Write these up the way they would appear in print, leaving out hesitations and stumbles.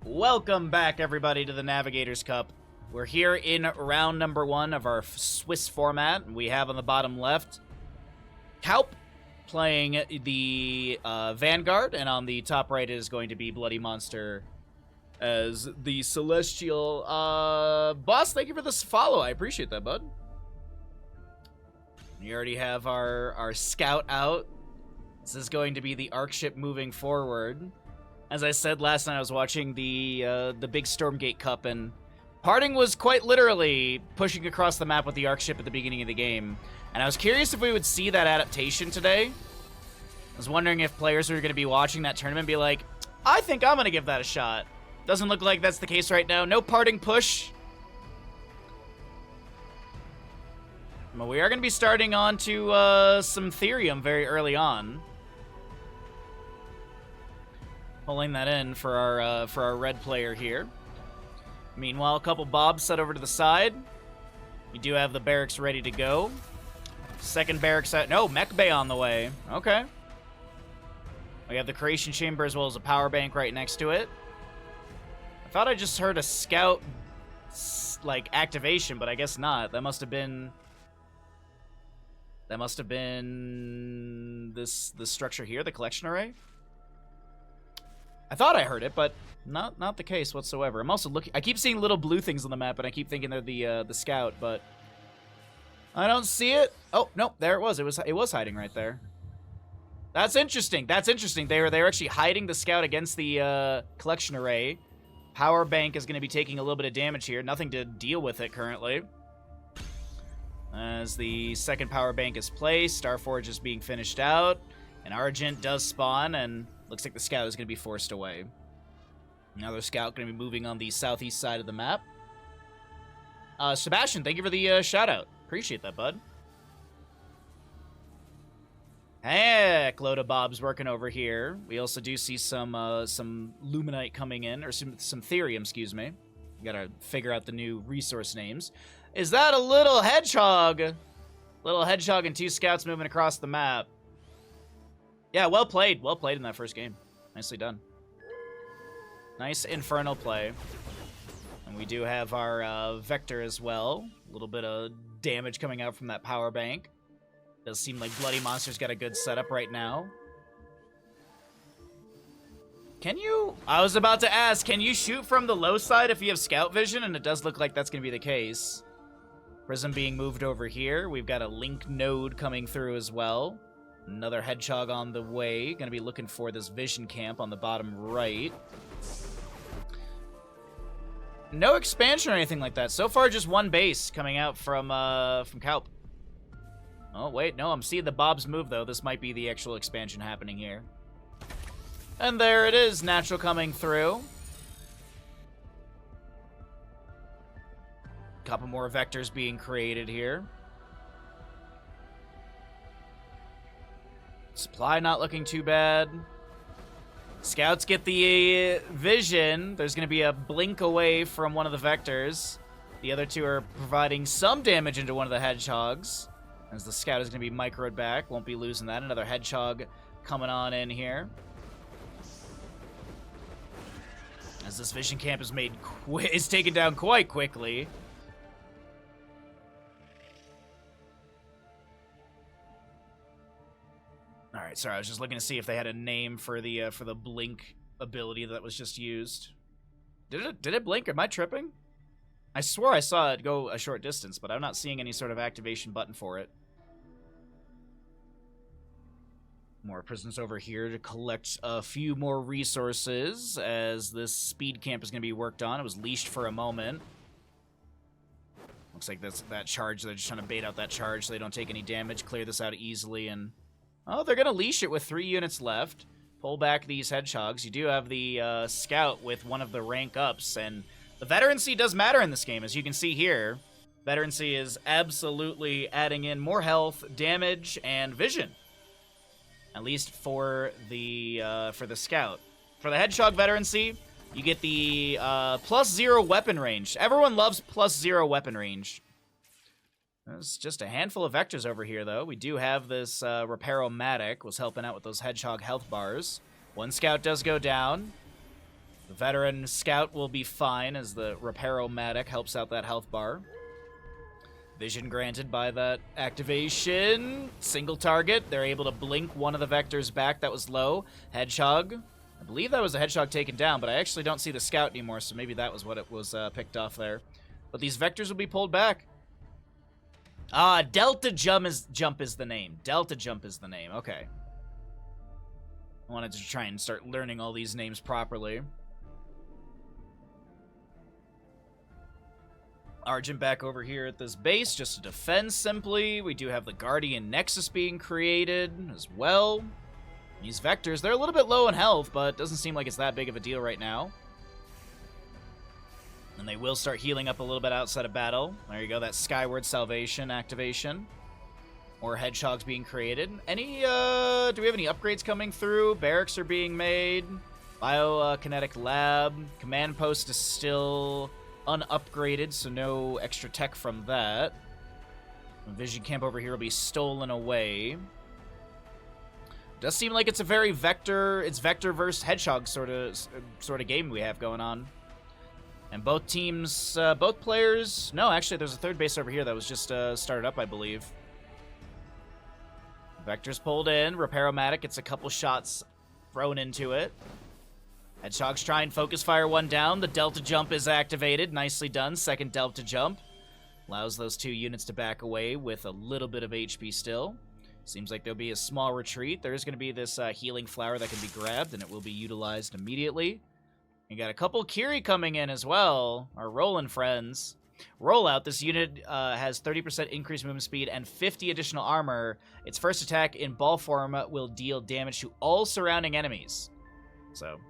Welcome back, everybody, to the Navigators Cup. We're here in round number 1 of our Swiss format. We have on the bottom left Kaup playing the Vanguard, and on the top right is going to be Bloody Monster as the Celestial. Boss, thank you for this follow. I appreciate that, bud. We already have our scout out. This is going to be the Arc ship moving forward. As I said last night, I was watching the big Stormgate Cup, and Parting was quite literally pushing across the map with the Arc ship at the beginning of the game. And I was curious if we would see that adaptation today. I was wondering if players who are going to be watching that tournament be like, I think I'm going to give that a shot. Doesn't look like that's the case right now. No Parting push. But we are going to be starting on to some Therium very early on. Pulling that in for our red player here. Meanwhile, a couple Bobs set over to the side. We do have the barracks ready to go. Second barracks out. No, Mech Bay on the way. Okay. We have the creation chamber as well as a power bank right next to it. I thought I just heard a scout like activation, but I guess not. That must have been this structure here, the collection array. I thought I heard it, but not the case whatsoever. I'm also looking. I keep seeing little blue things on the map, and I keep thinking they're the scout, but I don't see it. Oh no, there it was. It was hiding right there. That's interesting. That's interesting. They're actually hiding the scout against the collection array. Power bank is going to be taking a little bit of damage here. Nothing to deal with it currently. As the second power bank is placed, Starforge is being finished out, and Argent does spawn, and looks like the scout is going to be forced away. Another scout going to be moving on the southeast side of the map. Sebastian, thank you for the shout-out. Appreciate that, bud. Heck, load of Bob's working over here. We also do see some Luminite coming in, or some Therium, excuse me. Gotta figure out the new resource names. Is that a little hedgehog? Little hedgehog and 2 scouts moving across the map. Yeah, well played. Well played in that first game. Nicely done. Nice Infernal play. And we do have our Vector as well. A little bit of damage coming out from that power bank. Does seem like Bloody Monster's got a good setup right now. Can you... I was about to ask, can you shoot from the low side if you have scout vision? And it does look like that's going to be the case. Prism being moved over here. We've got a Link node coming through as well. Another hedgehog on the way. Gonna be looking for this vision camp on the bottom right. No expansion or anything like that. So far, just one base coming out from Kaup. Oh, wait. No, I'm seeing the Bobs move, though. This might be the actual expansion happening here. And there it is. Natural coming through. Couple more vectors being created here. Supply not looking too bad. Scouts get the vision. There's going to be a blink away from one of the vectors. The other 2 are providing some damage into one of the hedgehogs. As the scout is going to be microed back. Won't be losing that. Another hedgehog coming on in here. As this vision camp is is taken down quite quickly. All right, sorry, I was just looking to see if they had a name for the blink ability that was just used. Did it blink? Am I tripping? I swore I saw it go a short distance, but I'm not seeing any sort of activation button for it. More prisons over here to collect a few more resources as this speed camp is going to be worked on. It was leashed for a moment. Looks like that's that charge. They're just trying to bait out that charge so they don't take any damage. Clear this out easily and... Oh, they're going to leash it with 3 units left. Pull back these hedgehogs. You do have the scout with one of the rank ups, and the veterancy does matter in this game, as you can see here. Veterancy is absolutely adding in more health, damage, and vision. At least for the scout. For the hedgehog veterancy, you get the +0 weapon range. Everyone loves +0 weapon range. There's just a handful of vectors over here, though. We do have this Reparo-matic was helping out with those hedgehog health bars. One scout does go down. The Veteran Scout will be fine as the Reparo-matic helps out that health bar. Vision granted by that activation. Single target. They're able to blink one of the vectors back that was low. Hedgehog. I believe that was a Hedgehog taken down, but I actually don't see the Scout anymore, so maybe that was what it was picked off there. But these vectors will be pulled back. Delta Jump is the name. Delta Jump is the name. Okay. I wanted to try and start learning all these names properly. Argent back over here at this base just to defend simply. We do have the Guardian Nexus being created as well. These vectors, they're a little bit low in health, but it doesn't seem like it's that big of a deal right now. And they will start healing up a little bit outside of battle. There you go, that Skyward Salvation activation. More Hedgehogs being created. Do we have any upgrades coming through? Barracks are being made. Biokinetic Lab. Command Post is still unupgraded, so no extra tech from that. Vision Camp over here will be stolen away. Does seem like it's a very vector versus hedgehog sort of game we have going on. And both teams, both players, no, actually there's a third base over here that was just started up, I believe. Vectors pulled in, Reparo-matic gets a couple shots thrown into it. Hedgehogs try and focus fire one down. The Delta Jump is activated. Nicely done. Second Delta Jump. Allows those two units to back away with a little bit of HP still. Seems like there'll be a small retreat. There is going to be this healing flower that can be grabbed, and it will be utilized immediately. You got a couple Kiri coming in as well. Our Roland friends. Rollout. This unit has 30% increased movement speed and 50 additional armor. Its first attack in ball form will deal damage to all surrounding enemies. So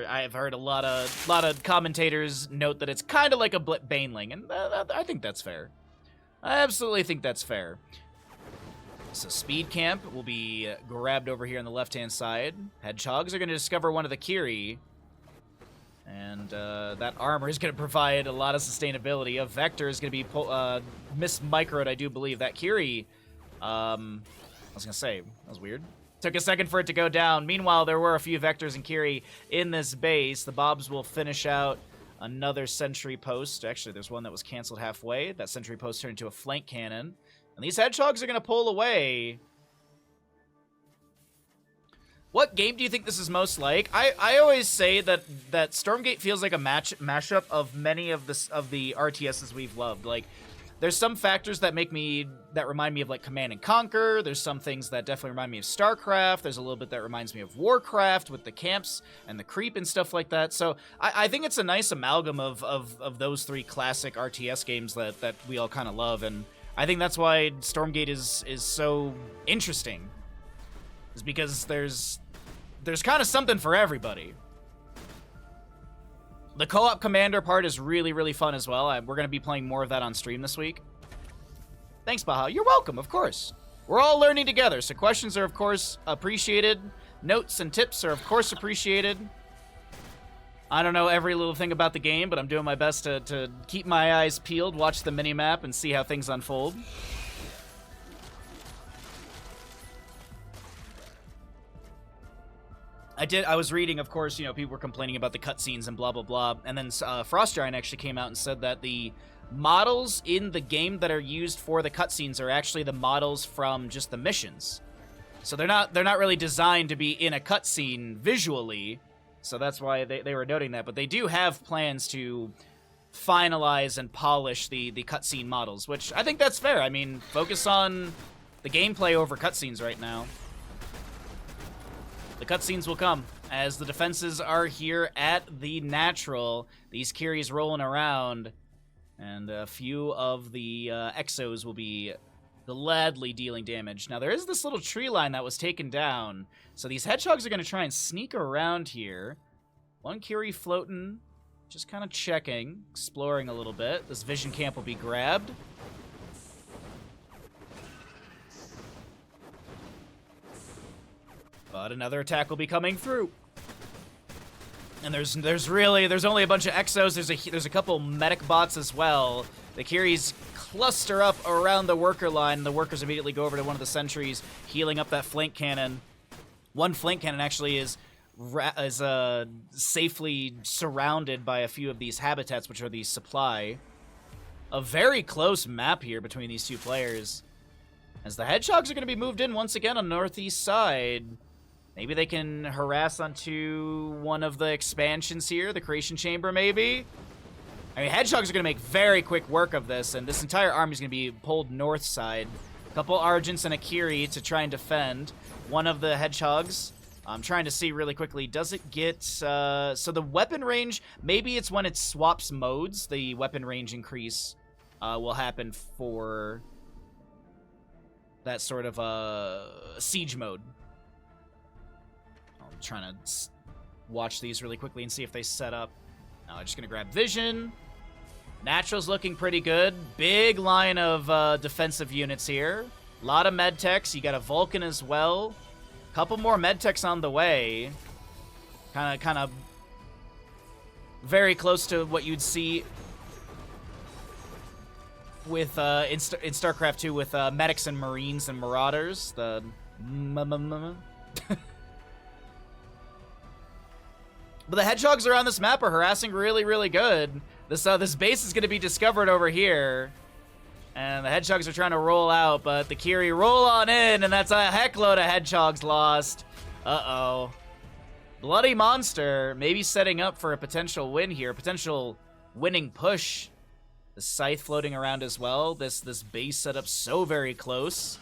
I have heard a lot of commentators note that it's kind of like a Baneling, and I think that's fair. I absolutely think that's fair. So Speed Camp will be grabbed over here on the left-hand side. Hedgehogs are going to discover one of the Kiri, and that armor is going to provide a lot of sustainability. A Vector is going to be mis-microed, I do believe. That Kiri, I was going to say, that was weird. Took a second for it to go down. Meanwhile, there were a few Vectors and Kiri in this base. The Bobs will finish out another sentry post. Actually, there's one that was canceled halfway. That sentry post turned into a flank cannon. And these Hedgehogs are going to pull away. What game do you think this is most like? I always say that Stormgate feels like a mashup of many of the RTSs we've loved. Like, there's some factors that remind me of like Command and Conquer. There's some things that definitely remind me of StarCraft. There's a little bit that reminds me of Warcraft with the camps and the creep and stuff like that. So I think it's a nice amalgam of those three classic RTS games that we all kind of love, and I think that's why Stormgate is so interesting. Is because there's kind of something for everybody. The co-op commander part is really, really fun as well. We're going to be playing more of that on stream this week. Thanks, Baha. You're welcome, of course. We're all learning together, so questions are, of course, appreciated. Notes and tips are, of course, appreciated. I don't know every little thing about the game, but I'm doing my best to keep my eyes peeled, watch the minimap, and see how things unfold. I was reading, of course, people were complaining about the cutscenes and blah, blah, blah. And then Frost Giant actually came out and said that the models in the game that are used for the cutscenes are actually the models from just the missions. So they're not really designed to be in a cutscene visually. So that's why they were noting that. But they do have plans to finalize and polish the cutscene models, which I think that's fair. I mean, focus on the gameplay over cutscenes right now. The cutscenes will come as the defenses are here at the natural. These Kiris rolling around, and a few of the Exos will be gladly dealing damage. Now, there is this little tree line that was taken down, so these Hedgehogs are going to try and sneak around here. One Kiri floating, just kind of checking, exploring a little bit. This Vision Camp will be grabbed. But another attack will be coming through. And there's only a bunch of Exos. There's a couple medic bots as well. The Kiris cluster up around the worker line. The workers immediately go over to one of the sentries, healing up that flank cannon. One flank cannon actually is safely surrounded by a few of these habitats, which are the supply. A very close map here between these two players. As the Hedgehogs are going to be moved in once again on the northeast side. Maybe they can harass onto one of the expansions here, the Creation Chamber maybe. I mean, Hedgehogs are going to make very quick work of this, and this entire army is going to be pulled north side. A couple Argents and a Kiri to try and defend one of the Hedgehogs. I'm trying to see really quickly, does it get... so the weapon range, maybe it's when it swaps modes, the weapon range increase will happen for that sort of siege mode. I'm trying to watch these really quickly and see if they set up. No, I'm just going to grab Vision. Natural's looking pretty good. Big line of defensive units here. A lot of medtechs. You got a Vulcan as well. Couple more medtechs on the way. Kind of very close to what you'd see with in StarCraft 2 with medics and marines and marauders. The But the Hedgehogs around this map are harassing really, really good. This base is going to be discovered over here. And the Hedgehogs are trying to roll out, but the Kiri roll on in, and that's a heckload of Hedgehogs lost. Uh-oh. Bloody Monster maybe setting up for a potential win here, potential winning push. The Scythe floating around as well. This base set up so very close.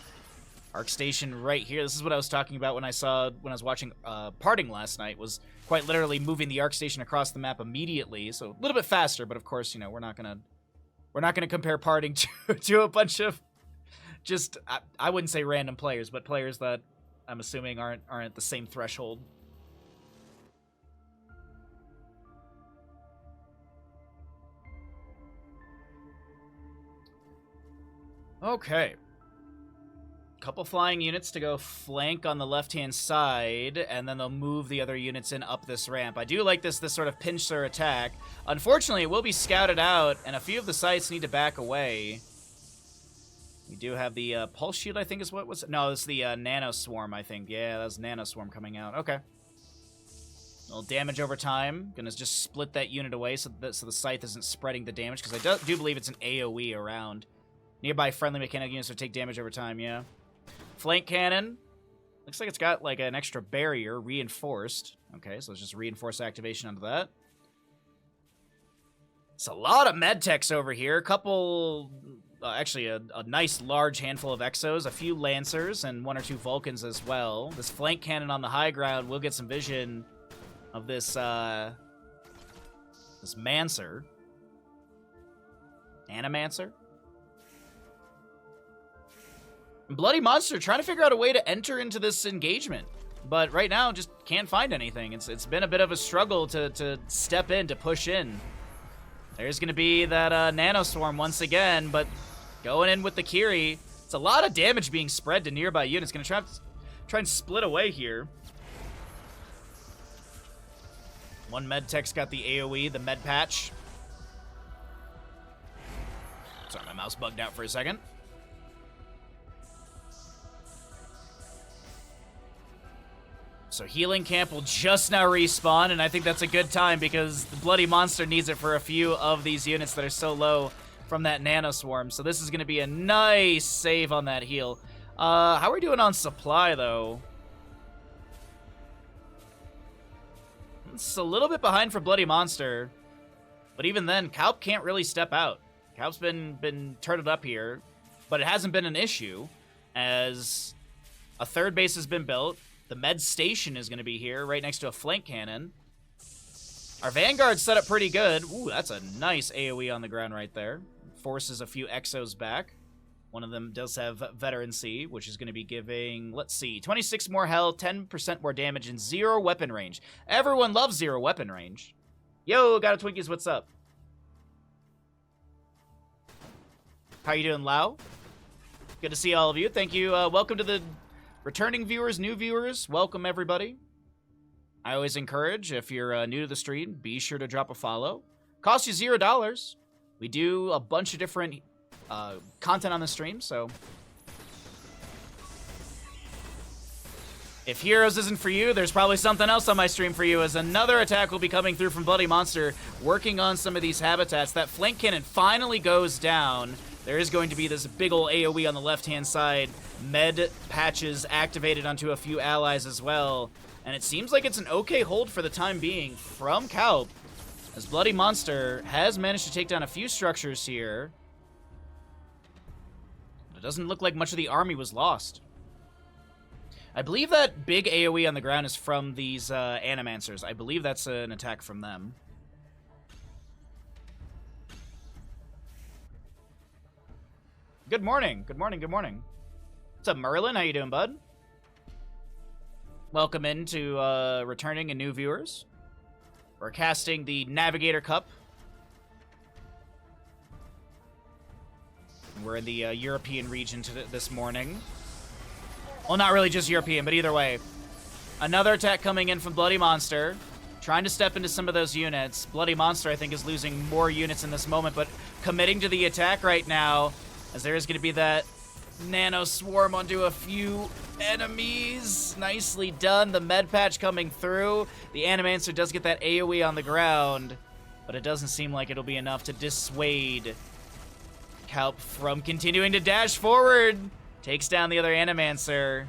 Arc Station right here. This is what I was talking about when I was watching Parting last night, was quite literally moving the Arc Station across the map immediately. So a little bit faster, but of course, you know, we're not gonna compare Parting to a bunch of just I wouldn't say random players, but players that I'm assuming aren't at the same threshold. Okay. Couple flying units to go flank on the left-hand side, and then they'll move the other units in up this ramp. I do like this sort of pincer attack. Unfortunately, it will be scouted out, and a few of the sites need to back away. We do have the Pulse Shield, I think is what was it? No, it's the Nano Swarm, I think. Yeah, that's Nano Swarm coming out. Okay. A little damage over time. Gonna just split that unit away so the Scythe isn't spreading the damage, because I do believe it's an AoE around. Nearby friendly mechanical units will take damage over time, yeah. Flank cannon. Looks like it's got like an extra barrier reinforced. Okay, so let's just reinforce activation onto that. It's a lot of medtechs over here. A couple, actually a nice large handful of Exos, a few Lancers, and one or two Vulcans as well. This flank cannon on the high ground will get some vision of this, this Mancer. Animancer? Bloody Monster trying to figure out a way to enter into this engagement, but right now just can't find anything. It's been a bit of a struggle to step in, to push in. There's going to be that Nano Swarm once again, but going in with the Kiri. It's a lot of damage being spread to nearby units. Going to try and split away here. One medtech's got the AoE, the med patch. Sorry, my mouse bugged out for a second. So Healing Camp will just now respawn, and I think that's a good time because the Bloody Monster needs it for a few of these units that are so low from that Nano Swarm. So this is going to be a nice save on that heal. How are we doing on supply, though? It's a little bit behind for Bloody Monster, but even then, Kaup can't really step out. Kaup's been turtled up here, but it hasn't been an issue as a third base has been built. The med station is going to be here, right next to a flank cannon. Our Vanguard's set up pretty good. Ooh, that's a nice AoE on the ground right there. Forces a few Exos back. One of them does have Veterancy, which is going to be giving, let's see, 26 more health, 10% more damage, and 0 weapon range. Everyone loves 0 weapon range. Yo, got a Twinkies, what's up? How you doing, Lau? Good to see all of you. Thank you. Welcome to the returning viewers, new viewers, welcome everybody. I always encourage, if you're new to the stream, be sure to drop a follow. Costs you $0. We do a bunch of different content on the stream, so If Heroes isn't for you, there's probably something else on my stream for you, as another attack will be coming through from Bloody Monster, working on some of these habitats. That flank cannon finally goes down. There is going to be this big ol' AoE on the left-hand side. Med patches activated onto a few allies as well. And it seems like it's an okay hold for the time being from Kaup, as Bloody Monster has managed to take down a few structures here. It doesn't look like much of the army was lost. I believe that big AoE on the ground is from these Animancers. I believe that's an attack from them. Good morning. Good morning. Good morning. What's up, Merlin? How you doing, bud? Welcome in to returning and new viewers. We're casting the Navigator Cup. We're in the European region this morning. Well, not really just European, but either way. Another attack coming in from Bloody Monster. Trying to step into some of those units. Bloody Monster, I think, is losing more units in this moment, but committing to the attack right now, as there is going to be that nano swarm onto a few enemies. Nicely done. The med patch coming through. The Animancer does get that AoE on the ground, but it doesn't seem like it'll be enough to dissuade Kaup from continuing to dash forward. Takes down the other Animancer.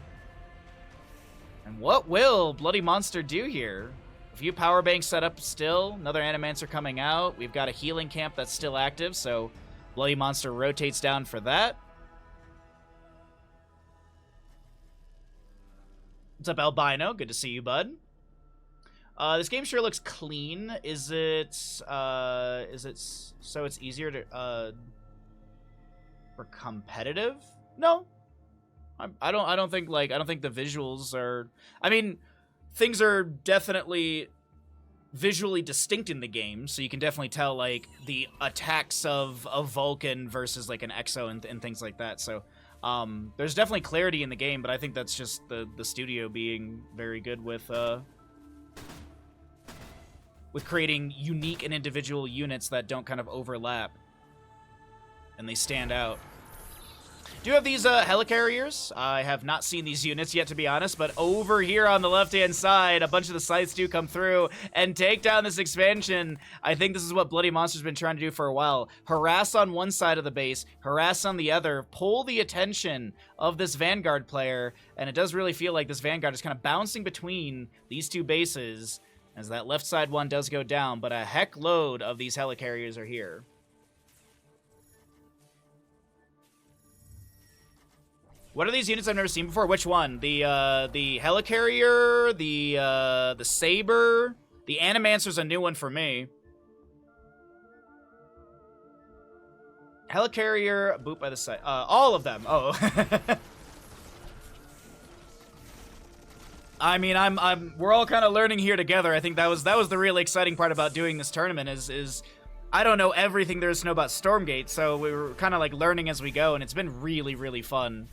And what will Bloody Monster do here? A few power banks set up still. Another Animancer coming out. We've got a healing camp that's still active, so Bloody Monster rotates down for that. What's up, Albino? Good to see you, bud. This game sure looks clean. Is it so it's easier to for competitive? No. I don't think the visuals are, I mean, things are definitely visually distinct in the game, so you can definitely tell like the attacks of Vulcan versus like an Exo and things like that. So there's definitely clarity in the game, but I think that's just the studio being very good with creating unique and individual units that don't kind of overlap and they stand out. Do you have these helicarriers? I have not seen these units yet, to be honest, but over here on the left-hand side, a bunch of the scythes do come through and take down this expansion. I think this is what Bloody Monster's been trying to do for a while. Harass on one side of the base, harass on the other, pull the attention of this Vanguard player, and it does really feel like this Vanguard is kind of bouncing between these two bases, as that left side one does go down, but a heck load of these helicarriers are here. What are these units I've never seen before? Which one? The Helicarrier, the Saber, the Animancer's a new one for me. Helicarrier, boot by the side. All of them. Oh. I mean, we're all kind of learning here together. I think that was the really exciting part about doing this tournament is I don't know everything there is to know about Stormgate, so we were kind of like learning as we go, and it's been really, really fun.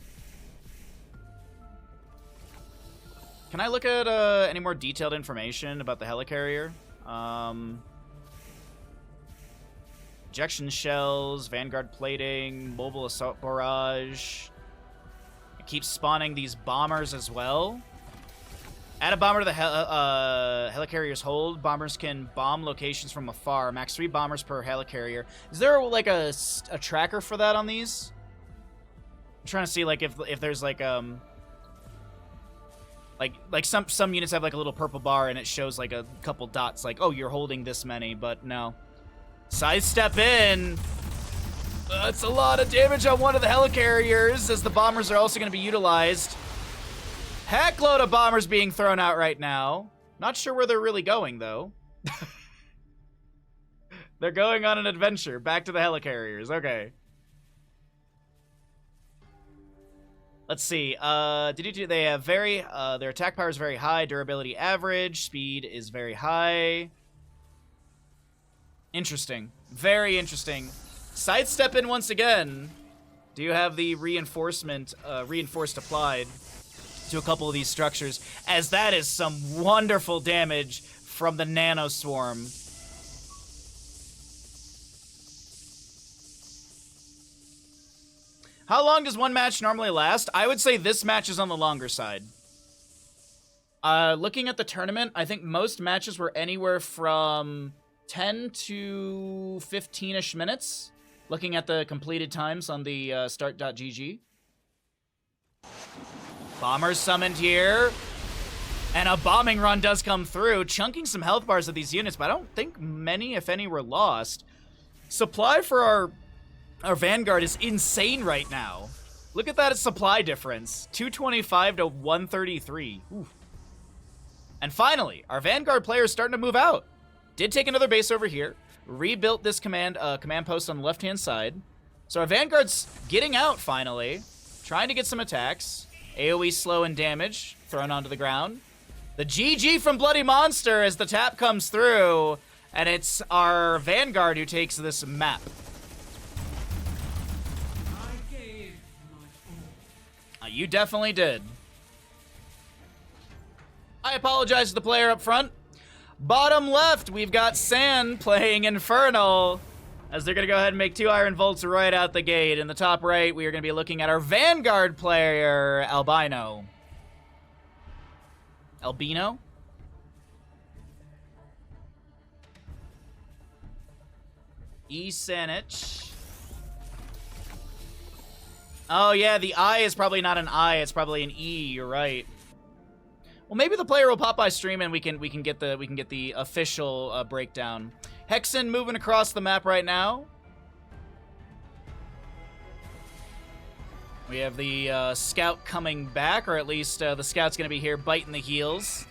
Can I look at any more detailed information about the Helicarrier? Ejection shells, Vanguard plating, mobile assault barrage. It keeps spawning these bombers as well. Add a bomber to the Helicarrier's hold. Bombers can bomb locations from afar. Max 3 bombers per Helicarrier. Is there like a tracker for that on these? I'm trying to see like if there's like some units have like a little purple bar and it shows like a couple dots like, oh, you're holding this many, but no. Sidestep in. That's a lot of damage on one of the Helicarriers, as the bombers are also going to be utilized. Heck load of bombers being thrown out right now. Not sure where they're really going, though. They're going on an adventure. Back to the Helicarriers. Okay. Let's see. They have their attack power is very high, durability average, speed is very high. Interesting. Very interesting. Sidestep in once again. Do you have the reinforced applied to a couple of these structures? As that is some wonderful damage from the Nano Swarm. How long does one match normally last? I would say this match is on the longer side. Looking at the tournament, I think most matches were anywhere from 10 to 15-ish minutes. Looking at the completed times on the start.gg. Bombers summoned here. And a bombing run does come through, chunking some health bars of these units, but I don't think many, if any, were lost. Supply for our Vanguard is insane right now. Look at that supply difference. 225 to 133. Ooh. And finally, our Vanguard player is starting to move out. Did take another base over here. Rebuilt this command post on the left-hand side. So our Vanguard's getting out, finally. Trying to get some attacks. AoE slow and damage thrown onto the ground. The GG from Bloody Monster as the tap comes through, and it's our Vanguard who takes this map. You definitely did. I apologize to the player up front. Bottom left, we've got San playing Infernal, as they're going to go ahead and make 2 Iron Volts right out the gate. In the top right, we are going to be looking at our Vanguard player, Albino. Albino? Sanich. Oh yeah, the I is probably not an I, it's probably an E, you're right. Well, maybe the player will pop by stream and we can get the official breakdown. Hexen moving across the map right now. We have the scout coming back, or at least the scout's going to be here biting the heels.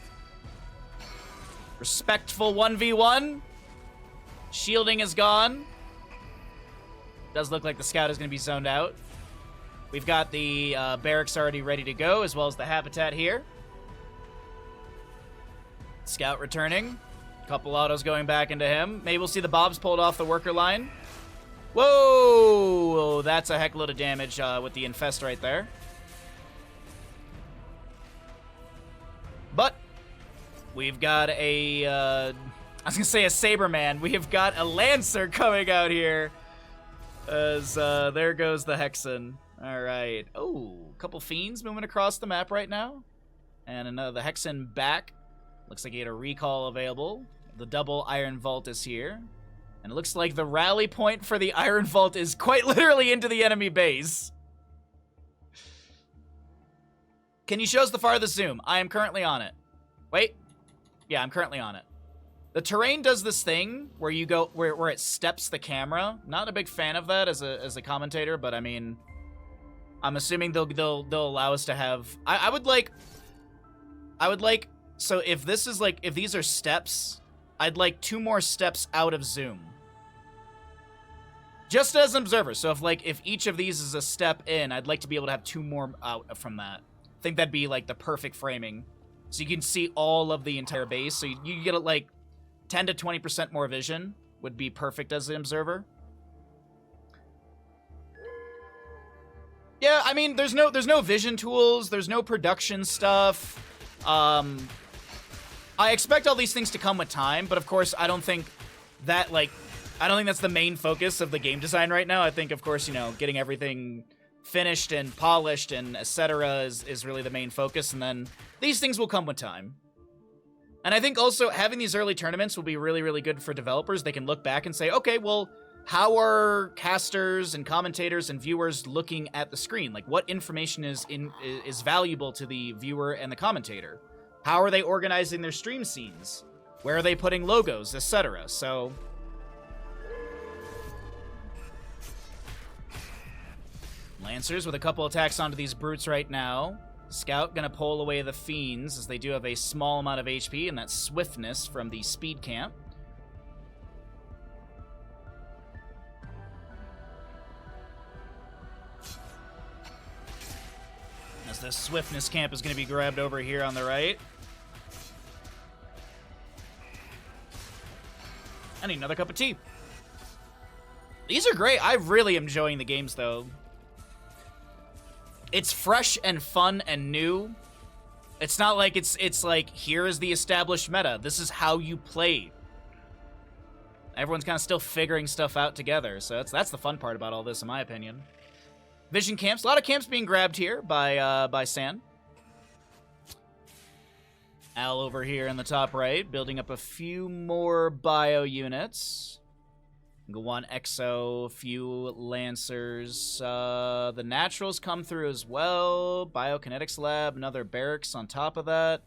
Respectful 1v1. Shielding is gone. Does look like the scout is going to be zoned out. We've got the barracks already ready to go, as well as the habitat here. Scout returning. Couple autos going back into him. Maybe we'll see the bobs pulled off the worker line. Whoa! That's a heck load of damage with the infest right there. But we've got a, I was gonna say a Saberman. We have got a Lancer coming out here. As there goes the Hexen. All right. Oh, a couple Fiends moving across the map right now. And the Hexen back. Looks like he had a recall available. The double Iron Vault is here. And it looks like the rally point for the Iron Vault is quite literally into the enemy base. Can you show us the farthest zoom? I am currently on it. Wait. Yeah, I'm currently on it. The terrain does this thing where you go where it steps the camera. Not a big fan of that as a commentator, but I mean, I'm assuming they'll allow us to have. I would like. So if this is like, if these are steps, I'd like 2 more steps out of zoom. Just as an observer. So if each of these is a step in, I'd like to be able to have 2 more out from that. I think that'd be like the perfect framing. So you can see all of the entire base. So you get like 10 to 20% more vision would be perfect as an observer. Yeah, I mean, there's no vision tools, there's no production stuff. I expect all these things to come with time, but of course, I don't think that's the main focus of the game design right now. I think, of course, you know, getting everything finished and polished and etc. is really the main focus, and then these things will come with time. And I think also having these early tournaments will be really, really good for developers. They can look back and say, okay, well, how are casters and commentators and viewers looking at the screen? Like, what information is valuable to the viewer and the commentator? How are they organizing their stream scenes? Where are they putting logos, etc.? So Lancers with a couple attacks onto these brutes right now. Scout gonna pull away the Fiends, as they do have a small amount of HP, and that swiftness from the speed camp. As the swiftness camp is gonna be grabbed over here on the right. I need another cup of tea. These are great. I really am enjoying the games, though. It's fresh and fun and new. It's not like it's like, here is the established meta. This is how you play. Everyone's kind of still figuring stuff out together, so that's the fun part about all this, in my opinion. Vision camps. A lot of camps being grabbed here by San. Al over here in the top right, building up a few more bio units. Go one Exo, a few Lancers. The Naturals come through as well. Biokinetics Lab, another barracks on top of that.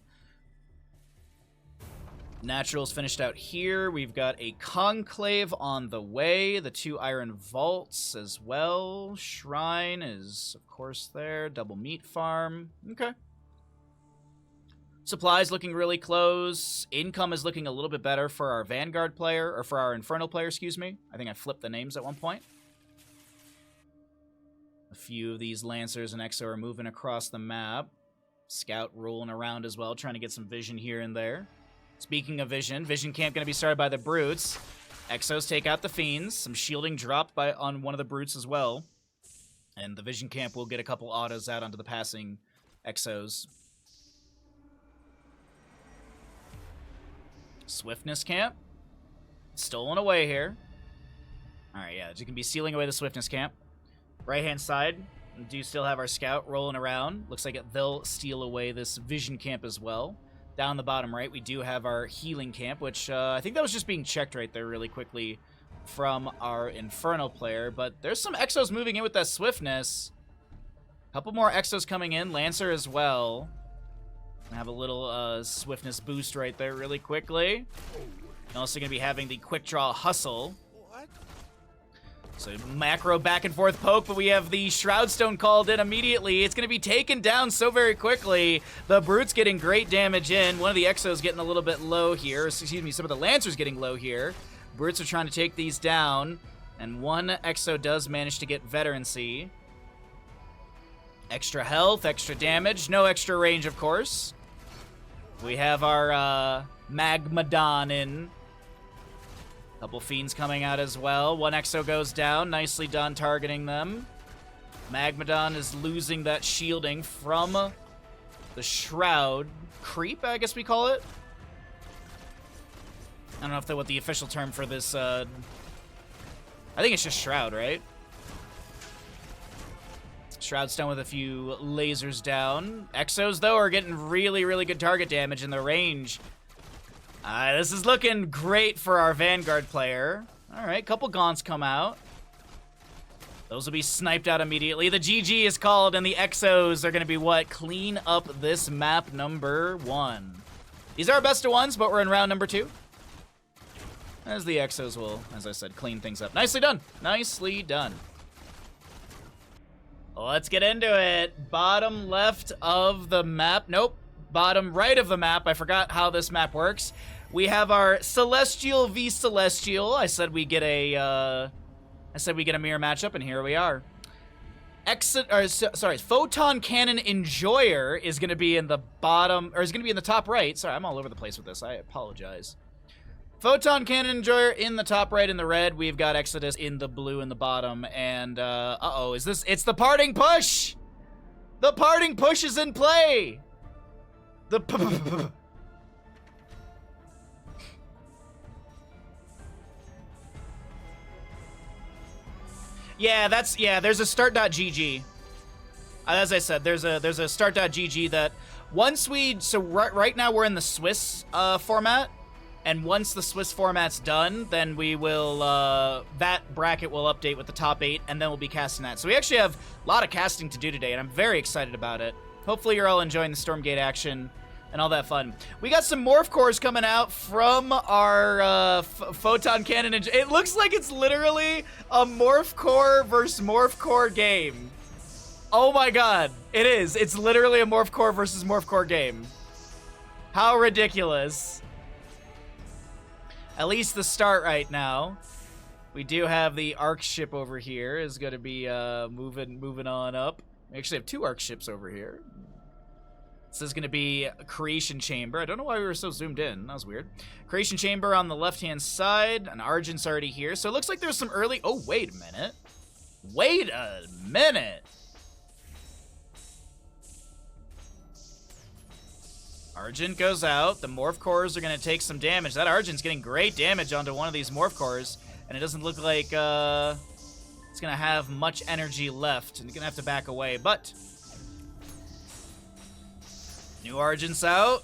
Naturals finished out here. We've got a Conclave on the way. The 2 Iron Vaults as well. Shrine is, of course, there. Double Meat Farm. Okay. Supplies looking really close. Income is looking a little bit better for our Vanguard player, or for our Infernal player, excuse me. I think I flipped the names at one point. A few of these Lancers and Exo are moving across the map. Scout rolling around as well, trying to get some vision here and there. Speaking of vision, Vision Camp going to be started by the Brutes. Exos take out the Fiends. Some shielding dropped on one of the Brutes as well. And the Vision Camp will get a couple autos out onto the passing Exos. Swiftness Camp. Stolen away here. Alright, yeah, you can be sealing away the Swiftness Camp. Right-hand side, we do still have our Scout rolling around. Looks like they'll steal away this Vision Camp as well. Down the bottom right, we do have our Healing Camp, which I think that was just being checked right there really quickly from our Infernal player. But there's some Exos moving in with that Swiftness. A couple more Exos coming in. Lancer as well. Have a little Swiftness boost right there really quickly. And also going to be having the Quick Draw Hustle. So macro back and forth poke, but we have the Shroudstone called in immediately. It's going to be taken down so very quickly. The Brute's getting great damage in. One of the Exos getting a little bit low here. Excuse me, some of the Lancers getting low here. Brutes are trying to take these down. And one Exo does manage to get Veterancy. Extra health, extra damage. No extra range, of course. We have our Magmadon in. Couple Fiends coming out as well. One Exo goes down. Nicely done targeting them. Magmadon is losing that shielding from the Shroud. Creep, I guess we call it. I don't know if that's what the official term for this... I think it's just Shroud, right? Shroudstone with a few lasers down. Exos, though, are getting really, really good target damage in the range. This is looking great for our Vanguard player. All right, couple Gaunts come out. Those will be sniped out immediately. The GG is called, and the Exos are going to be what? Clean up this map number 1. These are our best of ones, but we're in round number 2. As the Exos will, as I said, clean things up. Nicely done. Nicely done. Let's get into it. Bottom left of the map. Nope. Bottom right of the map. I forgot how this map works. We have our Celestial v Celestial. I said we get a mirror matchup, and here we are. Photon Cannon Enjoyer is going to be in the bottom, or is going to be in the top right. Sorry, I'm all over the place with this. I apologize. Photon Cannon Enjoyer in the top right in the red. We've got Exodus in the blue in the bottom. And, uh-oh, it's the Parting Push! The Parting Push is in play! There's a start.gg. As I said, there's a start.gg that once right now we're in the Swiss format, and once the Swiss format's done, then we will, that bracket will update with the top 8, and then we'll be casting that. So we actually have a lot of casting to do today, and I'm very excited about it. Hopefully you're all enjoying the Stormgate action and all that fun. We got some Morph Cores coming out from our Photon Cannon. It looks like it's literally a Morph Core versus Morph Core game. Oh my god, it is. It's literally a Morph Core versus Morph Core game. How ridiculous. At least the start right now. We do have the Arc ship over here. Is going to be moving on up. We actually have 2 Arc ships over here. This is going to be a Creation Chamber. I don't know why we were so zoomed in. That was weird. Creation Chamber on the left-hand side. An Argent's already here. So it looks like there's some early... Oh, wait a minute. Wait a minute. Argent goes out. The Morph Cores are going to take some damage. That Argent's getting great damage onto one of these Morph Cores. And it doesn't look like it's going to have much energy left. And it's going to have to back away. But... New Argent's out.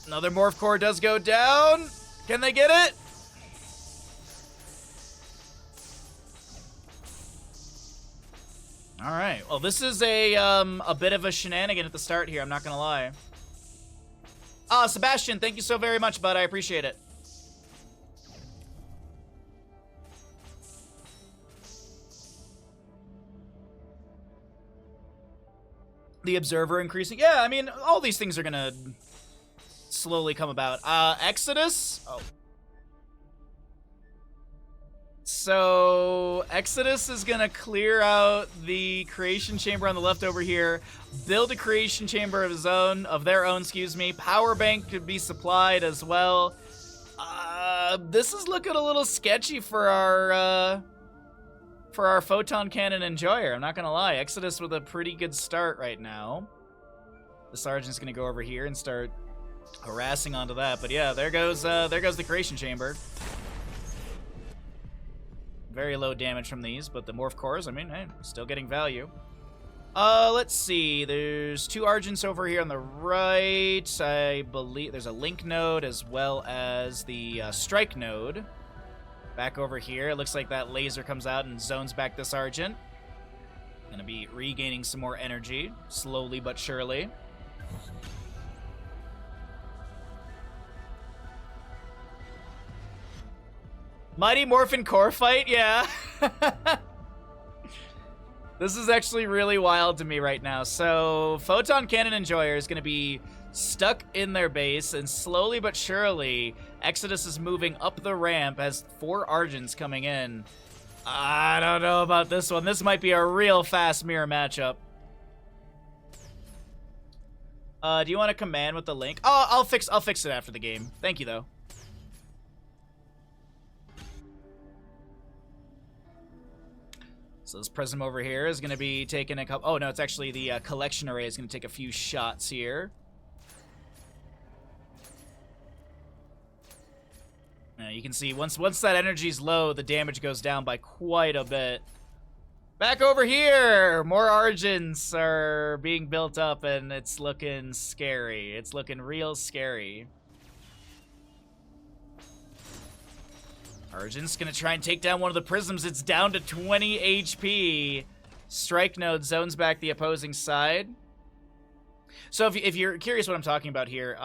Another Morph Core does go down. Can they get it? All right. Well, this is a bit of a shenanigan at the start here. I'm not gonna lie. Sebastian, thank you so very much, bud. I appreciate it. The Observer increasing. Yeah, I mean, all these things are gonna slowly come about. Exodus? Oh. So, Exodus is gonna clear out the creation chamber on the left over here, build a creation chamber of his own, excuse me. Power bank could be supplied as well. This is looking a little sketchy for our photon cannon enjoyer. I'm not gonna lie. Exodus with a pretty good start right now. The sergeant's gonna go over here and start harassing onto that. But yeah, there goes the creation chamber. Very low damage from these, but the morph cores, I mean, hey, still getting value. Let's see. There's 2 Argents over here on the right. I believe there's a link node as well as the strike node. Back over here, it looks like that laser comes out and zones back this Argent. Gonna be regaining some more energy, slowly but surely. Mighty Morphin Core fight? Yeah. This is actually really wild to me right now. So, Photon Cannon Enjoyer is going to be stuck in their base, and slowly but surely, Exodus is moving up the ramp as 4 Argents coming in. I don't know about this one. This might be a real fast mirror matchup. Do you want to command with the link? Oh, I'll fix it after the game. Thank you, though. So this Prism over here is going to be taking a couple... Oh, no, it's actually the collection array is going to take a few shots here. Now, you can see once that energy's low, the damage goes down by quite a bit. Back over here! More Argents are being built up, and it's looking scary. It's looking real scary. Argent's gonna try and take down one of the prisms. It's down to 20 HP. Strike node zones back the opposing side. So if you're curious what I'm talking about here,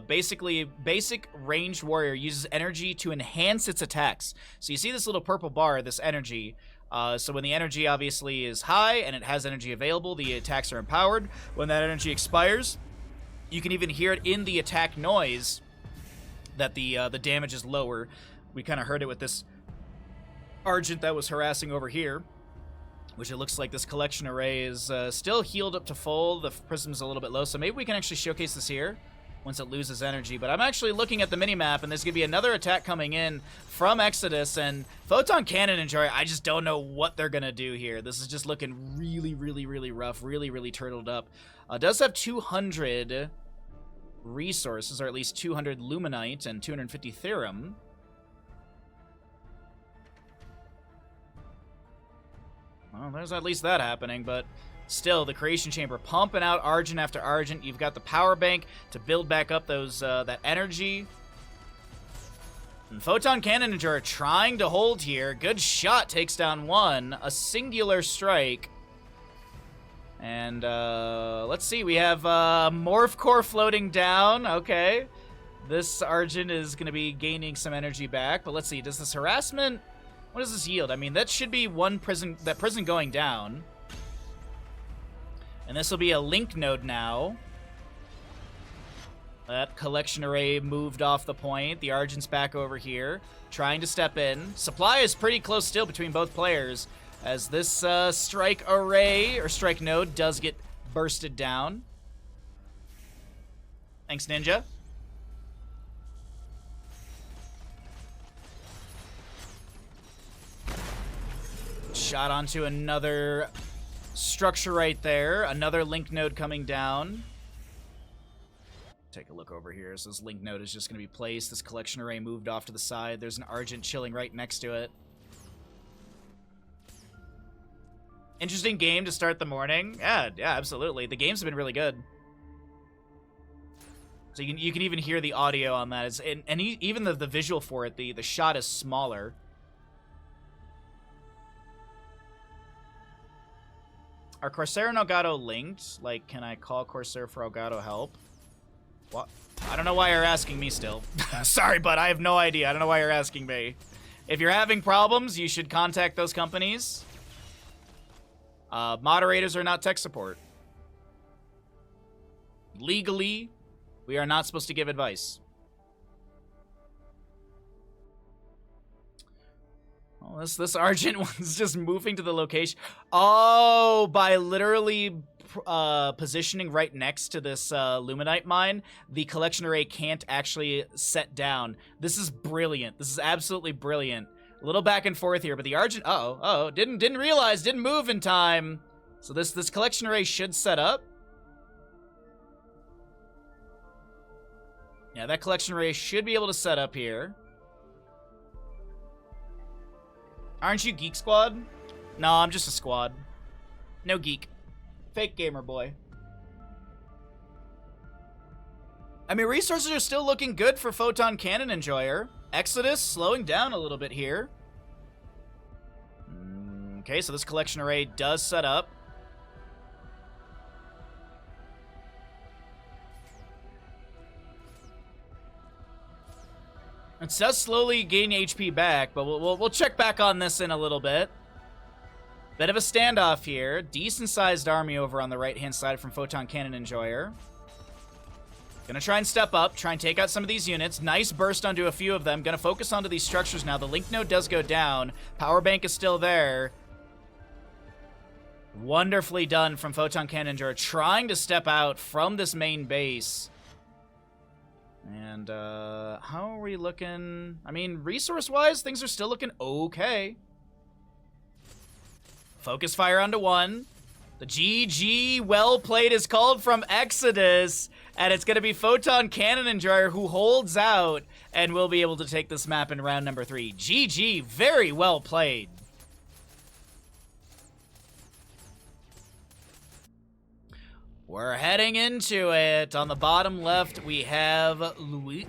basically, basic ranged warrior uses energy to enhance its attacks. So you see this little purple bar, this energy. So when the energy obviously is high and it has energy available, the attacks are empowered. When that energy expires, you can even hear it in the attack noise that the damage is lower. We kind of heard it with this Argent that was harassing over here, which it looks like this collection array is still healed up to full. The prism's a little bit low, so maybe we can actually showcase this here once it loses energy. But I'm actually looking at the minimap, and there's going to be another attack coming in from Exodus, and Photon Cannon Enjoyer, I just don't know what they're going to do here. This is just looking really, really, really rough, really, really turtled up. Does have 200 resources, or at least 200 Luminite and 250 Therum. Well, there's at least that happening, but still, the Creation Chamber pumping out Argent after Argent. You've got the Power Bank to build back up those that energy. And Photon Cannon Enjoyer trying to hold here. Good shot, takes down one. A singular strike. And let's see, we have Morph Core floating down. Okay. This Argent is going to be gaining some energy back, but let's see, does this harassment... What does this yield? I mean, that should be one prison going down. And this will be a link node now. That collection array moved off the point. The Argent's back over here, trying to step in. Supply is pretty close still between both players, as this strike array, or strike node, does get bursted down. Thanks, Ninja. Shot onto another structure right there. Another link node coming down. Take a look over here. So this link node is just going to be placed. This collection array moved off to the side. There's an Argent chilling right next to it. Interesting game to start the morning. Yeah, absolutely. The games have been really good. So you can even hear the audio on that. Even the visual for it, the shot is smaller. Are Corsair and Elgato linked? Like, can I call Corsair for Elgato help? What? I don't know why you're asking me still. Sorry, but I have no idea. I don't know why you're asking me. If you're having problems, you should contact those companies. Moderators are not tech support. Legally, we are not supposed to give advice. Oh, this Argent one's just moving to the location. Oh, by literally positioning right next to this Luminite mine, the collection array can't actually set down. This is brilliant. This is absolutely brilliant. A little back and forth here, but the Argent... didn't realize, didn't move in time. So this collection array should set up. Yeah, that collection array should be able to set up here. Aren't you Geek Squad? No, I'm just a squad. No geek. Fake gamer boy. I mean, resources are still looking good for Photon Cannon Enjoyer. Exodus slowing down a little bit here. Okay, so this collection array does set up. It does slowly gain HP back, but we'll check back on this in a little bit. Bit of a standoff here. Decent-sized army over on the right-hand side from Photon Cannon Enjoyer. Gonna try and step up, try and take out some of these units. Nice burst onto a few of them. Gonna focus onto these structures now. The link node does go down. Power bank is still there. Wonderfully done from Photon Cannon Enjoyer, trying to step out from this main base. And, how are we looking? I mean, resource-wise, things are still looking okay. Focus fire onto one. The GG well played is called from Exodus, and it's going to be Photon Cannon Enjoyer who holds out and will be able to take this map in round number 3. GG, very well played. We're heading into it. On the bottom left, we have Lulis,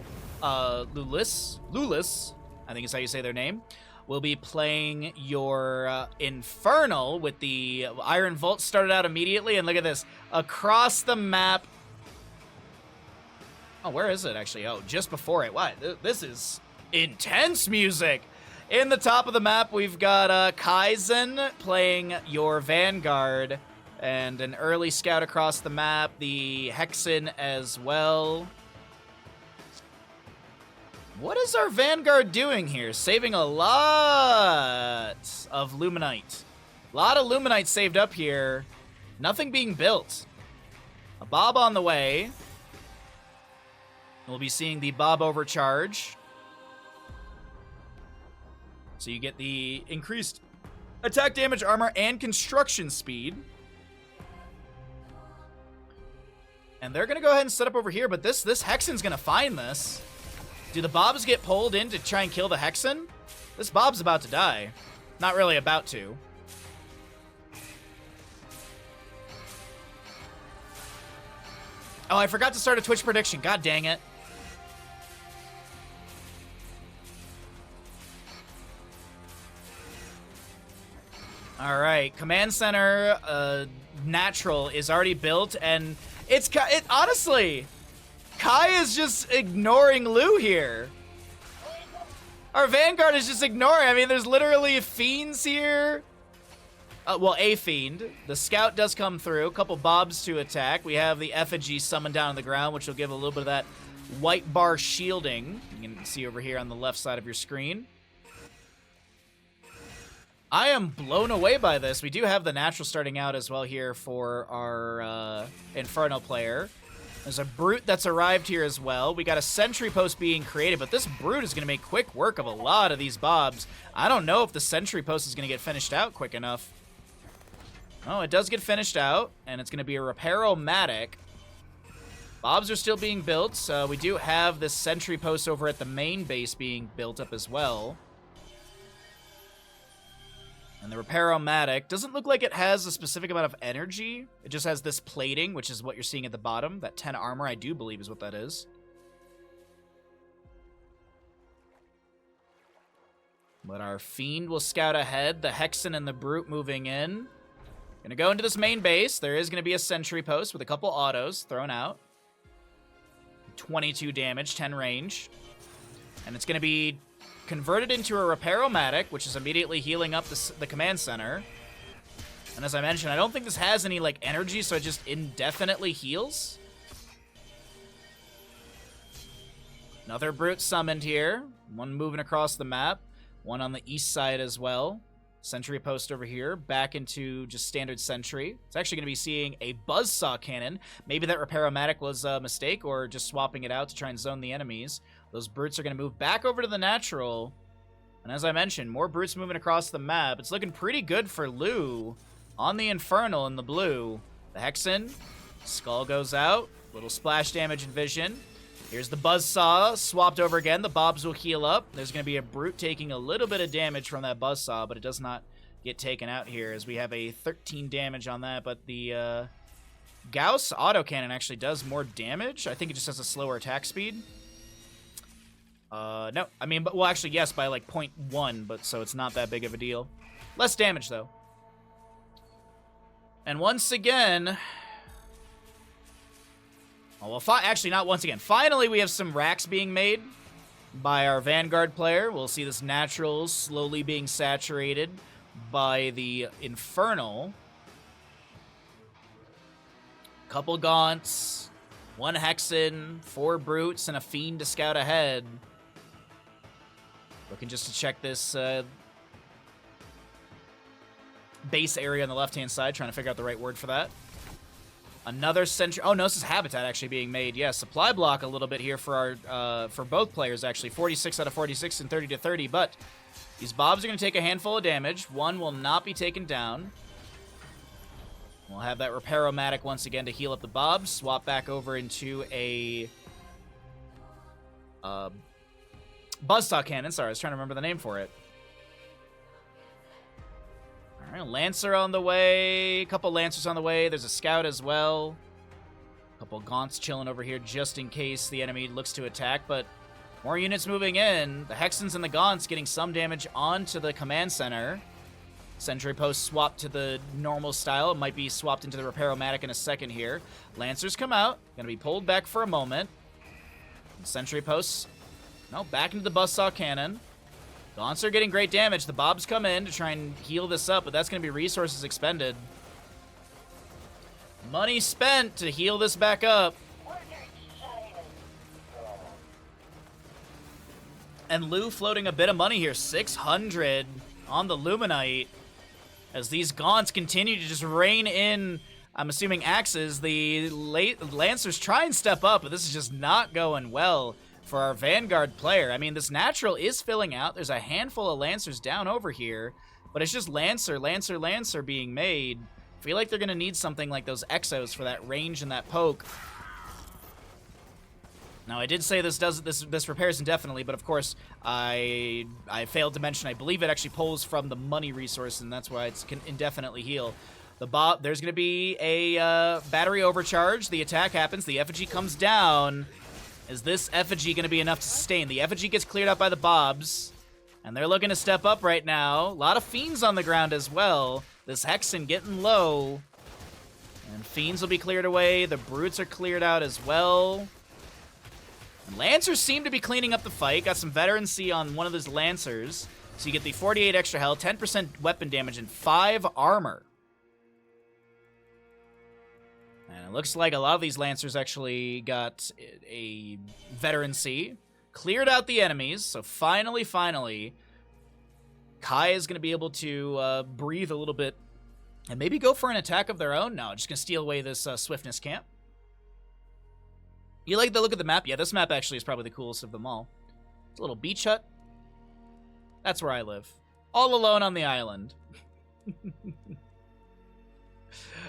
I think is how you say their name. We'll be playing your Infernal with the Iron Vault started out immediately. And look at this. Across the map. Oh, where is it actually? Oh, just before it. What? This is intense music. In the top of the map, we've got Kaizen playing your Vanguard. And an early scout across the map, the Hexen as well. What is our Vanguard doing here? Saving a lot of Luminite. A lot of Luminite saved up here. Nothing being built. A Bob on the way. We'll be seeing the Bob overcharge. So you get the increased attack damage, armor, and construction speed. And they're going to go ahead and set up over here, but this Hexen's going to find this. Do the Bobs get pulled in to try and kill the Hexen? This Bob's about to die. Not really about to. Oh, I forgot to start a Twitch prediction. God dang it. All right, Command Center Natural is already built, and honestly, Kai is just ignoring Lou here. Our Vanguard is just ignoring. I mean, there's literally fiends here. Well, a fiend. The scout does come through. A couple Bobs to attack. We have the effigy summoned down on the ground, which will give a little bit of that white bar shielding. You can see over here on the left side of your screen. I am blown away by this. We do have the natural starting out as well here for our Inferno player. There's a Brute that's arrived here as well. We got a sentry post being created, but this Brute is going to make quick work of a lot of these Bobs. I don't know if the sentry post is going to get finished out quick enough. Oh, it does get finished out, and it's going to be a Repair-O-Matic. Bobs are still being built, so we do have this sentry post over at the main base being built up as well. And the Repair-O-Matic doesn't look like it has a specific amount of energy. It just has this plating, which is what you're seeing at the bottom. That 10 armor, I do believe, is what that is. But our Fiend will scout ahead. The Hexen and the Brute moving in. Gonna go into this main base. There is gonna be a sentry post with a couple autos thrown out. 22 damage, 10 range. And it's gonna be converted into a Repair-O-Matic, which is immediately healing up the command center. And as I mentioned, I don't think this has any, like, energy, so it just indefinitely heals. Another Brute summoned here. One moving across the map. One on the east side as well. Sentry post over here. Back into just standard sentry. It's actually going to be seeing a Buzzsaw Cannon. Maybe that Repair-O-Matic was a mistake, or just swapping it out to try and zone the enemies. Those Brutes are going to move back over to the natural. And as I mentioned, more Brutes moving across the map. It's looking pretty good for Lou on the Infernal in the blue. The Hexen. Skull goes out. Little splash damage and vision. Here's the Buzzsaw, swapped over again. The Bobs will heal up. There's going to be a Brute taking a little bit of damage from that Buzzsaw, but it does not get taken out here as we have a 13 damage on that. But the Gauss autocannon actually does more damage. I think it just has a slower attack speed. No, I mean, well, actually, yes, by like 0.1, but so it's not that big of a deal. Less damage, though. And once again... Oh, well, actually, not once again. Finally, we have some racks being made by our Vanguard player. We'll see this natural slowly being saturated by the Infernal. Couple Gaunts, one Hexen, 4 Brutes, and a Fiend to scout ahead. Looking just to check this base area on the left-hand side, trying to figure out the right word for that. Another sentry. Oh no, this is habitat actually being made. Yeah, supply block a little bit here for our for both players actually. 46 out of 46 and 30 to 30. But these Bobs are going to take a handful of damage. One will not be taken down. We'll have that Repair-O-Matic once again to heal up the Bobs. Swap back over into a Buzzsaw Cannon. Sorry, I was trying to remember the name for it. All right, Lancer on the way. A couple Lancers on the way. There's a Scout as well. A couple Gaunts chilling over here just in case the enemy looks to attack. But more units moving in. The Hexens and the Gaunts getting some damage onto the command center. Sentry post swapped to the normal style. It might be swapped into the Repair-O-Matic in a second here. Lancers come out. Going to be pulled back for a moment. Sentry posts. No, back into the Buzzsaw Cannon. Gaunts are getting great damage. The Bobs come in to try and heal this up, but that's going to be resources expended. Money spent to heal this back up. And Lou floating a bit of money here. 600 on the Luminite. As these Gaunts continue to just rain in, I'm assuming, axes. The Lancers try and step up, but this is just not going well for our Vanguard player. I mean, this natural is filling out. There's a handful of Lancers down over here, but it's just Lancer being made. I feel like they're going to need something like those Exos for that range and that poke. Now, I did say this repairs indefinitely, but of course, I failed to mention, I believe it actually pulls from the money resource, and that's why it can indefinitely heal. There's going to be a battery overcharge. The attack happens. The effigy comes down. Is this effigy going to be enough to sustain? The effigy gets cleared out by the Bobs, and they're looking to step up right now. A lot of Fiends on the ground as well. This Hexen getting low, and Fiends will be cleared away. The Brutes are cleared out as well. And Lancers seem to be cleaning up the fight. Got some veterancy on one of those Lancers. So you get the 48 extra health, 10% weapon damage, and 5 armor. And it looks like a lot of these Lancers actually got a veterancy. Cleared out the enemies. So finally, Kai is going to be able to breathe a little bit and maybe go for an attack of their own. No, just going to steal away this Swiftness camp. You like the look of the map? Yeah, this map actually is probably the coolest of them all. It's a little beach hut. That's where I live. All alone on the island.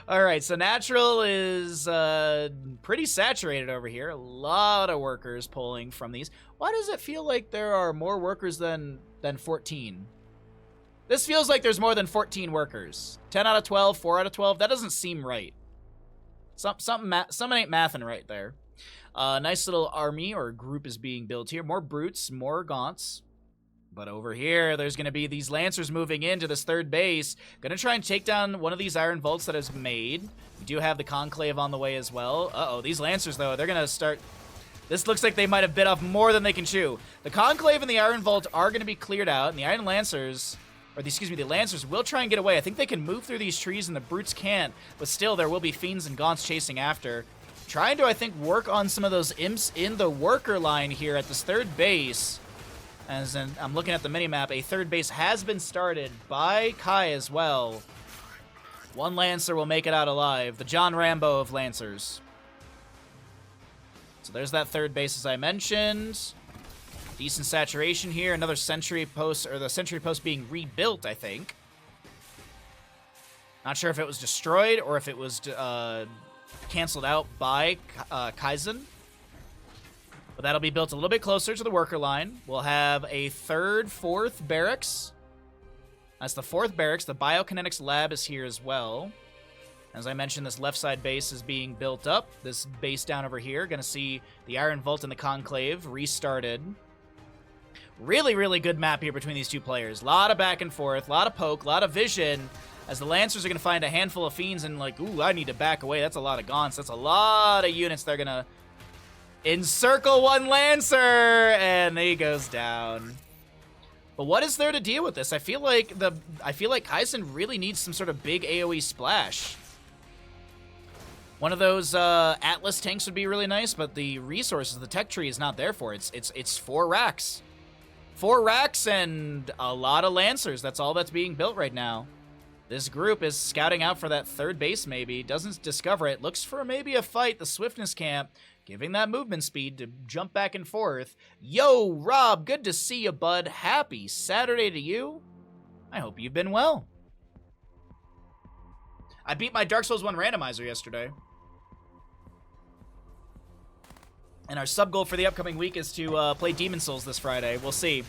Alright, so Natural is pretty saturated over here. A lot of workers pulling from these. Why does it feel like there are more workers than 14? This feels like there's more than 14 workers. 10 out of 12, 4 out of 12. That doesn't seem right. Something ain't mathing right there. Nice little army or group is being built here. More Brutes, more Gaunts. But over here, there's going to be these Lancers moving into this third base. Going to try and take down one of these Iron Vaults that is made. We do have the Conclave on the way as well. Uh-oh, these Lancers, though, they're going to start... This looks like they might have bit off more than they can chew. The Conclave and the Iron Vault are going to be cleared out, and the Iron Lancers... Or, the Lancers will try and get away. I think they can move through these trees, and the Brutes can't. But still, there will be Fiends and Gaunts chasing after. Trying to, I think, work on some of those Imps in the worker line here at this third base. As in, I'm looking at the minimap, a third base has been started by Kai as well. One Lancer will make it out alive. The John Rambo of Lancers. So there's that third base as I mentioned. Decent saturation here. Another sentry post, or the sentry post being rebuilt, I think. Not sure if it was destroyed or if it was canceled out by Kaizen. But that'll be built a little bit closer to the worker line. We'll have a fourth barracks. That's the fourth barracks. The biokinetics lab is here as well. As I mentioned, this left side base is being built up. This base down over here, gonna see the Iron Vault and the Conclave restarted. Really, really good map here between these two players. A lot of back and forth, a lot of poke, a lot of vision. As the Lancers are gonna find a handful of Fiends and like, ooh, I need to back away. That's a lot of Gaunts. That's a lot of units they're gonna encircle one Lancer, and he goes down. But what is there to deal with this? I feel like Kaizen really needs some sort of big AoE splash. One of those Atlas tanks would be really nice, but the resources, the tech tree is not there for it. It's 4 racks. 4 racks and a lot of Lancers. That's all that's being built right now. This group is scouting out for that third base maybe. Doesn't discover it. Looks for maybe a fight. The Swiftness camp giving that movement speed to jump back and forth. Yo, Rob, good to see you, bud. Happy Saturday to you. I hope you've been well. I beat my Dark Souls 1 randomizer yesterday. And our sub goal for the upcoming week is to play Demon Souls this Friday. We'll see.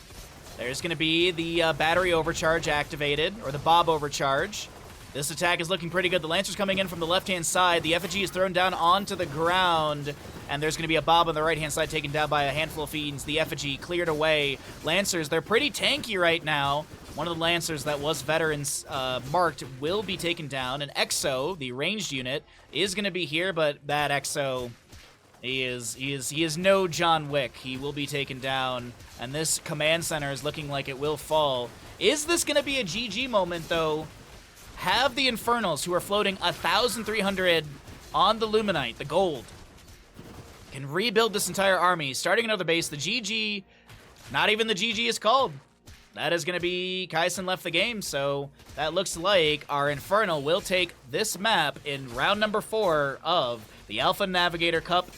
There's going to be the battery overcharge activated, or the Bob overcharge. This attack is looking pretty good. The Lancer's coming in from the left-hand side. The effigy is thrown down onto the ground, and there's going to be a Bob on the right-hand side taken down by a handful of Fiends. The effigy cleared away. Lancers, they're pretty tanky right now. One of the Lancers that was veterans marked will be taken down. An Exo, the ranged unit, is going to be here, but that Exo... He is no John Wick. He will be taken down, and this command center is looking like it will fall. Is this going to be a GG moment, though? Have the Infernals, who are floating 1,300 on the Luminite, the gold, can rebuild this entire army, starting another base. The GG, not even the GG is called. That is going to be Kaizen left the game, so that looks like our Infernal will take this map in round number 4 of the Alpha Navigator Cup.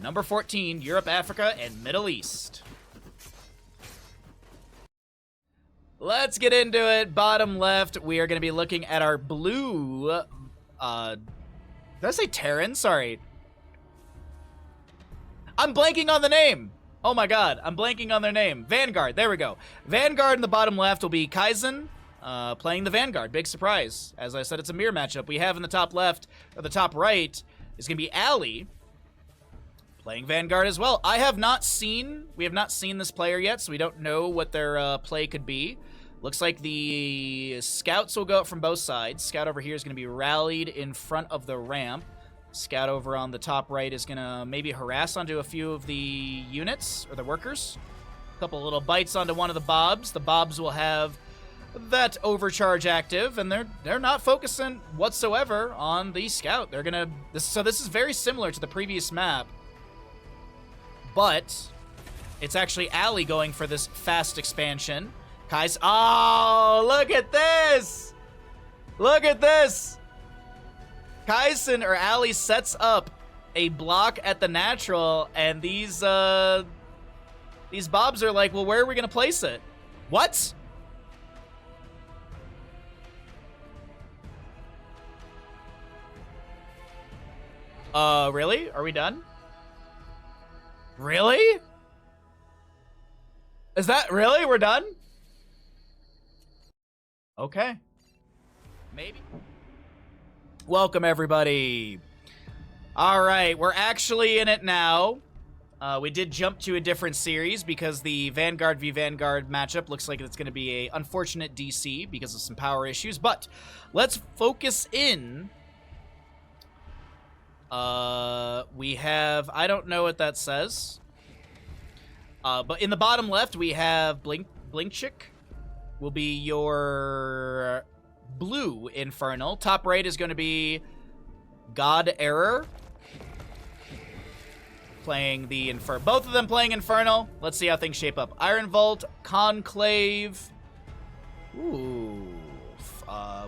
Number 14, Europe, Africa, and Middle East. Let's get into it. Bottom left, we are going to be looking at our blue... did I say Terran? Sorry. I'm blanking on the name. Oh my god, I'm blanking on their name. Vanguard, there we go. Vanguard in the bottom left will be Kaizen playing the Vanguard. Big surprise. As I said, it's a mirror matchup. We have in the top left, or the top right, is going to be Ali playing Vanguard as well. We have not seen this player yet, so we don't know what their play could be. Looks like the scouts will go up from both sides. Scout over here is going to be rallied in front of the ramp. Scout over on the top right is going to maybe harass onto a few of the units, or the workers. A couple little bites onto one of the Bobs. The Bobs will have that overcharge active, and they're not focusing whatsoever on the scout. They're going to... So this is very similar to the previous map, but it's actually Ali going for this fast expansion. Kai's... Oh, look at this! Look at this! Kaizen, or Ali, sets up a block at the natural, and these Bobs are like, well, where are we going to place it? What? Really? Are we done? Really? Is that really? We're done? Okay. Maybe. Welcome, everybody. All right, we're actually in it now. We did jump to a different series because the Vanguard v Vanguard matchup looks like it's going to be a unfortunate DC because of some power issues. But let's focus in. We have, I don't know what that says. But in the bottom left, we have Blinkchick will be your blue Infernal. Top right is going to be God Error. Playing the both of them playing Infernal. Let's see how things shape up. Iron Vault, Conclave. Ooh.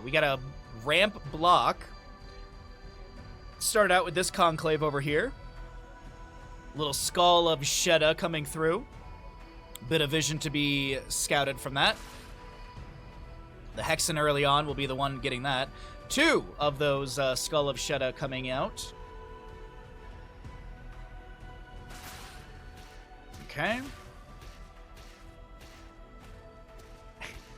We got a ramp block. Start out with this Conclave over here. Little Skull of Shedda coming through. Bit of vision to be scouted from that. The Hexen early on will be the one getting that. 2 of those Skull of Shedda coming out. Okay.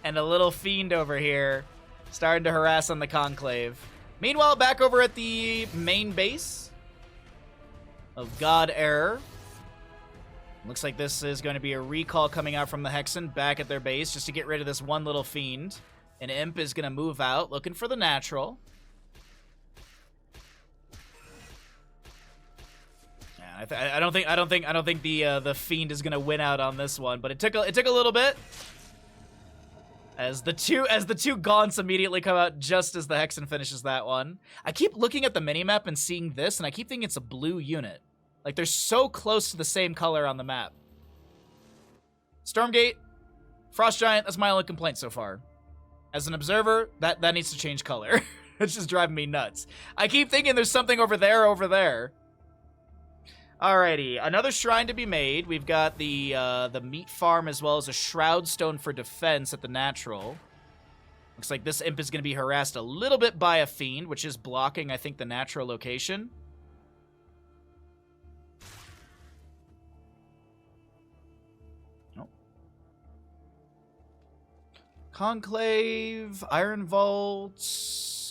And a little Fiend over here, starting to harass on the Conclave. Meanwhile, back over at the main base of God Error. Looks like this is going to be a recall coming out from the Hexen back at their base just to get rid of this one little Fiend. An Imp is going to move out, looking for the natural. I don't think the Fiend is gonna win out on this one, but it took a little bit. As the two Gaunts immediately come out just as the Hexen finishes that one. I keep looking at the minimap and seeing this, and I keep thinking it's a blue unit. Like they're so close to the same color on the map. Stormgate, Frost Giant, that's my only complaint so far. As an observer, that needs to change color. It's just driving me nuts. I keep thinking there's something over there. Alrighty, another shrine to be made. We've got the meat farm as well as a shroud stone for defense at the natural. Looks like this imp is going to be harassed a little bit by a fiend, which is blocking, I think, the natural location. Oh. Conclave, Iron Vault.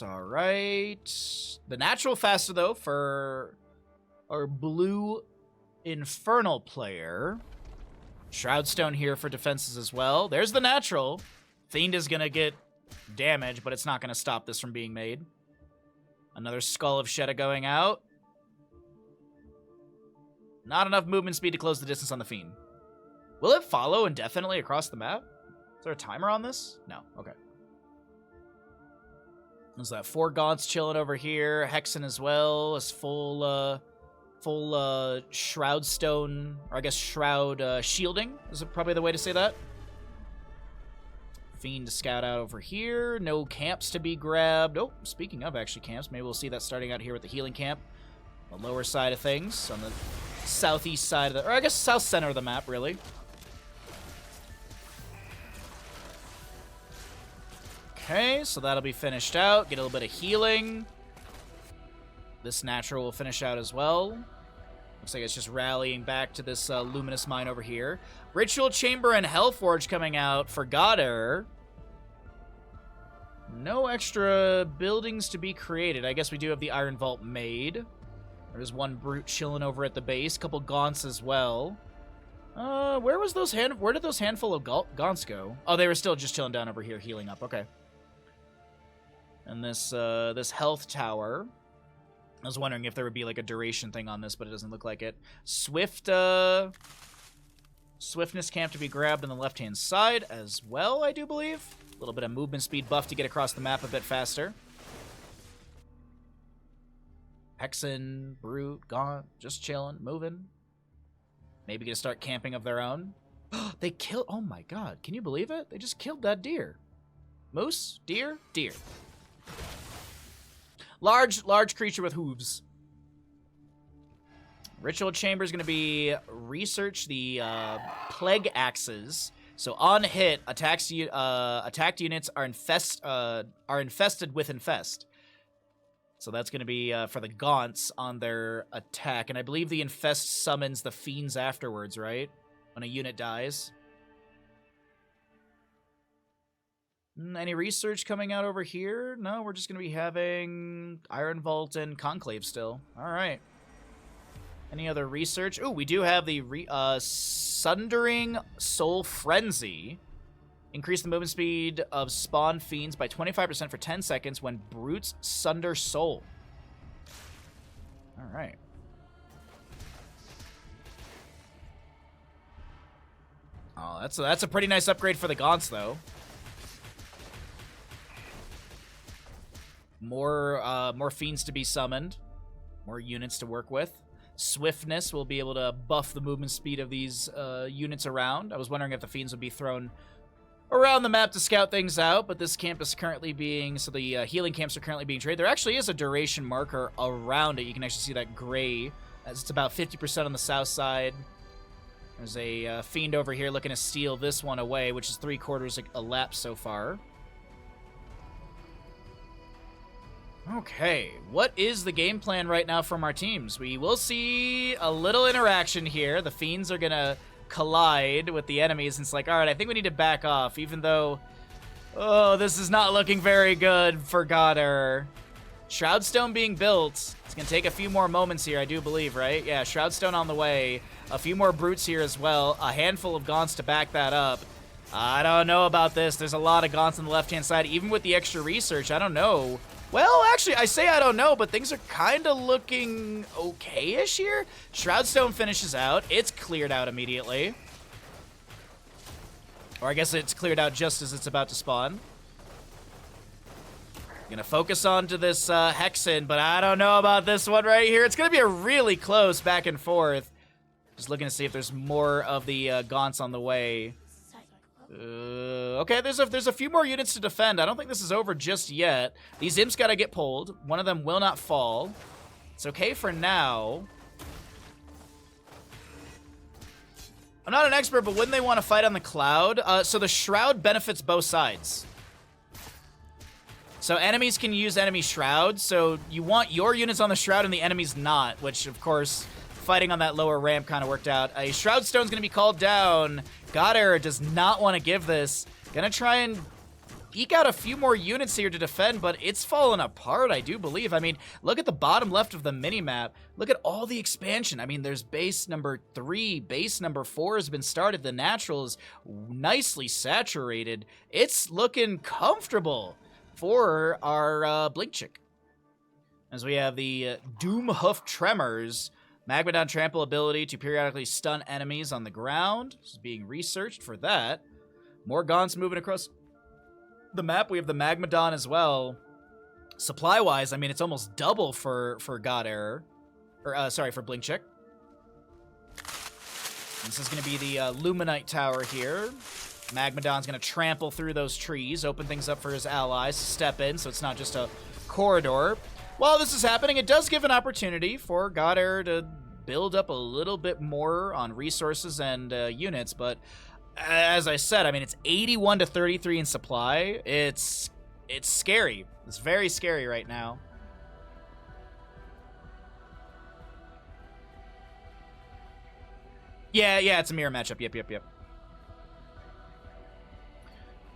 Alright. The natural faster, though, for our blue Infernal player. Shroudstone here for defenses as well. There's the natural. Fiend is going to get damage, but it's not going to stop this from being made. Another Skull of Shedda going out. Not enough movement speed to close the distance on the Fiend. Will it follow indefinitely across the map? Is there a timer on this? No. Okay. There's that 4 Gaunts chilling over here. Hexen as well. Is full Shroud Stone, or I guess Shroud Shielding is probably the way to say that. Fiend to scout out over here. No camps to be grabbed. Oh, speaking of actually camps, maybe we'll see that starting out here with the healing camp. The lower side of things, on the southeast side of the, or I guess south center of the map, really. Okay, so that'll be finished out. Get a little bit of healing. This natural will finish out as well. Looks like it's just rallying back to this luminous mine over here. Ritual Chamber and Hellforge coming out for God Error. No extra buildings to be created. I guess we do have the Iron Vault made. There's one Brute chilling over at the base. Couple Gaunts as well. Where did those handful of Gaunts go? Oh, they were still just chilling down over here, healing up. Okay. And this health tower. I was wondering if there would be like a duration thing on this, but it doesn't look like it. Swiftness camp to be grabbed on the left-hand side as well, I do believe. A little bit of movement speed buff to get across the map a bit faster. Hexen, Brute, Gaunt, just chilling, moving. Maybe gonna start camping of their own. They killed, oh my god, can you believe it? They just killed that deer. Moose? Deer? Deer. Large creature with hooves. Ritual Chamber is going to be research the Plague Axes. So on hit, attacked units are infested with infest. So that's going to be for the Gaunts on their attack. And I believe the infest summons the fiends afterwards, right? When a unit dies. Any research coming out over here? No, we're just going to be having Iron Vault and Conclave still. All right. Any other research? Ooh, we do have the Sundering Soul Frenzy. Increase the movement speed of spawn fiends by 25% for 10 seconds when brutes sunder soul. All right. Oh, that's a pretty nice upgrade for the Gaunts, though. More fiends to be summoned. More units to work with. Swiftness will be able to buff the movement speed of these units around. I was wondering if the fiends would be thrown around the map to scout things out, but this camp is currently being... So the healing camps are currently being traded. There actually is a duration marker around it. You can actually see that gray, as it's about 50% on the south side. There's a fiend over here looking to steal this one away, which is 3/4 elapsed so far. Okay, what is the game plan right now from our teams? We will see a little interaction here. The fiends are going to collide with the enemies, and it's like, all right, I think we need to back off, even though, oh, this is not looking very good for Godder. Shroudstone being built. It's going to take a few more moments here, I do believe, right? Yeah, Shroudstone on the way. A few more brutes here as well. A handful of Gaunts to back that up. I don't know about this. There's a lot of Gaunts on the left-hand side. Even with the extra research, I don't know. Well, actually, I say I don't know, but things are kind of looking okay-ish here. Shroudstone finishes out. It's cleared out immediately. Or I guess it's cleared out just as it's about to spawn. Gonna focus on to this Hexen, but I don't know about this one right here. It's gonna be a really close back and forth. Just looking to see if there's more of the Gaunts on the way. Okay, there's a few more units to defend. I don't think this is over just yet. These imps gotta get pulled. One of them will not fall. It's okay for now. I'm not an expert, but wouldn't they want to fight on the cloud? So the shroud benefits both sides. So enemies can use enemy shrouds, so you want your units on the shroud and the enemies not, which, of course, fighting on that lower ramp kind of worked out. A Shroud Stone's going to be called down. Godder does not want to give this. Gonna try and eke out a few more units here to defend, but it's fallen apart, I do believe. I mean, look at the bottom left of the minimap. Look at all the expansion. I mean, there's base number 3. Base number 4 has been started. The natural is nicely saturated. It's looking comfortable for our Blink Chick. As we have the Doomhoof Tremors. Magmadon Trample ability to periodically stun enemies on the ground. This is being researched for that. More Gaunts moving across the map. We have the Magmadon as well. Supply-wise, I mean, it's almost double for Godder. Or, sorry, for Blink Chick. This is going to be the Luminite Tower here. Magmadon's going to trample through those trees, open things up for his allies to step in, so it's not just a corridor. While this is happening, it does give an opportunity for Godder to build up a little bit more on resources and units, but as I said, I mean, it's 81 to 33 in supply. It's scary. It's very scary right now. Yeah, it's a mirror matchup. Yep.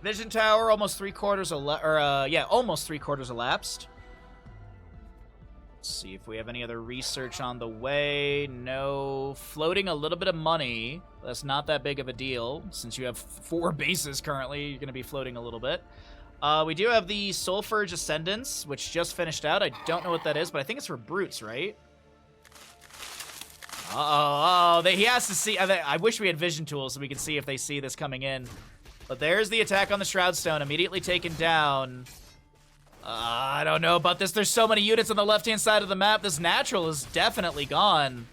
Vision Tower, almost 3/4 almost 3/4 elapsed. Let's see if we have any other research on the way. No. Floating a little bit of money. That's not that big of a deal. Since you have 4 bases currently, you're going to be floating a little bit. We do have the Sulfurge Ascendance, which just finished out. I don't know what that is, but I think it's for brutes, right? He has to see. I wish we had vision tools so we could see if they see this coming in. But there's the attack on the Shroud Stone, immediately taken down. I don't know about this. There's so many units on the left-hand side of the map. This natural is definitely gone.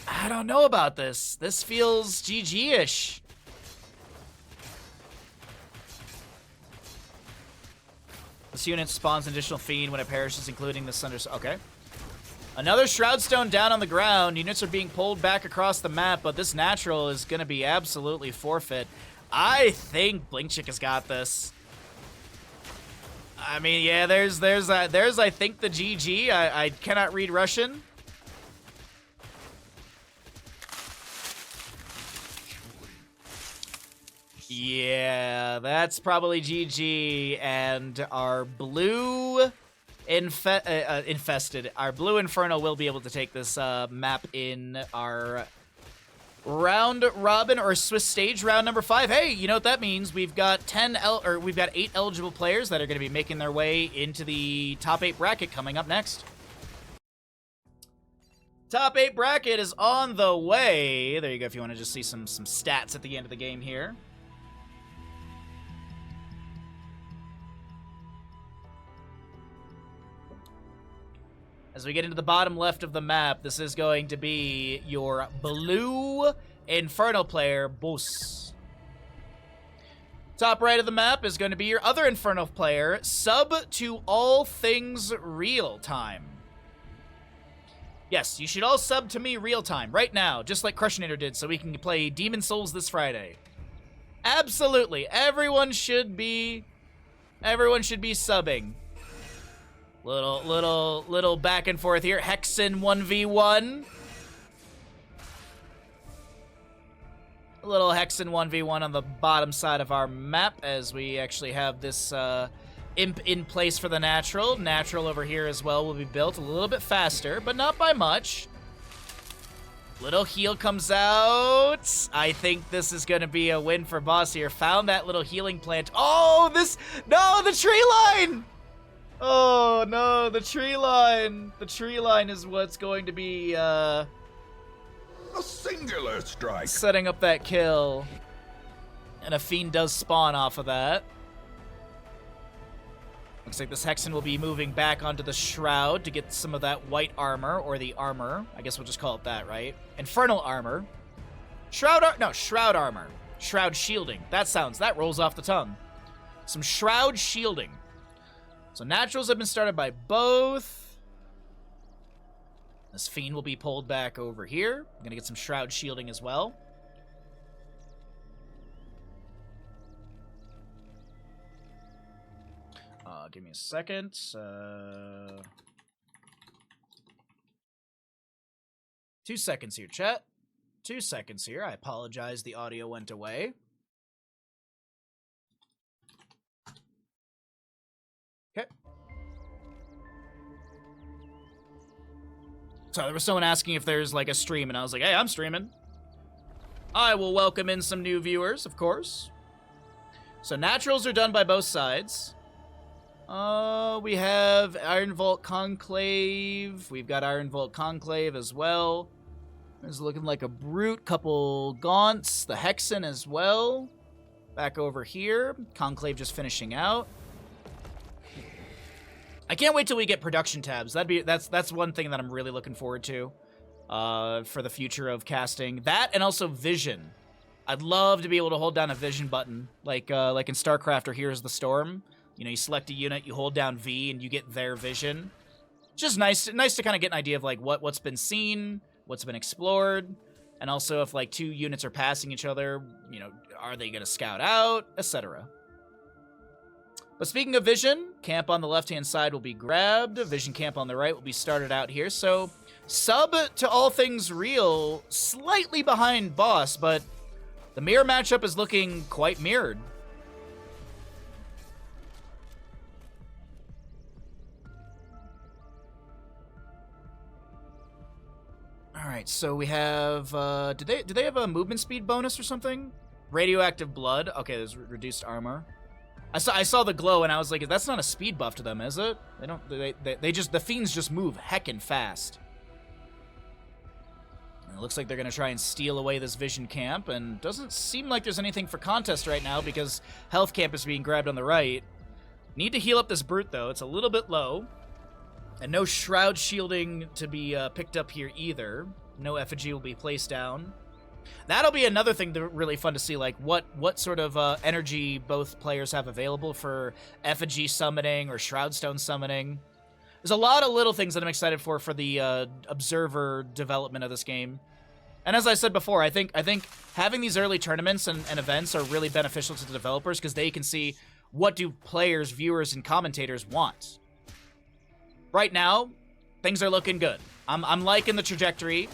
I don't know about this. This feels GG-ish. This unit spawns an additional fiend when it perishes, including the Thunder... Okay. Another Shroud Stone down on the ground. Units are being pulled back across the map, but this natural is going to be absolutely forfeit. I think Blink Chick has got this. I mean, yeah, there's I think the GG. I cannot read Russian. Yeah, that's probably GG. And our blue infested. Our blue Inferno will be able to take this map in our round robin or Swiss stage round number 5. Hey, you know what that means? We've got 8 eligible players that are going to be making their way into the top 8 bracket coming up next. Top 8 bracket is on the way. There you go if you want to just see some stats at the end of the game here. As we get into the bottom left of the map, this is going to be your blue Inferno player, Bus. Top right of the map is going to be your other Inferno player, sub to all things real time. Yes, you should all sub to me real time, right now, just like Crushinator did, so we can play Demon Souls this Friday. Absolutely, everyone should be subbing. Little back and forth here. Hexen 1v1. A little Hexen 1v1 on the bottom side of our map as we actually have this imp in place for the natural. Natural over here as well will be built a little bit faster, but not by much. Little heal comes out. I think this is going to be a win for Boss here. Found that little healing plant. Oh, no, the tree line! Oh, no, the tree line. The tree line is what's going to be, a singular strike. Setting up that kill. And a Fiend does spawn off of that. Looks like this Hexen will be moving back onto the Shroud to get some of that white armor, or the armor. I guess we'll just call it that, right? Infernal armor. Shroud armor. Shroud shielding. That rolls off the tongue. Some Shroud shielding. So naturals have been started by both. This Fiend will be pulled back over here. I'm going to get some Shroud shielding as well. Give me a second. 2 seconds here, chat. 2 seconds here. I apologize, the audio went away. Okay. So there was someone asking if there's like a stream, and I was like, hey, I'm streaming. I will welcome in some new viewers, of course. So naturals are done by both sides. We have Iron Vault Conclave. We've got Iron Vault Conclave as well. It's looking like a brute. Couple Gaunts. The Hexen as well. Back over here. Conclave just finishing out. I can't wait till we get production tabs. That's one thing that I'm really looking forward to for the future of casting. That and also vision. I'd love to be able to hold down a vision button, like in StarCraft or Here's the Storm. You know, you select a unit, you hold down V, and you get their vision. Just nice to kind of get an idea of like what's been seen, what's been explored, and also if like 2 units are passing each other, you know, are they going to scout out, etc. But speaking of vision, camp on the left-hand side will be grabbed. Vision camp on the right will be started out here. So sub to all things real, slightly behind boss, but the mirror matchup is looking quite mirrored. All right, so we have, did they have a movement speed bonus or something? Radioactive blood. Okay, there's reduced armor. I saw the glow and I was like, that's not a speed buff to them, is it? The fiends just move heckin' fast. And it looks like they're gonna try and steal away this vision camp, and doesn't seem like there's anything for contest right now because health camp is being grabbed on the right. Need to heal up this brute though, it's a little bit low. And no Shroud shielding to be picked up here either. No effigy will be placed down. That'll be another thing really fun to see, like what sort of energy both players have available for effigy summoning or Shroudstone summoning. There's a lot of little things that I'm excited for the observer development of this game. And as I said before, I think having these early tournaments and events are really beneficial to the developers because they can see what do players, viewers, and commentators want. Right now, things are looking good. I'm liking the trajectory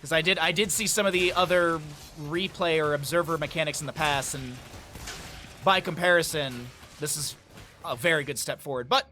because I did see some of the other replay or observer mechanics in the past, and by comparison, this is a very good step forward. But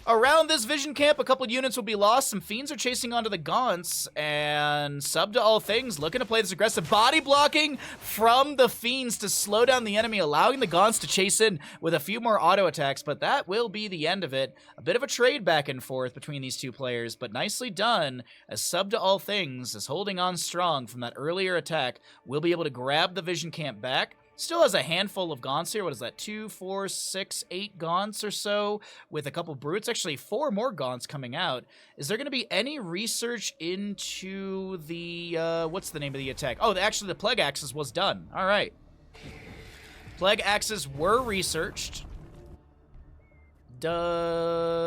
Around this vision camp, a couple units will be lost. Some fiends are chasing onto the Gaunts, and Sub to All Things looking to play this aggressive body blocking from the fiends to slow down the enemy, allowing the Gaunts to chase in with a few more auto attacks, but that will be the end of it. A bit of a trade back and forth between these two players, but nicely done, as Sub to All Things is holding on strong from that earlier attack. Will be able to grab the vision camp back. Still has a handful of Gaunts here. What is that? 2, 4, 6, 8 Gaunts or so with a couple Brutes. Actually, 4 more Gaunts coming out. Is there going to be any research into the, what's the name of the attack? Oh, actually, the Plague Axes was done. All right. Plague Axes were researched. Does...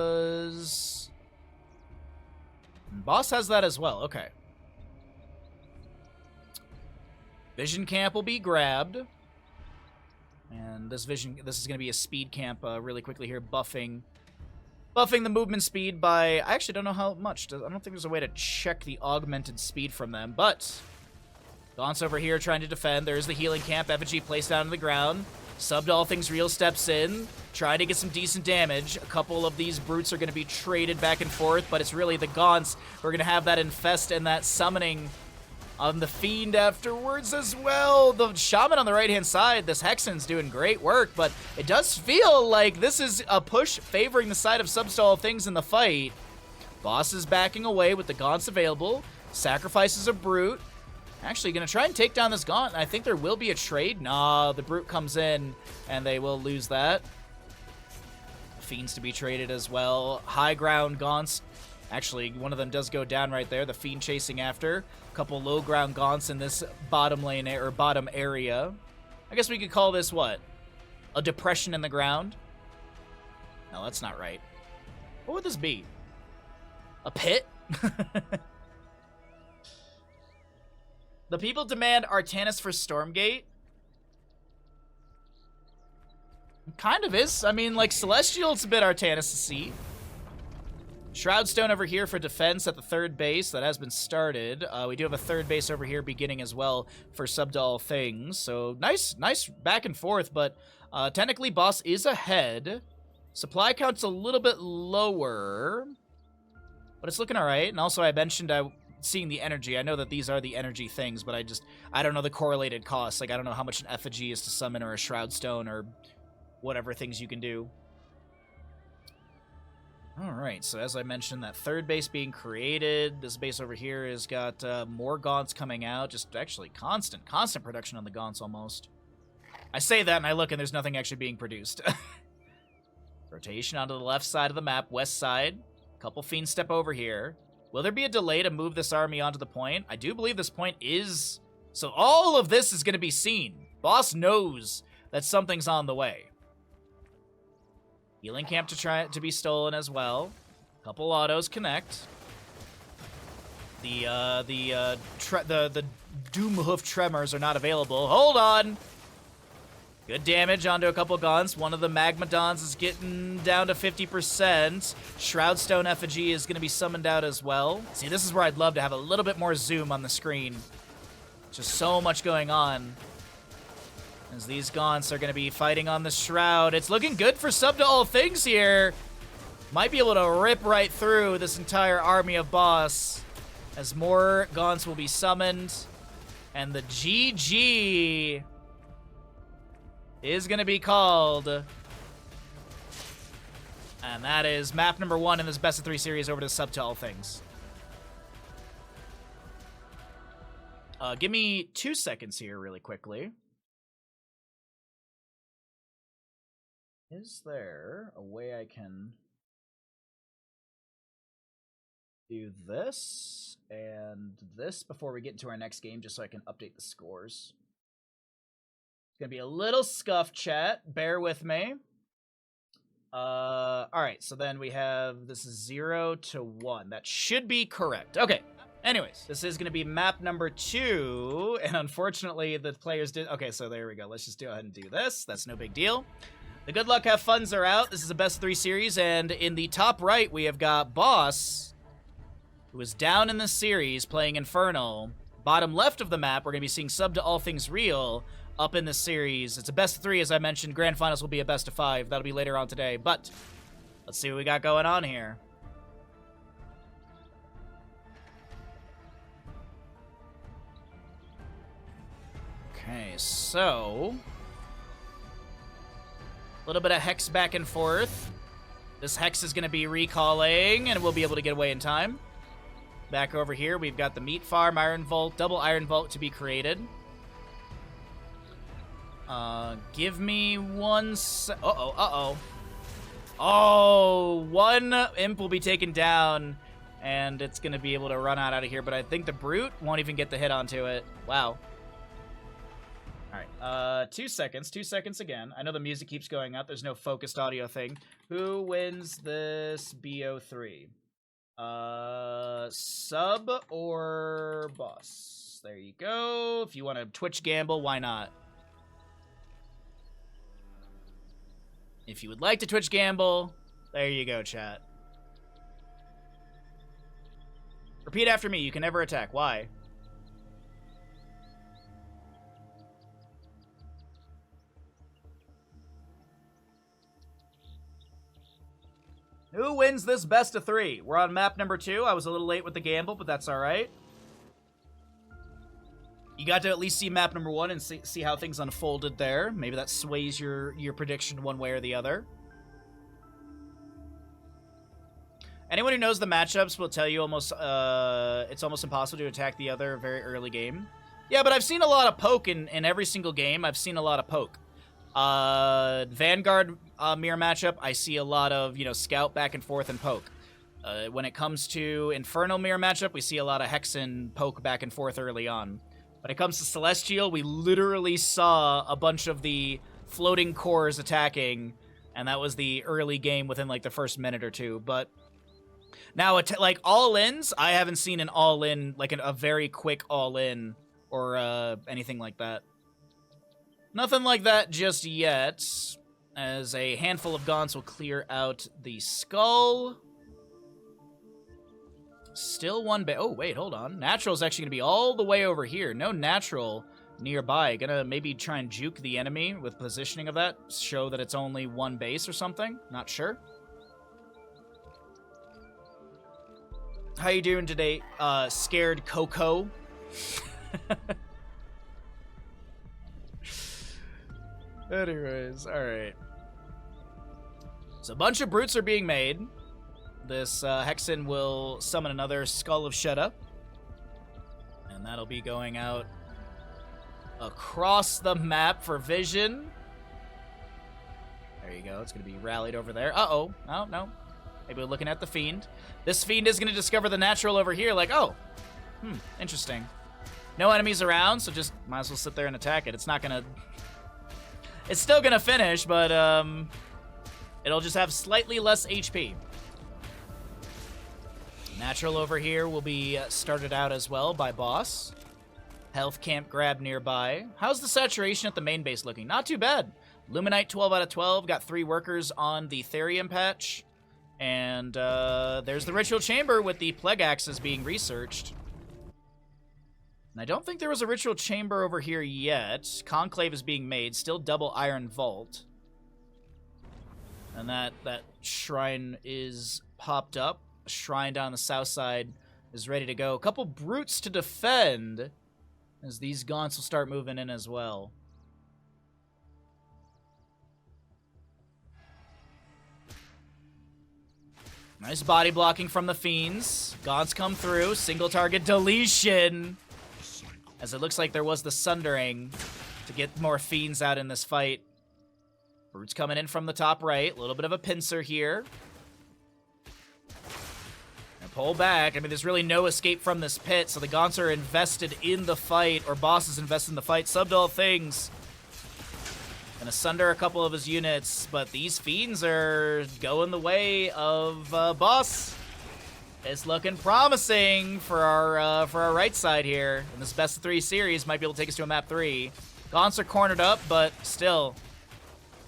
Boss has that as well. Okay. Vision Camp will be grabbed. And this is going to be a speed camp really quickly here, buffing the movement speed by, I actually don't know how much. I don't think there's a way to check the augmented speed from them, but Gaunts over here trying to defend. There's the healing camp, effigy placed down on the ground. Sub to All Things Real steps in, trying to get some decent damage. A couple of these Brutes are going to be traded back and forth, but it's really the Gaunts who are going to have that infest and that summoning on the Fiend afterwards as well. The Shaman on the right-hand side, this Hexen's doing great work, but it does feel like this is a push favoring the side of Sub to All Things in the fight. Boss is backing away with the Gaunts available. Sacrifices a Brute. Actually going to try and take down this Gaunt. I think there will be a trade. Nah, the Brute comes in, and they will lose that. Fiends to be traded as well. High ground Gaunts. Actually, one of them does go down right there. The Fiend chasing after. A couple low ground Gaunts in this bottom lane or bottom area. I guess we could call this what? A depression in the ground? No, that's not right. What would this be? A pit? The people demand Artanis for Stormgate. Kind of is. I mean, like, Celestial's a bit Artanis to see. Shroudstone over here for defense at the third base. That has been started. We do have a third base over here beginning as well for Sub to All Things. So nice back and forth, but technically Boss is ahead. Supply count's a little bit lower, but it's looking all right. And also I mentioned seeing the energy. I know that these are the energy things, but I don't know the correlated costs. Like, I don't know how much an effigy is to summon or a Shroudstone or whatever things you can do. Alright, so as I mentioned, that third base being created. This base over here has got more Gaunts coming out. Just actually constant production on the Gaunts almost. I say that and I look and there's nothing actually being produced. Rotation onto the left side of the map, west side. Couple Fiends step over here. Will there be a delay to move this army onto the point? I do believe this point is... So all of this is going to be seen. Boss knows that something's on the way. Healing camp to be stolen as well. Couple autos connect. The Doomhoof Tremors are not available. Hold on! Good damage onto a couple Gaunts. One of the Magmadons is getting down to 50%. Shroudstone Effigy is going to be summoned out as well. See, this is where I'd love to have a little bit more zoom on the screen. Just so much going on. As these Gaunts are going to be fighting on the Shroud. It's looking good for Sub to All Things here. Might be able to rip right through this entire army of Boss. As more Gaunts will be summoned. And the GG is going to be called. And that is map number 1 in this best of 3 series over to Sub to All Things. Give me 2 seconds here really quickly. Is there a way I can do this and this before we get into our next game, just so I can update the scores? It's going to be a little scuff, chat. Bear with me. Alright, so then we have, this is 0 to 1. That should be correct. Okay. Anyways, this is going to be map number 2, and unfortunately the players did... Okay, so there we go. Let's just go ahead and do this. That's no big deal. The Good Luck Have Funs are out. This is a best of 3 series, and in the top right, we have got Boss, who is down in the series playing Infernal. Bottom left of the map, we're going to be seeing Sub to All Things Real up in this series. It's a best of 3, as I mentioned. Grand Finals will be a best of 5. That'll be later on today, but Let's see what we got going on here. Okay, so... a little bit of Hex back and forth. This Hex is going to be recalling, and we'll be able to get away in time. Back over here, we've got the Meat Farm, Iron Vault, double Iron Vault to be created. Give me one uh-oh. Oh, one Imp will be taken down, and it's going to be able to run out of here, but I think the Brute won't even get the hit onto it. Wow. Alright, 2 seconds. 2 seconds again. I know the music keeps going up. There's no focused audio thing. Who wins this BO3? Sub or boss? There you go. If you want to Twitch gamble, why not? If you would like to Twitch gamble, there you go, chat. Repeat after me. You can never attack. Why? Who wins this best of 3? We're on map number 2. I was a little late with the gamble, but that's all right. You got to at least see map number 1 and see how things unfolded there. Maybe that sways your prediction one way or the other. Anyone who knows the matchups will tell you it's almost impossible to attack the other very early game. Yeah, but I've seen a lot of poke in every single game. I've seen a lot of poke. Vanguard mirror matchup, I see a lot of, scout back and forth and poke. When it comes to Infernal mirror matchup, we see a lot of Hex and poke back and forth early on. When it comes to Celestial, we literally saw a bunch of the floating cores attacking, and that was the early game within, the first minute or two. But now, all-ins, I haven't seen an all-in, a very quick all-in or anything like that. Nothing like that just yet, as a handful of Gaunts will clear out the skull. Still one base. Oh, wait, hold on. Natural's actually going to be all the way over here. No natural nearby. Gonna maybe try and juke the enemy with positioning of that. Show that it's only one base or something. Not sure. How you doing today, scared Coco? Anyways, alright. So a bunch of brutes are being made. This Hexen will summon another Skull of Shudda. And that'll be going out across the map for vision. There you go. It's going to be rallied over there. Uh-oh. Oh, no. Maybe we're looking at the Fiend. This Fiend is going to discover the natural over here. Interesting. No enemies around, so just might as well sit there and attack it. It's not going to... It's still going to finish, but it'll just have slightly less HP. Natural over here will be started out as well by boss. Health camp grab nearby. How's the saturation at the main base looking? Not too bad. Luminite 12 out of 12. Got 3 workers on the Therium patch. And there's the Ritual Chamber with the Plague Axes being researched. And I don't think there was a Ritual Chamber over here yet. Conclave is being made. Still double Iron Vault. And that shrine is popped up. A shrine down the south side is ready to go. A couple brutes to defend as these Gaunts will start moving in as well. Nice body blocking from the Fiends. Gaunts come through. Single target deletion. As it looks like there was the Sundering to get more Fiends out in this fight. Brutes coming in from the top right. A little bit of a pincer here. And pull back. I mean, there's really no escape from this pit, so the Gaunts are invested in the fight, or Boss is invested in the fight. Subbed all things. Gonna sunder a couple of his units, but these Fiends are going the way of Boss. It's looking promising for our right side here. And this best of 3 series might be able to take us to a map 3. Gaunts are cornered up, but still,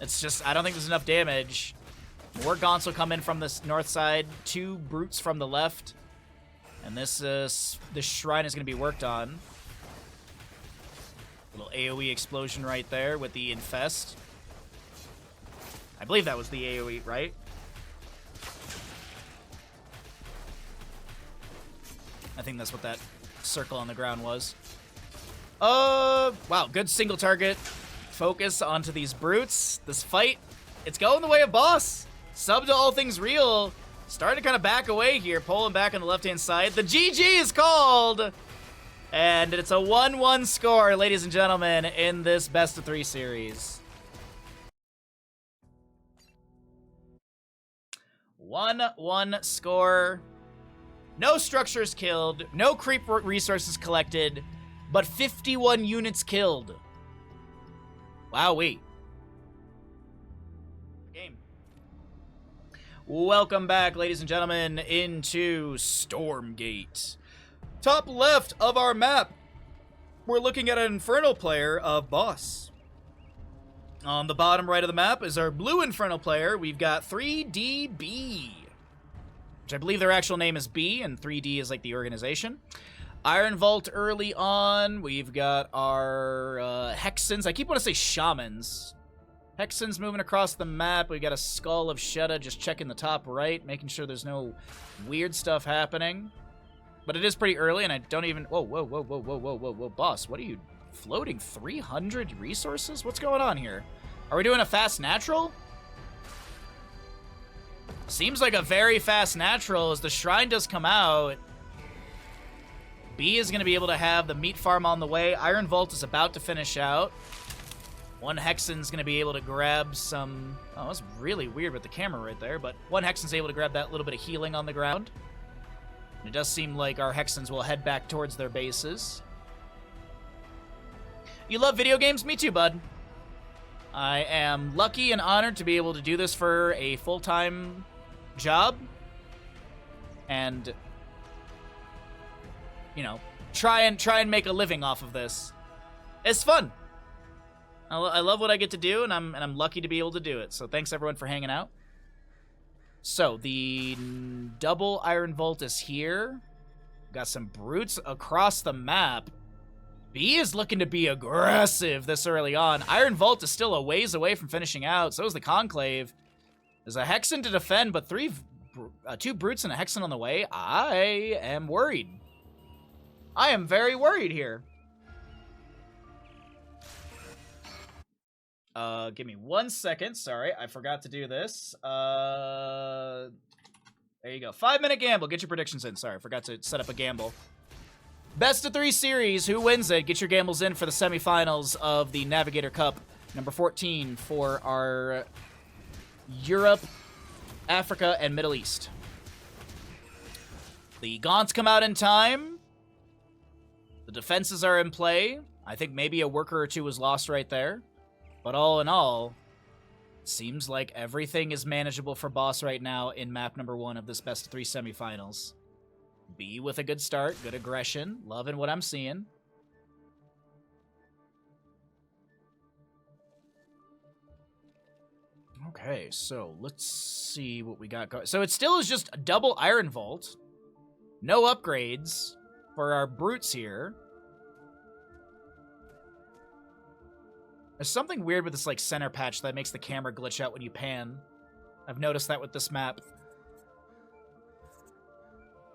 it's just, I don't think there's enough damage. More Gaunts will come in from this north side. 2 brutes from the left. And this shrine is going to be worked on. Little AoE explosion right there with the Infest. I believe that was the AoE, right? I think that's what that circle on the ground was. Wow, good single target focus onto these brutes. This fight, it's going the way of boss. Sub to All Things Real, starting to kind of back away here, pulling back on the left-hand side. The GG is called, and it's a 1-1 score, ladies and gentlemen, in this best-of-3 series. 1-1 score. No structures killed, no creep resources collected, but 51 units killed. Wowee. Game. Welcome back, ladies and gentlemen, into Stormgate. Top left of our map, we're looking at an Infernal player of Boss. On the bottom right of the map is our blue Infernal player. We've got 3DB, which I believe their actual name is B, and 3D is like the organization. Iron Vault early on. We've got our Hexens. I keep wanting to say Shamans. Hexens moving across the map. We've got a Skull of Shetta just checking the top right, making sure there's no weird stuff happening. But it is pretty early, and I don't even... Whoa, whoa, whoa, whoa, whoa, whoa, whoa, whoa, boss. What are you floating? 300 resources? What's going on here? Are we doing a fast natural? Seems like a very fast natural. As the shrine does come out, B is going to be able to have the meat farm on the way. Iron Vault is about to finish out. One Hexen's going to be able to grab some... Oh, that's really weird with the camera right there, but one Hexen's able to grab that little bit of healing on the ground. And it does seem like our Hexens will head back towards their bases. You love video games? Me too, bud. I am lucky and honored to be able to do this for a full-time job. And, you know, try and make a living off of this. It's fun. I love what I get to do, and I'm lucky to be able to do it. So thanks everyone for hanging out. So the double Iron Vault is here. Got some brutes across the map. B is looking to be aggressive this early on. Iron Vault is still a ways away from finishing out. So is the Conclave. There's a Hexen to defend, but two brutes and a Hexen on the way. I am worried. I am very worried here. Give me 1 second. Sorry, I forgot to do this. There you go. 5-minute gamble. Get your predictions in. Sorry, I forgot to set up a gamble. Best of 3 series. Who wins it? Get your gambles in for the semifinals of the Navigator Cup, number 14 for our Europe, Africa, and Middle East. The gaunts come out in time. The defenses are in play. I think maybe a worker or two was lost right there. But all in all, it seems like everything is manageable for Boss right now in map number 1 of this best of 3 semifinals. B with a good start, good aggression, loving what I'm seeing. Okay, so let's see what we got going. So it still is just a double Iron Vault. No upgrades for our brutes here. There's something weird with this like center patch that makes the camera glitch out when you pan. I've noticed that with this map.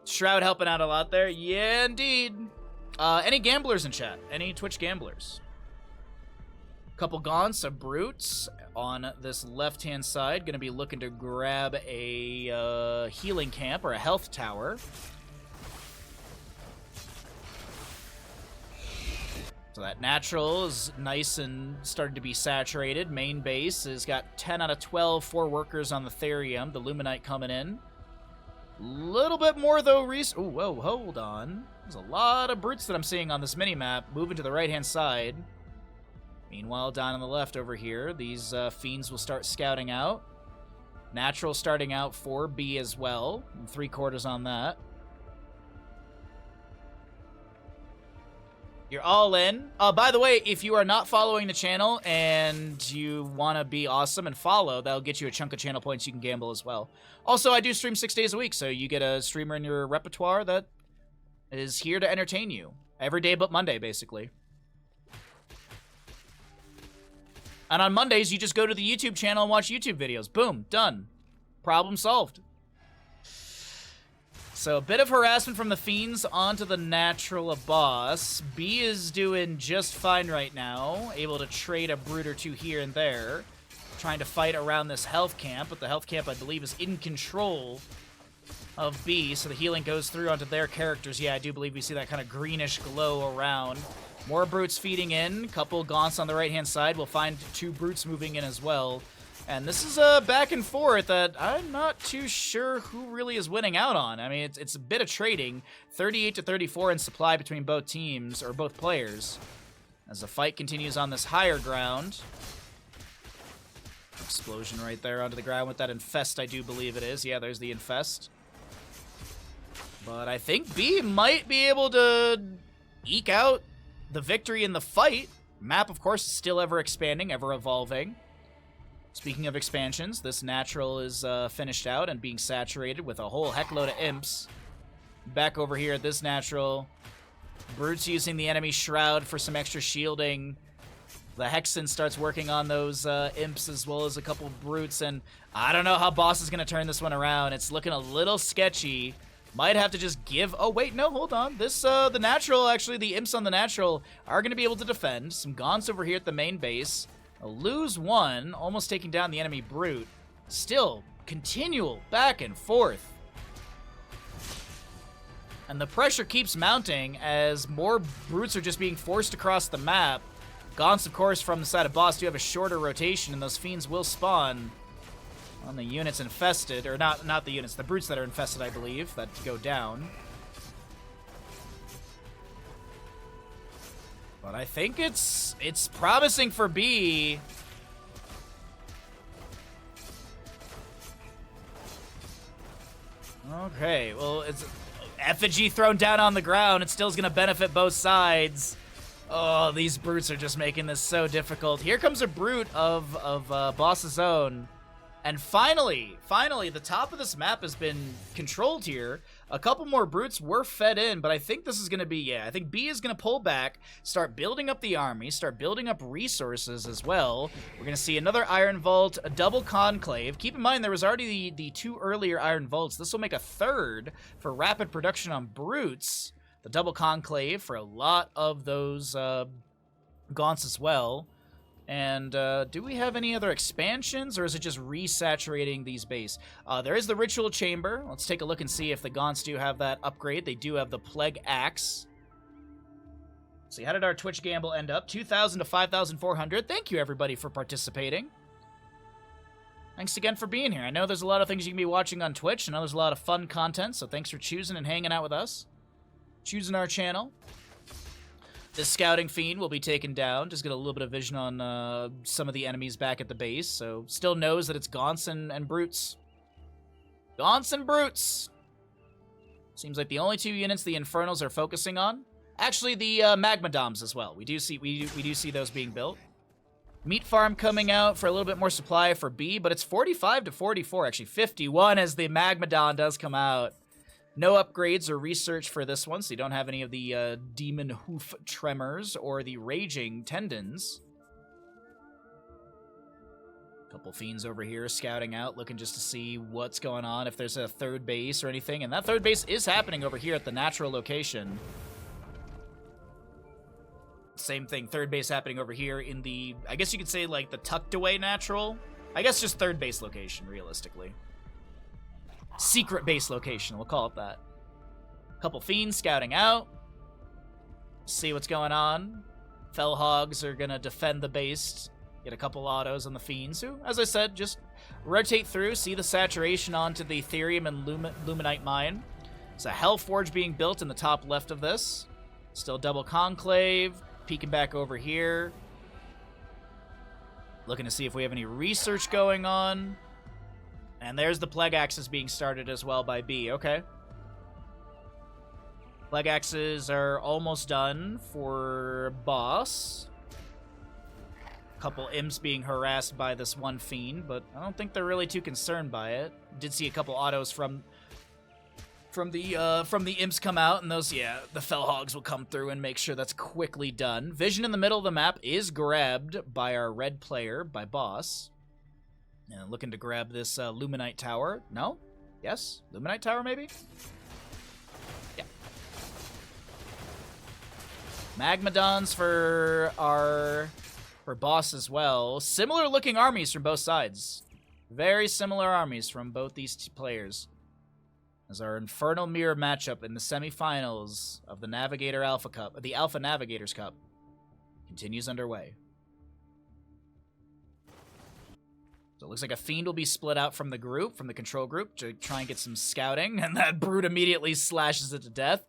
Shroud helping out a lot there. Yeah, indeed. Any gamblers in chat? Any Twitch gamblers? Couple gaunts of brutes on this left-hand side. Going to be looking to grab a healing camp or a health tower. So that natural is nice and starting to be saturated. Main base has got 10 out of 12, 4 workers on the Therium. The Luminite coming in. Little bit more, though, Ooh, whoa, hold on. There's a lot of brutes that I'm seeing on this mini-map moving to the right-hand side. Meanwhile, down on the left over here, these fiends will start scouting out. Natural starting out for B as well. 3/4 on that. You're all in. By the way, if you are not following the channel and you want to be awesome and follow, that'll get you a chunk of channel points you can gamble as well. Also, I do stream 6 days a week, so you get a streamer in your repertoire that is here to entertain you. Every day but Monday, basically. And on Mondays, you just go to the YouTube channel and watch YouTube videos. Boom, done. Problem solved. So a bit of harassment from the Fiends onto the natural boss. B is doing just fine right now, able to trade a Brute or two here and there, trying to fight around this health camp, but the health camp, I believe, is in control of B, so the healing goes through onto their characters. Yeah, I do believe we see that kind of greenish glow around. More Brutes feeding in, couple Gaunts on the right-hand side. We'll find 2 Brutes moving in as well. And this is a back and forth that I'm not too sure who really is winning out on. I mean, it's a bit of trading. 38 to 34 in supply between both teams, or both players, as the fight continues on this higher ground. Explosion right there onto the ground with that Infest, I do believe it is. Yeah, there's the Infest. But I think B might be able to eke out the victory in the fight. Map, of course, is still ever expanding, ever evolving. Speaking of expansions, this natural is finished out and being saturated with a whole heckload of imps. Back over here at this natural, Brute's using the enemy shroud for some extra shielding. The Hexen starts working on those imps as well as a couple Brutes, and I don't know how Boss is going to turn this one around. It's looking a little sketchy. Might have to just give... Oh, wait, no, hold on. This, the natural, actually, the imps on the natural are going to be able to defend. Some Gaunts over here at the main base. Lose one, almost taking down the enemy Brute. Still, continual back and forth. And the pressure keeps mounting as more Brutes are just being forced across the map. Gaunts, of course, from the side of Boss do have a shorter rotation, and those Fiends will spawn on the units infested. Or not the units, the Brutes that are infested, I believe, that go down. But I think it's promising for B. Okay, well, it's effigy thrown down on the ground. It still is going to benefit both sides. Oh, these Brutes are just making this so difficult. Here comes a Brute of Boss's own. And finally, the top of this map has been controlled here. A couple more Brutes were fed in, but I think this is going to be, yeah, I think B is going to pull back, start building up the army, start building up resources as well. We're going to see another Iron Vault, a double Conclave. Keep in mind, there was already the 2 earlier Iron Vaults. This will make a 3rd for rapid production on Brutes. The double Conclave for a lot of those Gaunts as well. And do we have any other expansions, or is it just resaturating these base? There is the Ritual Chamber. Let's take a look and see if the Gaunts do have that upgrade. They do have the Plague Axe. Let's see, how did our Twitch gamble end up? 2,000 to 5,400. Thank you, everybody, for participating. Thanks again for being here. I know there's a lot of things you can be watching on Twitch. I know there's a lot of fun content, so thanks for choosing and hanging out with us. Choosing our channel. This Scouting Fiend will be taken down. Just get a little bit of vision on some of the enemies back at the base. So still knows that it's Gaunts and Brutes. Gaunts and Brutes! Seems like the only 2 units the Infernals are focusing on. Actually, the Magmadoms as well. We do see those being built. Meat Farm coming out for a little bit more supply for B, but it's 45 to 44. Actually, 51 as the Magmadon does come out. No upgrades or research for this one, so you don't have any of the Demon Hoof Tremors or the Raging Tendons. Couple Fiends over here scouting out, looking just to see what's going on, if there's a 3rd base or anything. And that 3rd base is happening over here at the natural location. Same thing, 3rd base happening over here in the, I guess you could say, like, the tucked away natural. I guess just 3rd base location, realistically. Secret base location, we'll call it that. Couple Fiends scouting out. See what's going on. Fellhogs are gonna defend the base. Get a couple autos on the Fiends, who, as I said, just rotate through, see the saturation onto the Therium and Luminite mine. There's a Hellforge being built in the top left of this. Still double Conclave, peeking back over here. Looking to see if we have any research going on. And there's the Plague Axes being started as well by B. Okay. Plague Axes are almost done for Boss. Couple imps being harassed by this one Fiend, but I don't think they're really too concerned by it. Did see a couple autos from the imps come out, and those, yeah, the Fellhogs will come through and make sure that's quickly done. Vision in the middle of the map is grabbed by our red player, by Boss. And looking to grab this Luminite Tower. No? Yes? Luminite Tower, maybe? Magmadons for boss as well. Similar looking armies from both sides. Very similar armies from both these players. As our Infernal Mirror matchup in the semifinals of the Navigator Alpha Cup, the Alpha Navigators Cup, continues underway. So it looks like a Fiend will be split out from the group, from the control group, to try and get some scouting, and that Brute immediately slashes it to death.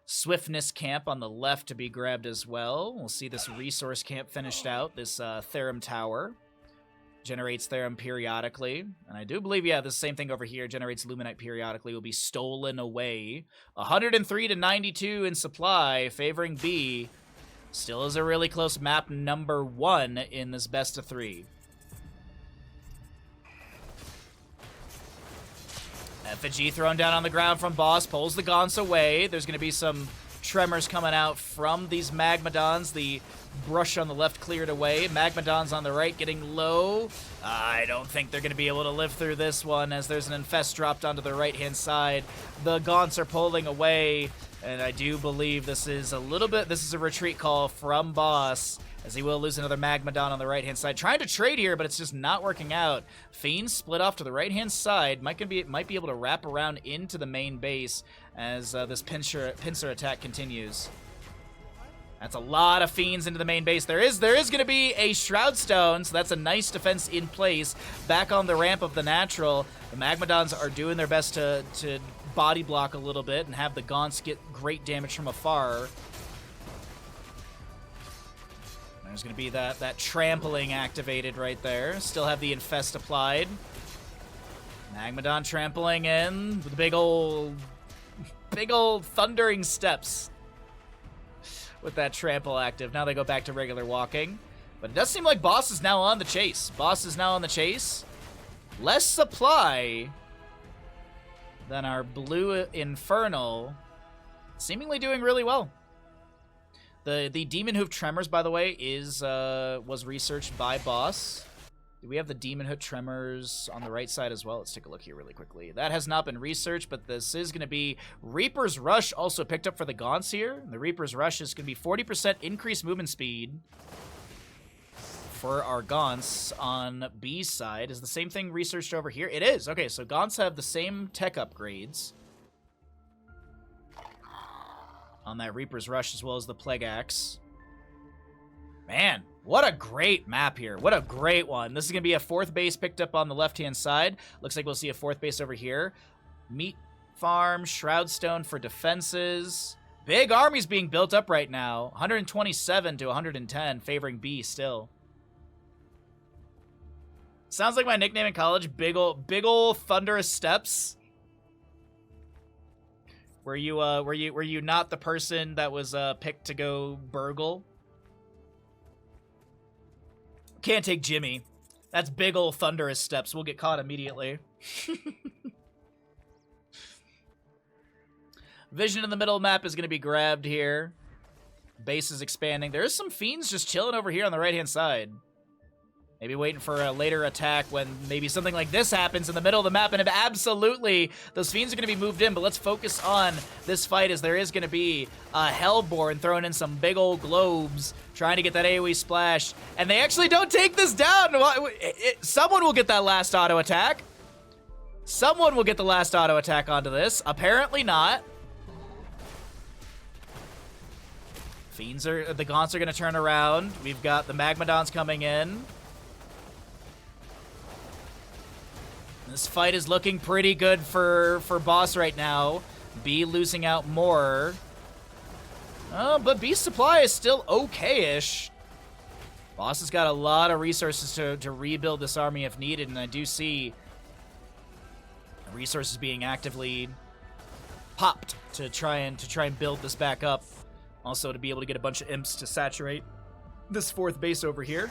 Swiftness camp on the left to be grabbed as well. We'll see this resource camp finished out. This Therum Tower generates Therum periodically. And I do believe, yeah, the same thing over here. Generates Luminite periodically. Will be stolen away. 103 to 92 in supply, favoring B. Still is a really close map number 1 in this best of 3. Effigy thrown down on the ground from Boss, pulls the Gaunts away. There's going to be some tremors coming out from these Magmadons. The brush on the left cleared away. Magmadons on the right getting low. I don't think they're going to be able to live through this one, as there's an Infest dropped onto the right-hand side. The Gaunts are pulling away, and I do believe this is a retreat call from Boss, as he will lose another Magmadon on the right-hand side. Trying to trade here, but it's just not working out. Fiends split off to the right-hand side. Might be able to wrap around into the main base as this pincer attack continues. That's a lot of Fiends into the main base. There is going to be a Shroud Stone, so that's a nice defense in place. Back on the ramp of the natural. The Magmadons are doing their best to body block a little bit and have the Gaunts get great damage from afar. There's going to be that trampling activated right there. Still have the Infest applied. Magmadon trampling in with big old thundering steps with that trample active. Now they go back to regular walking. But it does seem like Boss is now on the chase. Boss is now on the chase. Less supply than our blue Infernal. Seemingly doing really well. The Demon Hoof Tremors, by the way, was researched by Boss. Do we have the Demon Hoof Tremors on the right side as well? Let's take a look here really quickly. That has not been researched, but this is going to be Reaper's Rush also picked up for the Gaunts here. The Reaper's Rush is going to be 40% increased movement speed for our Gaunts on B's side. Is the same thing researched over here? It is. Okay, so Gaunts have the same tech upgrades on that Reaper's Rush, as well as the Plague Axe. Man, what a great map here. What a great one. This is going to be a 4th base picked up on the left-hand side. Looks like we'll see a 4th base over here. Meat Farm, Shroud Stone for defenses. Big armies being built up right now. 127 to 110, favoring B still. Sounds like my nickname in college, big ol' thunderous steps. Were you not the person that was picked to go burgle? Can't take Jimmy. That's big ol' thunderous steps. We'll get caught immediately. Vision in the middle map is going to be grabbed here. Base is expanding. There's some Fiends just chilling over here on the right-hand side. Maybe waiting for a later attack when maybe something like this happens in the middle of the map. And absolutely, those Fiends are going to be moved in. But let's focus on this fight, as there is going to be a Hellborn throwing in some big old globes, trying to get that AoE splash. And they actually don't take this down. Someone will get that last auto attack. Someone will get the last auto attack onto this. Apparently not. The Gaunts are going to turn around. We've got the Magmadons coming in. This fight is looking pretty good for Boss right now. B losing out more. But B's supply is still okay-ish. Boss has got a lot of resources to rebuild this army if needed, and I do see resources being actively popped to try and build this back up. Also to be able to get a bunch of imps to saturate this 4th base over here.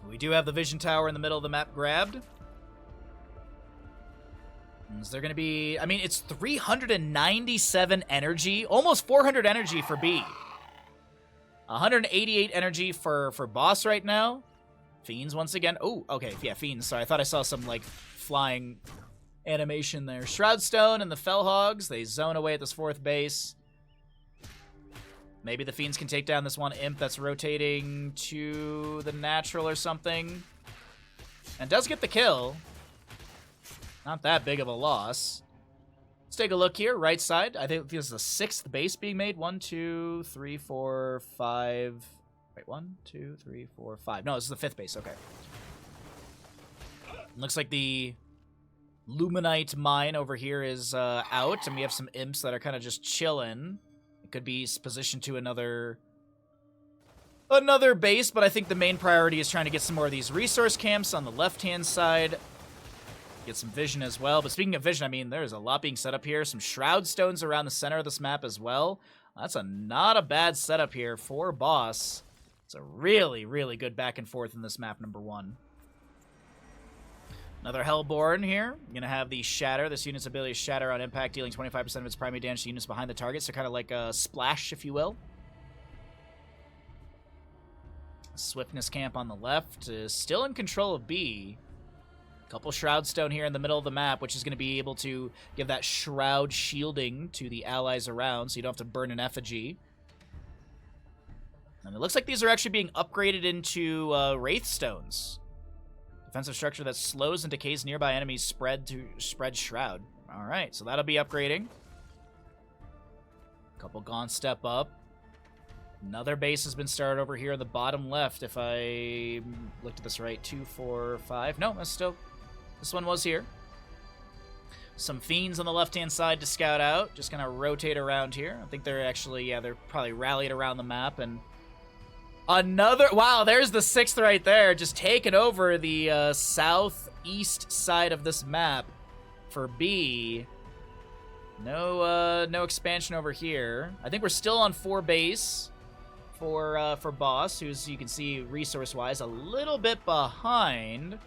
We do have the Vision Tower in the middle of the map grabbed. Is there going to be... I mean, it's 397 energy. Almost 400 energy for B. 188 energy for Boss right now. Fiends once again. Oh, okay. Yeah, Fiends. Sorry, I thought I saw some, like, flying animation there. Shroudstone and the Fellhogs. They zone away at this 4th base. Maybe the Fiends can take down this one Imp that's rotating to the natural or something. And does get the kill. Not that big of a loss. Let's take a look here. Right side. I think this is the 6th base being made. 1, 2, 3, 4, 5. Wait, 1, 2, 3, 4, 5. No, this is the 5th base. Okay. Looks like the Luminite mine over here is out. And we have some Imps that are kind of just chilling. It could be positioned to another base, but I think the main priority is trying to get some more of these resource camps on the left-hand side. Get some vision as well. But speaking of vision, I mean, there's a lot being set up here. Some Shroud Stones around the center of this map as well. That's not a bad setup here for Boss. It's a really, really good back and forth in this map, number 1. Another Hellborn here. You're going to have the Shatter. This unit's ability is Shatter on impact, dealing 25% of its primary damage to units behind the target. So kind of like a Splash, if you will. Swiftness camp on the left is still in control of B. Couple Shroud Stone here in the middle of the map, which is going to be able to give that Shroud shielding to the allies around, so you don't have to burn an effigy. And it looks like these are actually being upgraded into Wraith Stones. Defensive structure that slows and decays nearby enemies spread Shroud. Alright, so that'll be upgrading. Couple Gaunt Step up. Another base has been started over here on the bottom left, if I looked at this right. 2, 4, 5. No, that's still... This one was here. Some Fiends on the left-hand side to scout out. Just kind of rotate around here. I think they're actually, yeah, they're probably rallied around the map. And another... Wow, there's the 6th right there. Just taking over the southeast side of this map for B. No expansion over here. I think we're still on 4 base for Boss, who's, you can see, resource-wise, a little bit behind.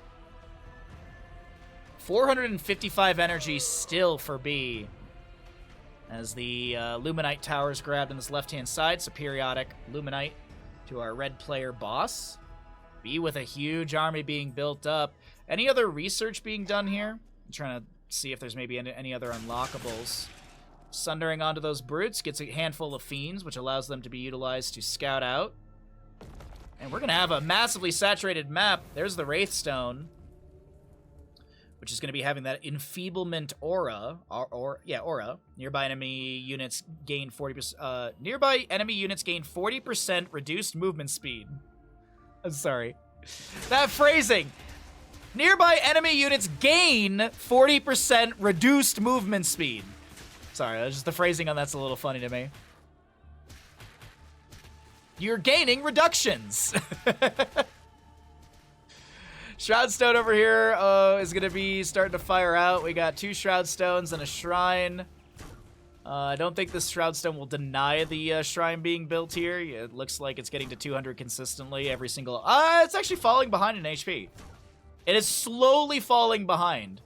455 energy still for B. As the Luminite towers grabbed on this left-hand side. So periodic Luminite to our red player Boss. B with a huge army being built up. Any other research being done here? I'm trying to see if there's maybe any other unlockables. Sundering onto those brutes, gets a handful of Fiends, which allows them to be utilized to scout out. And we're going to have a massively saturated map. There's the Wraithstone, which is going to be having that enfeeblement aura. Aura. Nearby enemy units gain 40%. Nearby enemy units gain 40% reduced movement speed. I'm sorry. That phrasing. Nearby enemy units gain 40% reduced movement speed. Sorry, that's just the phrasing on that's a little funny to me. You're gaining reductions. Shroud Stone over here is going to be starting to fire out. We got 2 Shroud Stones and a Shrine. I don't think this Shroud Stone will deny the Shrine being built here. It looks like it's getting to 200 consistently every single... it's actually falling behind in HP. It is slowly falling behind.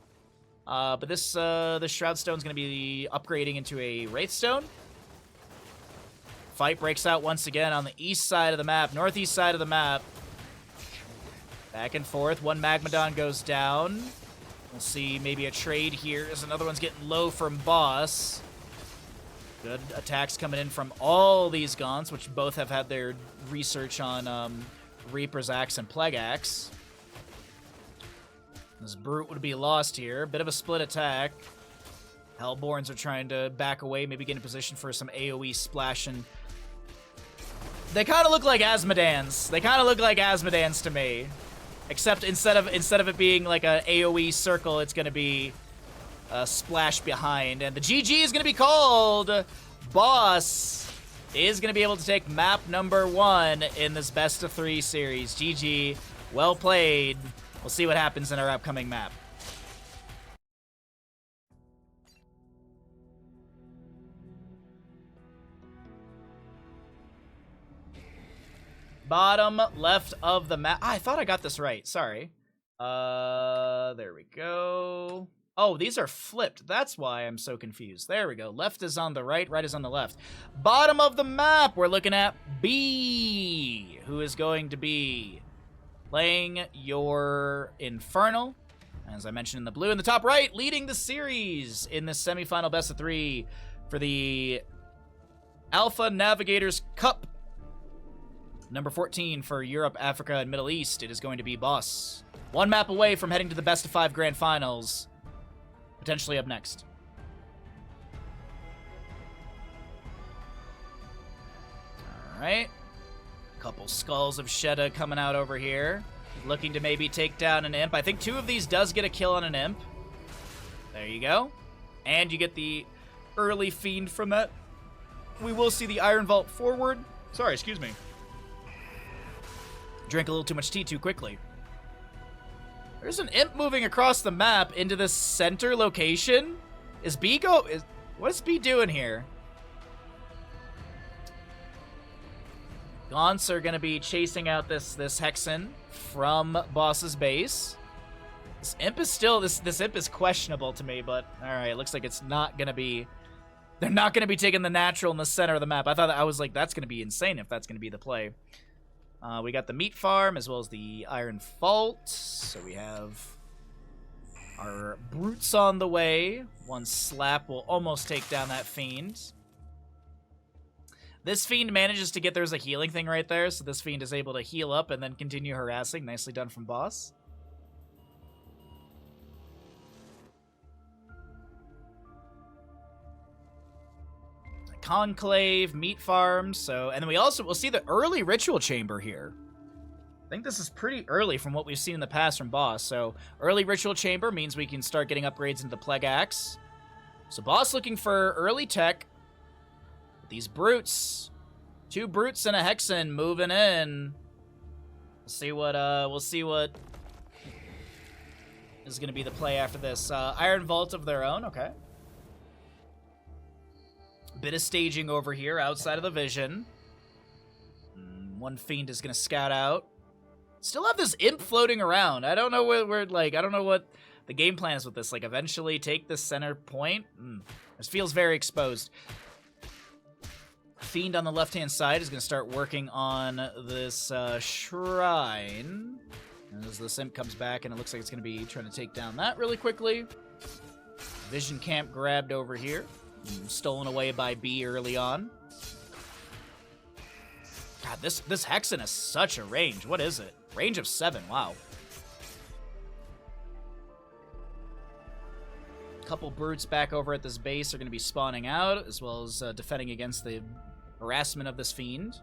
But this Shroud Stone is going to be upgrading into a Wraith Stone. Fight breaks out once again on the east side of the map, northeast side of the map. Back and forth. One Magmadon goes down. We'll see maybe a trade here as another one's getting low from Boss. Good attacks coming in from all these Gaunts, which both have had their research on Reaper's Axe and Plague Axe. This Brute would be lost here. Bit of a split attack. Hellborns are trying to back away, maybe get in position for some AoE splash. And they kind of look like Asmodans. They kind of look like Asmodans to me. Except instead of it being like a AoE circle, it's going to be a splash behind. And the GG is going to be called. Boss is going to be able to take map number 1 in this best of 3 series. GG. Well played. We'll see what happens in our upcoming map. Bottom left of the map. I thought I got this right. Sorry. There we go. Oh, these are flipped. That's why I'm so confused. There we go. Left is on the right, right is on the left. Bottom of the map, we're looking at B, who is going to be playing your Infernal. As I mentioned in the blue in the top right, leading the series in this semifinal best of 3 for the Alpha Navigators Cup. Number 14 for Europe, Africa, and Middle East. It is going to be Boss. One map away from heading to the best of 5 grand finals. Potentially up next. Alright. Couple Skulls of Shedda coming out over here. Looking to maybe take down an Imp. I think 2 of these does get a kill on an Imp. There you go. And you get the early Fiend from that. We will see the Iron Vault forward. Sorry, excuse me. Drank a little too much tea too quickly. There's an Imp moving across the map into this center location. Is B what's B doing here? Gaunts are going to be chasing out this Hexen from Boss's base. This Imp is still, this Imp is questionable to me, but alright, it looks like it's not going to be, they're not going to be taking the natural in the center of the map. I was like, that's going to be insane if that's going to be the play. We got the meat farm as well as the Iron Vault. So we have our brutes on the way. One slap will almost take down that Fiend. This Fiend manages to get, there's a healing thing right there, so this Fiend is able to heal up and then continue harassing. Nicely done from Boss. Conclave, meat farms, so, and then we'll see the early ritual chamber here. I think this is pretty early from what we've seen in the past from Boss. So early ritual chamber means we can start getting upgrades into the Plague Axe. So Boss looking for early tech. These brutes, 2 brutes and a Hexen moving in. We'll see what is going to be the play after this. Iron Vault of their own, okay. Bit of staging over here outside of the vision. One Fiend is going to scout out. Still have this Imp floating around. I don't know I don't know what the game plan is with this. Like, eventually take this center point. This feels very exposed. Fiend on the left-hand side is going to start working on this shrine. As this Imp comes back, and it looks like it's going to be trying to take down that really quickly. Vision camp grabbed over here. Stolen away by B early on. God, this Hexen has such a range. What is it? Range of 7. Wow. Couple brutes back over at this base are going to be spawning out, as well as defending against the harassment of this Fiend.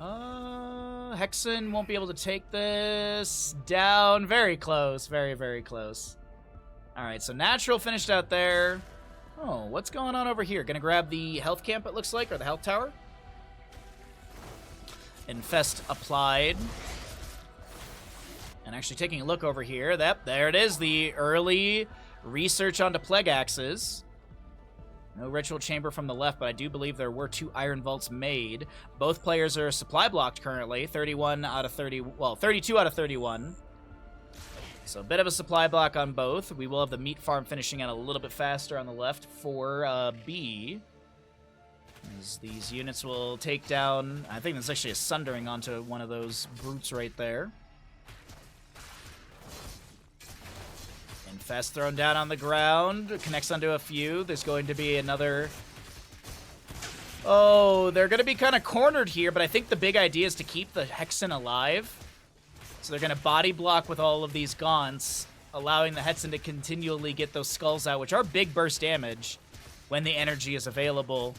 Hexen won't be able to take this down. Very close. Very, very close. Alright, so Natural finished out there. Oh, what's going on over here? Gonna grab the health camp, it looks like, or the health tower. Infest applied. And actually taking a look over here, there it is, the early research onto Plague Axes. No ritual chamber from the left, but I do believe there were 2 Iron Vaults made. Both players are supply blocked currently, 31 out of 30, well, 32 out of 31. So a bit of a supply block on both. We will have the meat farm finishing out a little bit faster on the left for B. As these units will take down, I think there's actually a sundering onto one of those brutes right there. Infest thrown down on the ground. Connects onto a few. There's going to be another... Oh, they're going to be kind of cornered here, but I think the big idea is to keep the Hexen alive. So they're going to body block with all of these Gaunts, allowing the Hexen to continually get those skulls out, which are big burst damage when the energy is available.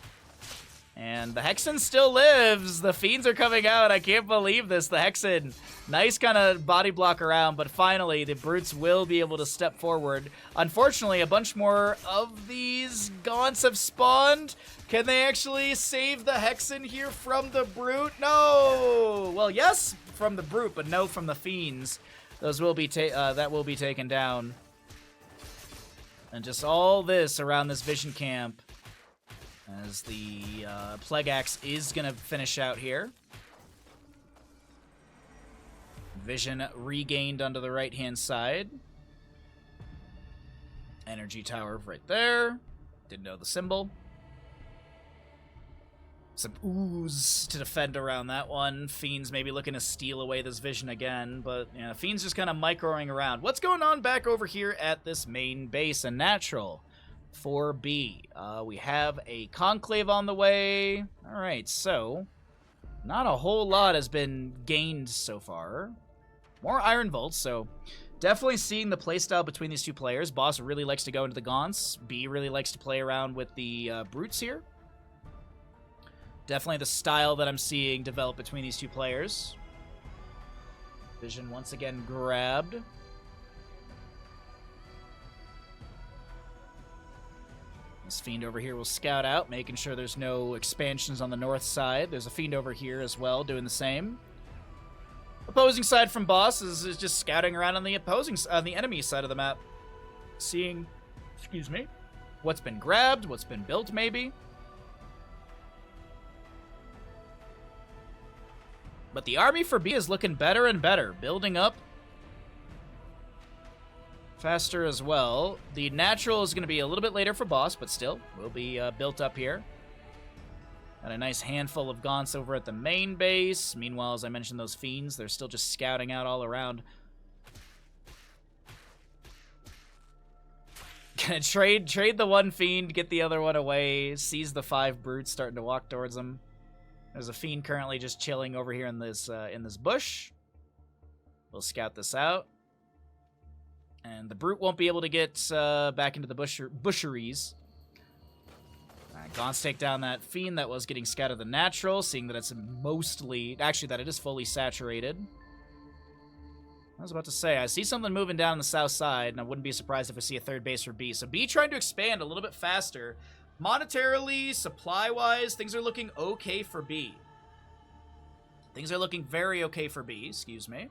And the Hexen still lives. The Fiends are coming out. I can't believe this. The Hexen, nice kind of body block around, but finally the brutes will be able to step forward. Unfortunately, a bunch more of these Gaunts have spawned. Can they actually save the Hexen here from the brute? No! Well, yes, from the brute, but no from the Fiends. Those will be that will be taken down. And just all this around this vision camp. As the Plague Axe is going to finish out here. Vision regained onto the right-hand side. Energy tower right there. Didn't know the symbol. Some ooze to defend around that one. Fiends maybe looking to steal away this vision again, but yeah, Fiends just kind of microing around. What's going on back over here at this main base? And Natural for B. We have a conclave on the way. All right, so not a whole lot has been gained so far. More Iron Volts, so definitely seeing the playstyle between these two players. Boss really likes to go into the Gaunts. B really likes to play around with the Brutes here. Definitely the style that I'm seeing develop between these two players. Vision once again grabbed. This Fiend over here will scout out, making sure there's no expansions on the north side. There's a Fiend over here as well, doing the same. Opposing side from Boss is just scouting around on the enemy side of the map. Seeing, excuse me, what's been grabbed, what's been built maybe. But the army for B is looking better and better, building up faster as well. The natural is going to be a little bit later for Boss, but still will be built up here. Got a nice handful of Gaunts over at the main base. Meanwhile, as I mentioned, those Fiends, they're still just scouting out all around. Gonna trade the one Fiend, get the other one away, seize the 5 Brutes starting to walk towards them. There's a Fiend currently just chilling over here in this bush. We'll scout this out. And the Brute won't be able to get back into the busheries. Gaunts take down that Fiend that was getting scouted the natural, seeing that it's mostly... Actually, that it is fully saturated. I was about to say, I see something moving down the south side, and I wouldn't be surprised if I see a third base for B. So B trying to expand a little bit faster. Monetarily, supply-wise, things are looking okay for B. Things are looking very okay for B, excuse me.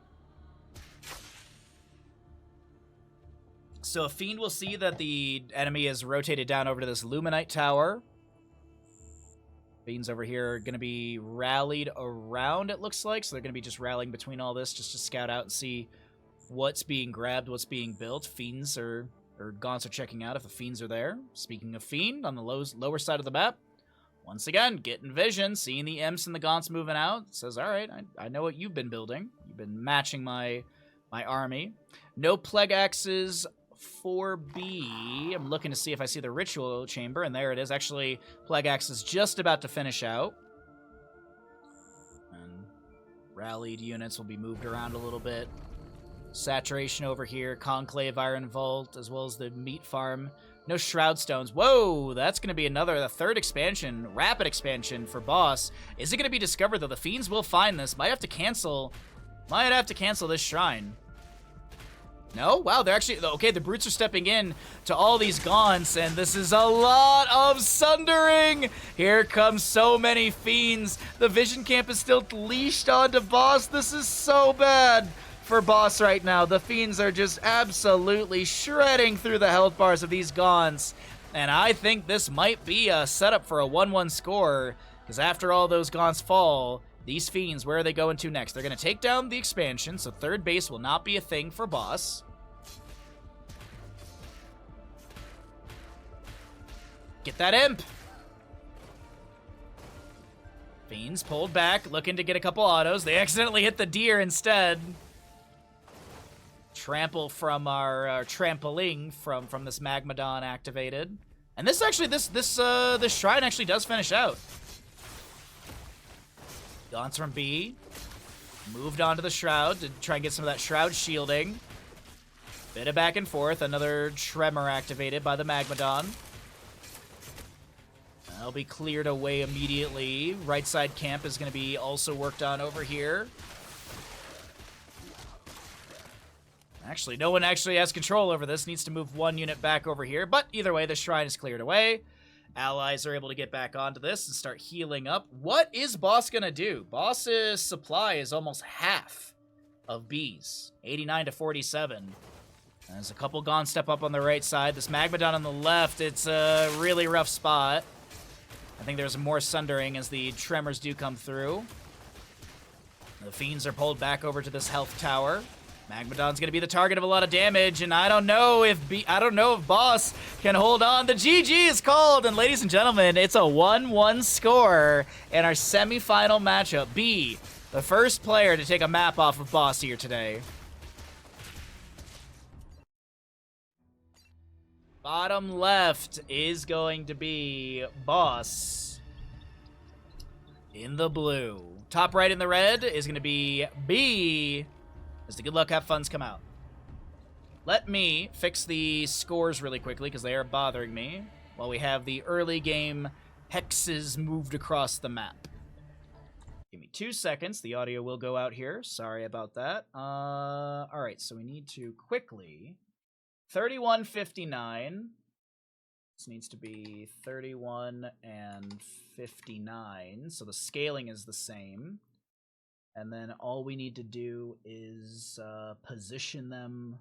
So a Fiend will see that the enemy is rotated down over to this Luminite tower. Fiends over here are going to be rallied around, it looks like. So they're going to be just rallying between all this just to scout out and see what's being grabbed, what's being built. Fiends or Gaunts are checking out if the Fiends are there. Speaking of Fiend, on the lower side of the map, once again, getting vision, seeing the Imps and the Gaunts moving out. Says, all right, I know what you've been building. You've been matching my army. No Plague Axes for B. I'm looking to see if I see the Ritual Chamber, and there it is. Actually, Plague Axe is just about to finish out. And rallied units will be moved around a little bit. Saturation over here, Conclave Iron Vault, as well as the Meat Farm. No Shroud Stones. Whoa, that's going to be the third expansion, rapid expansion for Boss. Is it going to be discovered, though? The Fiends will find this. Might have to cancel this shrine. No? Wow, they're actually... Okay, the Brutes are stepping in to all these Gaunts, and this is a lot of sundering! Here comes so many Fiends. The Vision Camp is still leashed onto Boss. This is so bad for Boss right now. The Fiends are just absolutely shredding through the health bars of these Gaunts. And I think this might be a setup for a 1-1 score, because after all those Gaunts fall... These Fiends, where are they going to next? They're going to take down the expansion, so third base will not be a thing for Boss. Get that Imp! Fiends pulled back, looking to get a couple autos. They accidentally hit the deer instead. Trample from our trampoline from this Magmadon activated. And this actually, this shrine actually does finish out. Gaunts from B. Moved onto the Shroud to try and get some of that Shroud shielding. Bit of back and forth. Another Tremor activated by the Magmadon. That'll be cleared away immediately. Right side camp is going to be also worked on over here. Actually, no one actually has control over this. Needs to move one unit back over here. But either way, the shrine is cleared away. Allies are able to get back onto this and start healing up. What is Boss going to do? Boss's supply is almost half of B's. 89 to 47. There's a couple Gaunts step up on the right side. This Magmadon on the left, it's a really rough spot. I think there's more sundering as the Tremors do come through. The Fiends are pulled back over to this health tower. Magmadon's gonna be the target of a lot of damage, and I don't know if Boss can hold on. The GG is called, and ladies and gentlemen, it's a 1-1 score in our semifinal matchup. B, the first player to take a map off of Boss here today. Bottom left is going to be Boss in the blue. Top right in the red is going to be B as the good luck have funds come out. Let me fix the scores really quickly because they are bothering me while we have the early game hexes moved across the map. Give me 2 seconds. The audio will go out here. Sorry about that. All right, so we need to quickly 3159. This needs to be 31 and 59. So the scaling is the same. And then all we need to do is position them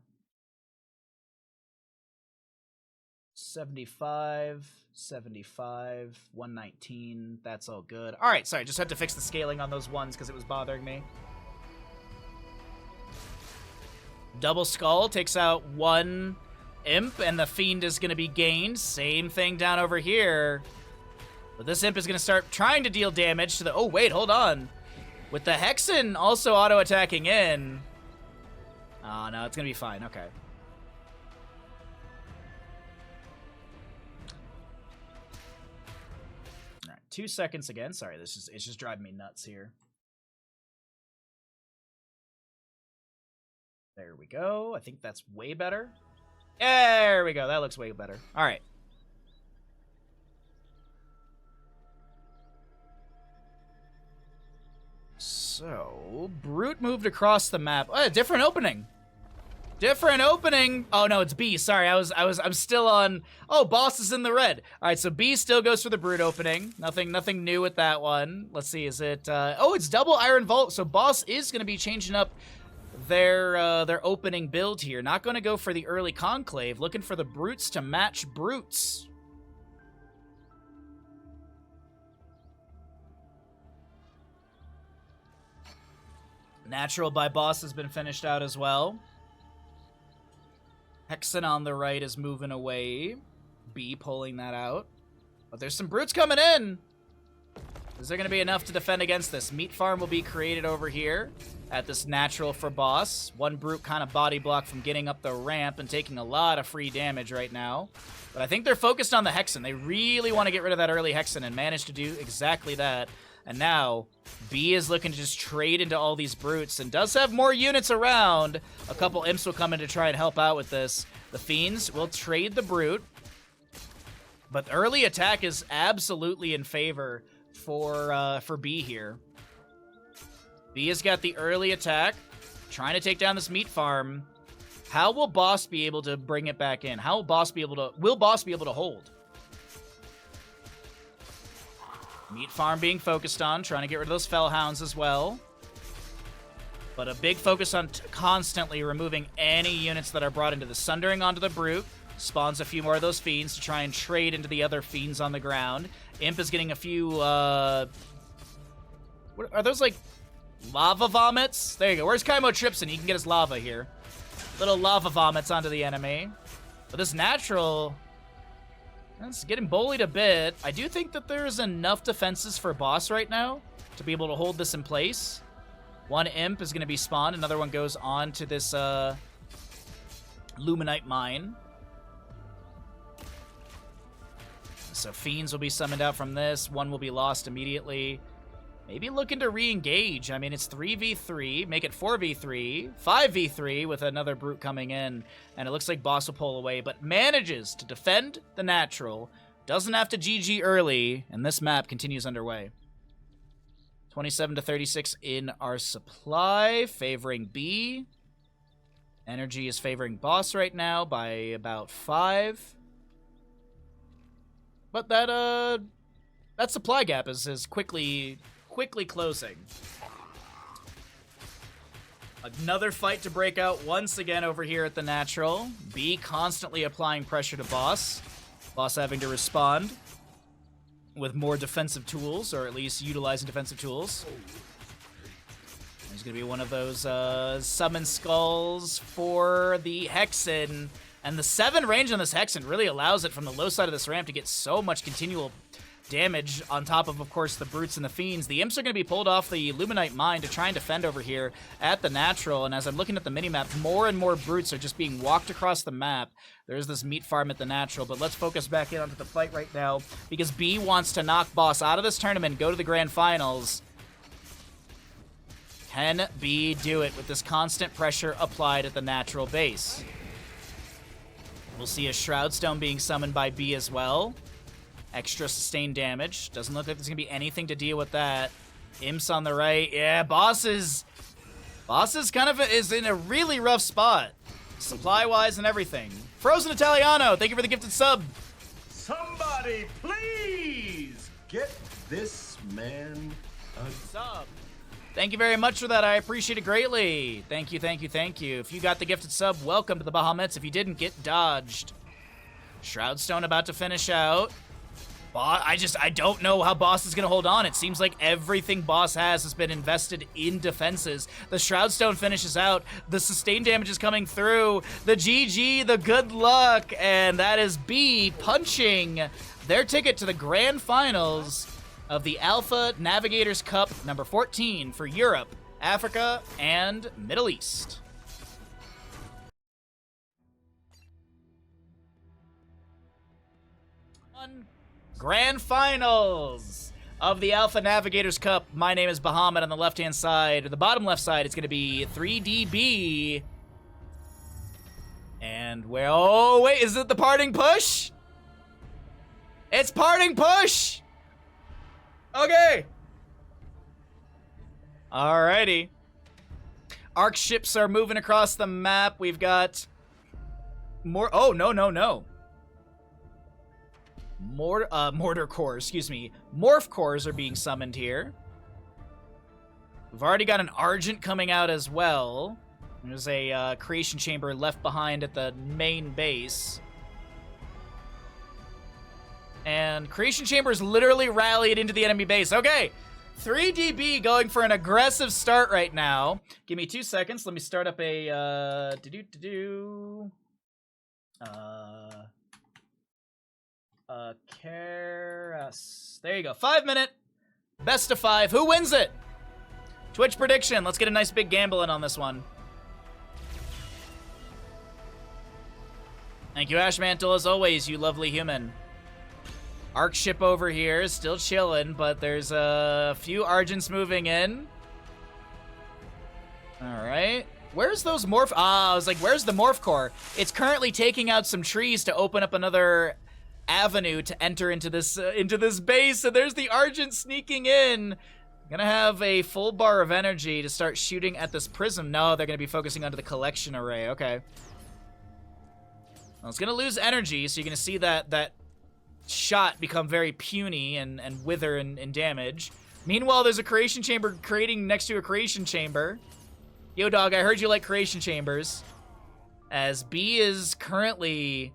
75, 75, 119. That's all good. All right, sorry, just had to fix the scaling on those ones because it was bothering me. Double Skull takes out one imp, and the Fiend is going to be gained. Same thing down over here. But this imp is going to start trying to deal damage to the... Oh, wait, hold on. With the Hexen also auto-attacking in. Oh, no, it's going to be fine. Okay. All right, 2 seconds again. Sorry, it's just driving me nuts here. There we go. I think that's way better. There we go. That looks way better. All right. So, Brute moved across the map. Oh, different opening. Different opening. Oh no, it's B. Sorry, I'm still on. Oh, Boss is in the red. All right, so B still goes for the Brute opening. Nothing new with that one. Let's see. Is it? Oh, it's double Iron Vault. So Boss is going to be changing up their opening build here. Not going to go for the early Conclave. Looking for the Brutes to match Brutes. Natural by Boss has been finished out as well. Hexen on the right is moving away. B pulling that out. But there's some Brutes coming in. Is there going to be enough to defend against this? Meat Farm will be created over here at this natural for Boss. One Brute kind of body block from getting up the ramp and taking a lot of free damage right now. But I think they're focused on the Hexen. They really want to get rid of that early Hexen and manage to do exactly that. And now, B is looking to just trade into all these Brutes and does have more units around. A couple Imps will come in to try and help out with this. The Fiends will trade the Brute. But early attack is absolutely in favor for B here. B has got the early attack, trying to take down this Meat Farm. How will Boss be able to bring it back in? How will Boss be able to hold? Meat Farm being focused on, trying to get rid of those Fellhounds as well. But a big focus on constantly removing any units that are brought into the Sundering onto the Brute. Spawns a few more of those Fiends to try and trade into the other Fiends on the ground. Imp is getting a few, what are those, like, lava vomits? There you go. Where's Kaimo Tripson? He can get his lava here. Little lava vomits onto the enemy. But this natural... It's getting bullied a bit. I do think that there's enough defenses for Boss right now to be able to hold this in place. One Imp is going to be spawned. Another one goes on to this Luminite Mine. So Fiends will be summoned out from this. One will be lost immediately. Maybe looking to re-engage. I mean, it's 3v3. Make it 4v3. 5v3 with another Brute coming in. And it looks like Boss will pull away, but manages to defend the natural. Doesn't have to GG early, and this map continues underway. 27 to 36 in our supply, favoring B. Energy is favoring Boss right now by about 5. But that supply gap is quickly closing. Another fight to break out once again over here at the natural. B constantly applying pressure to Boss. Boss having to respond with more defensive tools, or at least utilizing defensive tools. There's going to be one of those summon skulls for the Hexen. And the 7 range on this Hexen really allows it from the low side of this ramp to get so much continual damage on top of course, the Brutes and the Fiends. The Imps are going to be pulled off the Luminite Mine to try and defend over here at the Natural, and as I'm looking at the minimap, more and more Brutes are just being walked across the map. There's this meat farm at the Natural, but let's focus back in onto the fight right now, because B wants to knock Boss out of this tournament, go to the Grand Finals. Can B do it with this constant pressure applied at the Natural base? We'll see a Shroud Stone being summoned by B as well. Extra sustained damage. Doesn't look like there's going to be anything to deal with that. Imps on the right. Yeah, Boss is kind of is in a really rough spot. Supply-wise and everything. Frozen Italiano, thank you for the gifted sub. Somebody please get this man a sub. Thank you very much for that. I appreciate it greatly. Thank you, thank you, thank you. If you got the gifted sub, welcome to the Bahamuts. If you didn't, get dodged. Shroud Stone about to finish out. I don't know how Boss is going to hold on. It seems like everything Boss has been invested in defenses. The Shroud Stone finishes out. The sustained damage is coming through. The GG, the good luck. And that is B punching their ticket to the Grand Finals of the Alpha Navigators Cup number 14 for Europe, Africa, and Middle East. Grand Finals of the Alpha Navigators Cup. My name is Bahamut on the left-hand side. The bottom left side, it's going to be 3DB. And where... Oh, wait, is it the parting push? It's parting push! Okay. Alrighty. Arc ships are moving across the map. We've got more... Oh, no. Mortar cores, excuse me. Morph cores are being summoned here. We've already got an Argent coming out as well. There's a creation chamber left behind at the main base. And creation chamber is literally rallied into the enemy base. Okay, 3DB going for an aggressive start right now. Give me 2 seconds. Let me start up a Karas. There you go. 5 minute. Best of 5. Who wins it? Twitch prediction. Let's get a nice big gamble in on this one. Thank you, Ashmantle, as always, you lovely human. Arc ship over here is still chilling, but there's a few Argents moving in. All right. Where's those morph? I was like, where's the morph core? It's currently taking out some trees to open up another avenue to enter into this base. And there's the Argent sneaking in. Gonna have a full bar of energy to start shooting at this prism. No, they're gonna be focusing onto the collection array. Okay. Well, it's gonna lose energy, so you're gonna see that shot become very puny and wither in damage. Meanwhile, there's a creation chamber creating next to a creation chamber. Yo, dog, I heard you like creation chambers. As B is currently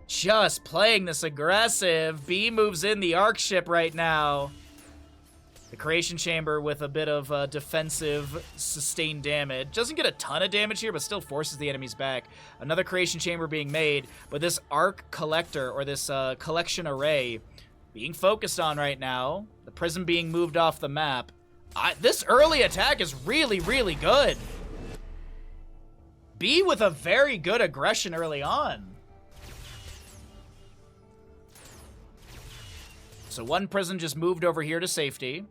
just playing this aggressive. B moves in the arc ship right now. The creation chamber with a bit of defensive sustained damage. Doesn't get a ton of damage here, but still forces the enemies back. Another creation chamber being made, but this arc collector, or this collection array, being focused on right now. The prism being moved off the map. This early attack is really, really good. B with a very good aggression early on. So one prism just moved over here to safety.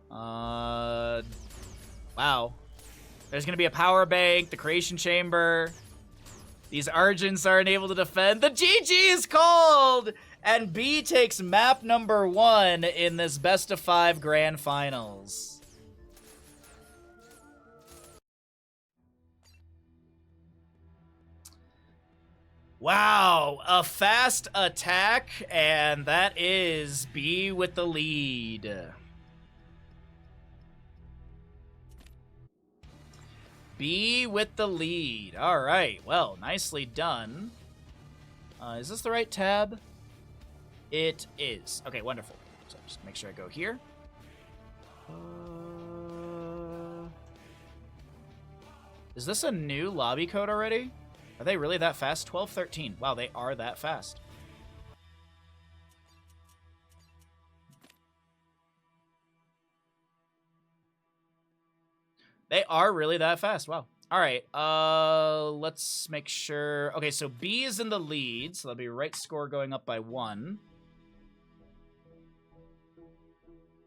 Wow. There's going to be a power bank, the creation chamber. These Argents aren't able to defend. The GG is called! And B takes map number 1 in this best of 5 grand finals. Wow, a fast attack, and that is B with the lead. B with the lead. All right, well, nicely done. Is this the right tab? It is. Okay, wonderful. So just make sure I go here. Is this a new lobby code already? Are they really that fast? 12:13. Wow, they are that fast. They are really that fast. Wow. All right. Let's make sure. Okay, so B is in the lead, so that'll be right score going up by 1.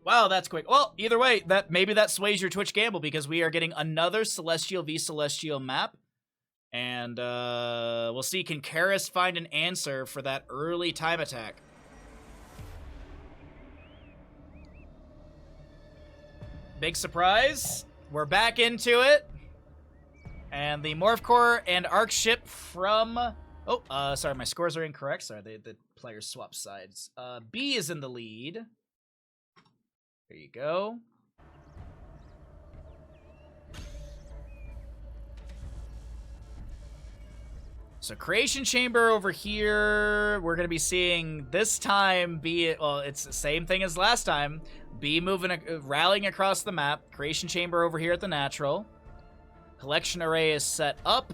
Wow, that's quick. Well, either way, maybe that sways your Twitch gamble because we are getting another Celestial v Celestial map. And we'll see, can Karis find an answer for that early time attack? Big surprise. We're back into it. And the Morph Core and Arc Ship from... Oh, sorry, my scores are incorrect. Sorry, the players swap sides. B is in the lead. There you go. So Creation Chamber over here, we're going to be seeing this time B, well, it's the same thing as last time. B moving, rallying across the map. Creation Chamber over here at the natural. Collection Array is set up.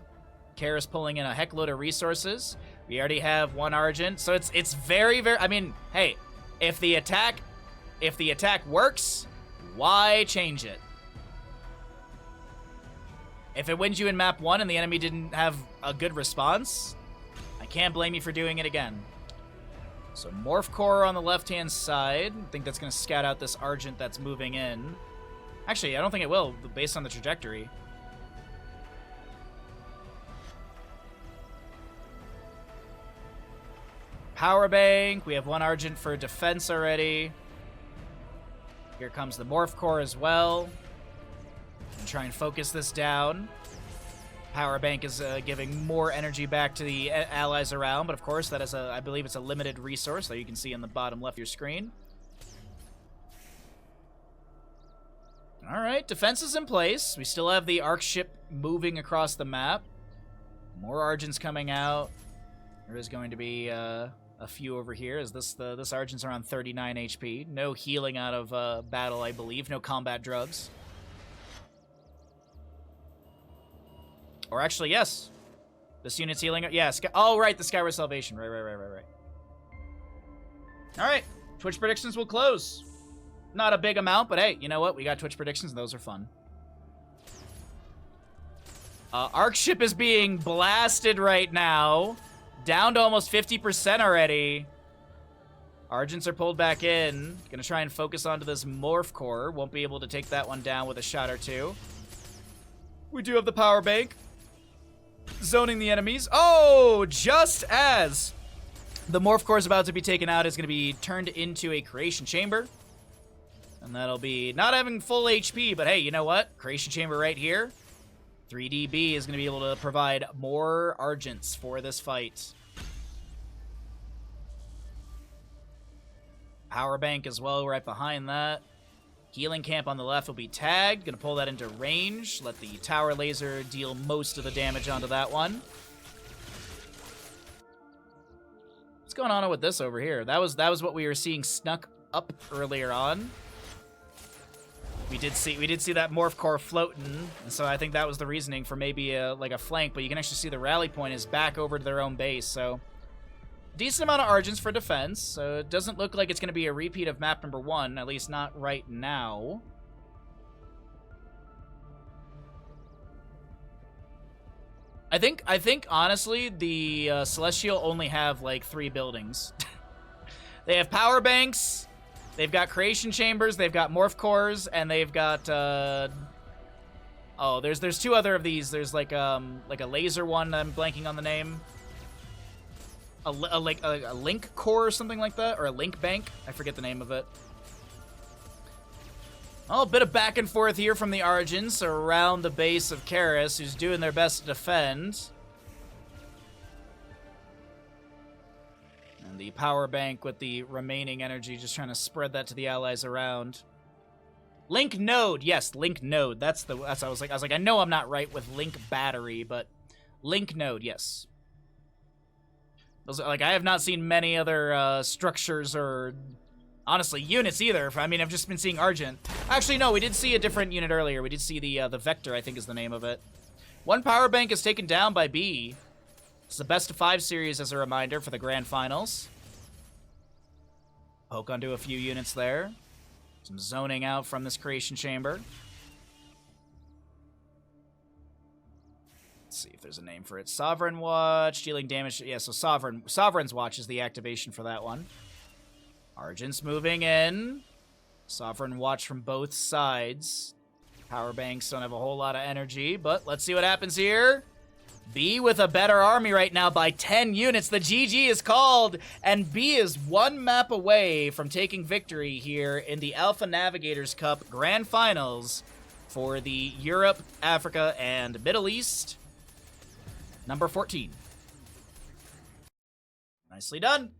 Kara's pulling in a heck load of resources. We already have 1 Argent, so it's very, very, I mean, hey, if the attack works, why change it? If it wins you in map 1 and the enemy didn't have a good response, I can't blame you for doing it again. So Morph Core on the left-hand side. I think that's going to scout out this Argent that's moving in. Actually, I don't think it will, based on the trajectory. Power Bank. We have 1 Argent for defense already. Here comes the Morph Core as well. And try and focus this down. Power Bank is giving more energy back to the allies around, but of course that is I believe it's a limited resource that you can see in the bottom left of your screen. All right, defense is in place. We still have the Arc Ship moving across the map. More Argents coming out. There is going to be a few over here, as this Argent's around 39 HP. No healing out of battle, I believe. No combat drugs. Or actually, yes. This unit's healing. Yeah, oh, right, the Skyward Salvation. Right. All right, Twitch predictions will close. Not a big amount, but hey, you know what? We got Twitch predictions, and those are fun. Arc Ship is being blasted right now. Down to almost 50% already. Argents are pulled back in. Gonna try and focus onto this Morph Core. Won't be able to take that one down with a shot or two. We do have the Power Bank. Zoning the enemies. Oh, just as the Morph Core is about to be taken out, is going to be turned into a Creation Chamber. And that'll be not having full HP, but hey, you know what? Creation Chamber right here. 3DB is going to be able to provide more Argents for this fight. Power Bank as well right behind that. Healing Camp on the left will be tagged. Gonna pull that into range. Let the Tower Laser deal most of the damage onto that one. What's going on with this over here? That was what we were seeing snuck up earlier on. We did see that Morph Core floating, and so I think that was the reasoning for maybe like a flank. But you can actually see the rally point is back over to their own base. So decent amount of Argents for defense, so it doesn't look like it's going to be a repeat of map number 1, at least not right now. I think honestly, the Celestial only have like 3 buildings. They have Power Banks, they've got Creation Chambers, they've got Morph Cores, and they've got oh, there's 2 other of these. There's like a laser one. I'm blanking on the name. A link core or something like that, or a link bank. I forget the name of it. Oh, a bit of back and forth here from the Argents around the base of Karis, who's doing their best to defend. And the Power Bank with the remaining energy, just trying to spread that to the allies around. Link node, yes, link node. That's I was like, I know I'm not right with link battery, but link node, yes. Like, I have not seen many other structures or, honestly, units either. I mean, I've just been seeing Argent. Actually, no, we did see a different unit earlier. We did see the Vector, I think is the name of it. 1 Power Bank is taken down by B. It's the best of 5 series as a reminder for the Grand Finals. Poke onto a few units there. Some zoning out from this Creation Chamber. Let's see if there's a name for it. Sovereign Watch, dealing damage. Yeah, so Sovereign's Watch is the activation for that one. Argent's moving in. Sovereign Watch from both sides. Power banks don't have a whole lot of energy, but let's see what happens here. B with a better army right now by 10 units. The GG is called, and B is one map away from taking victory here in the Alpha Navigators Cup Grand Finals for the Europe, Africa, and Middle East. Number 14. Nicely done.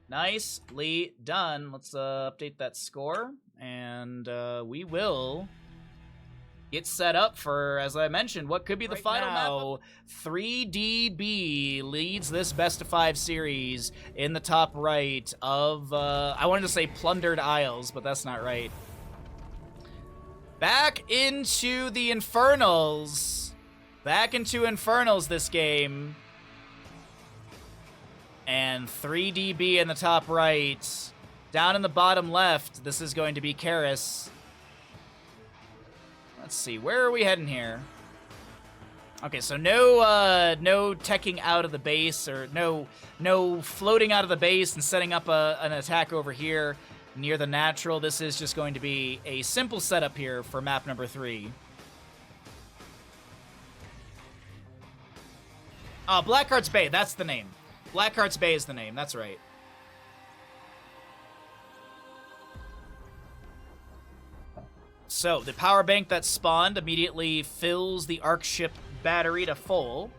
Nicely done. Let's update that score, and we will get set up for, as I mentioned, what could be the final map. 3DB leads this best of 5 series in the top right of, I wanted to say Plundered Isles, but that's not right. Back into the Infernals. Back into Infernals this game. And 3DB in the top right. Down in the bottom left, this is going to be Karis. Let's see, where are we heading here? Okay, so no teching out of the base, or no floating out of the base and setting up an attack over here near the natural. This is just going to be a simple setup here for map number 3. Blackheart's Bay, that's the name. Blackheart's Bay is the name, that's right. So, the power bank that spawned immediately fills the Arc ship battery to full.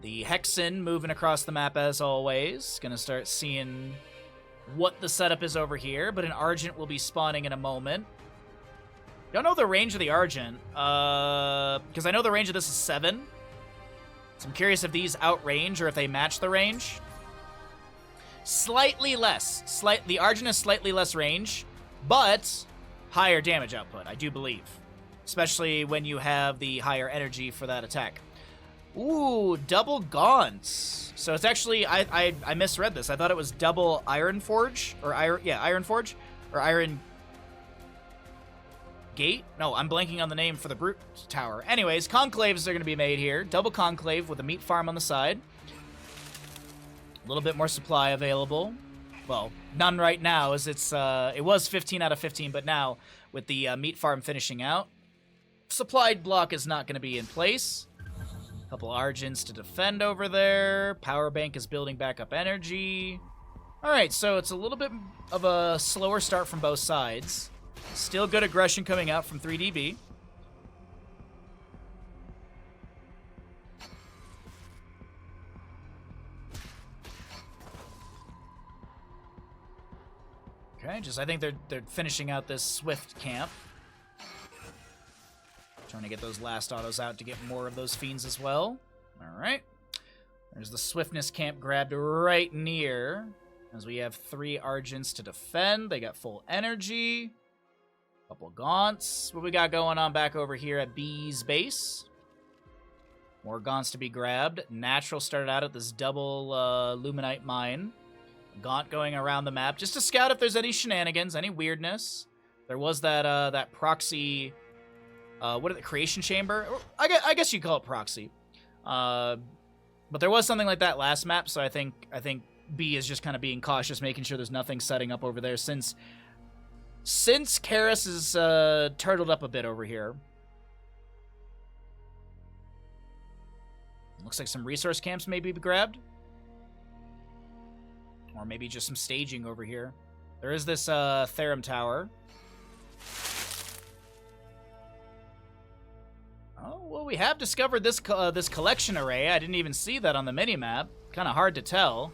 The Hexen moving across the map as always. Gonna start seeing what the setup is over here, but an Argent will be spawning in a moment. Don't know the range of the Argent, because I know the range of this is 7. So I'm curious if these outrange or if they match the range. Slightly less. The Argent is slightly less range, but higher damage output, I do believe. Especially when you have the higher energy for that attack. Ooh, double gaunts. So it's actually, I misread this. I thought it was double Iron Forge, or Iron Forge, or Iron Gate? No, I'm blanking on the name for the Brute Tower. Anyways, conclaves are going to be made here. Double conclave with a meat farm on the side. A little bit more supply available. Well, none right now, as it was 15 out of 15, but now with the meat farm finishing out, supplied block is not going to be in place. Couple Argents to defend over there. Power bank is building back up energy. All right, so it's a little bit of a slower start from both sides. Still good aggression coming out from 3DB. Okay, I think they're finishing out this Swift camp. Trying to get those last autos out to get more of those fiends as well. All right. There's the Swiftness camp grabbed right near, as we have 3 Argents to defend. They got full energy. Couple Gaunts. What we got going on back over here at B's base? More Gaunts to be grabbed. Natural started out at this double Luminite mine. Gaunt going around the map just to scout if there's any shenanigans, any weirdness. There was that proxy, what is it, creation chamber? I guess you call it proxy. But there was something like that last map, so I think B is just kind of being cautious, making sure there's nothing setting up over there since Karis is turtled up a bit over here. Looks like some resource camps may be grabbed. Or maybe just some staging over here. There is this Therum Tower. Oh, well, we have discovered this this collection array. I didn't even see that on the minimap. Kind of hard to tell.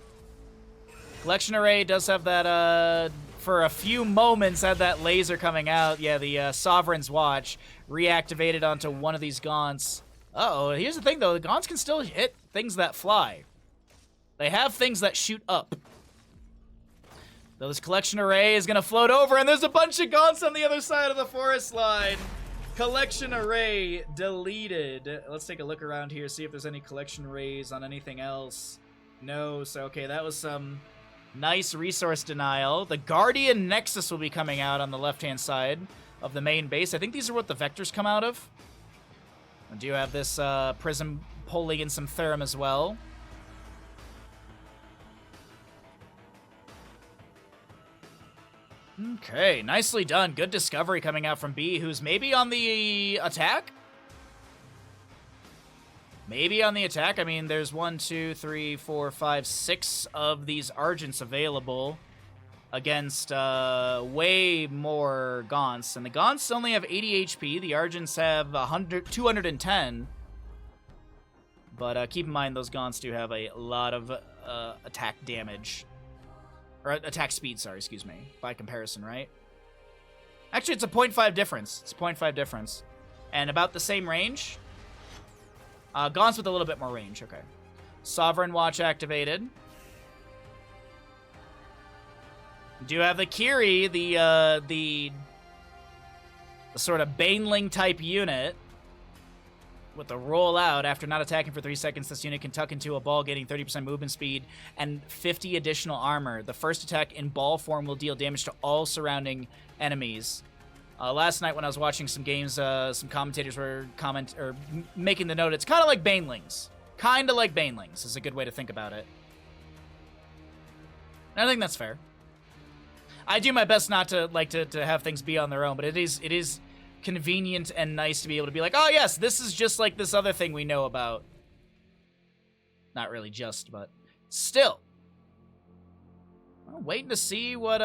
Collection array does have that, for a few moments, had that laser coming out. Yeah, the Sovereign's Watch reactivated onto one of these Gaunts. Uh-oh, here's the thing, though. The Gaunts can still hit things that fly. They have things that shoot up. Though this collection array is going to float over, and there's a bunch of Gaunts on the other side of the forest line. Collection array deleted. Let's take a look around here, see if there's any collection arrays on anything else. No, so okay, that was some nice resource denial. The Guardian Nexus will be coming out on the left-hand side of the main base. I think these are what the vectors come out of. I do have this Prism pulling in some Therum as well. Okay, nicely done. Good discovery coming out from B, who's maybe on the attack? Maybe on the attack. I mean, there's 1, 2, 3, 4, 5, 6 of these Argents available against way more Gaunts. And the Gaunts only have 80 HP. The Argents have 210. But keep in mind, those Gaunts do have a lot of attack damage. Or attack speed, sorry, excuse me. By comparison, right? Actually, it's a 0.5 difference. It's a 0.5 difference. And about the same range. Gaunts with a little bit more range, okay. Sovereign Watch activated. Do have the Kiri, the sort of Baneling type unit. With the rollout, after not attacking for 3 seconds, this unit can tuck into a ball, getting 30% movement speed and 50 additional armor. The first attack in ball form will deal damage to all surrounding enemies. Last night when I was watching some games, some commentators were making the note, it's kind of like Banelings. Kind of like Banelings is a good way to think about it. And I think that's fair. I do my best not to like to have things be on their own, but it is convenient and nice to be able to be like, oh yes, this is just like this other thing we know about. Not really just, but still. Well, waiting to see what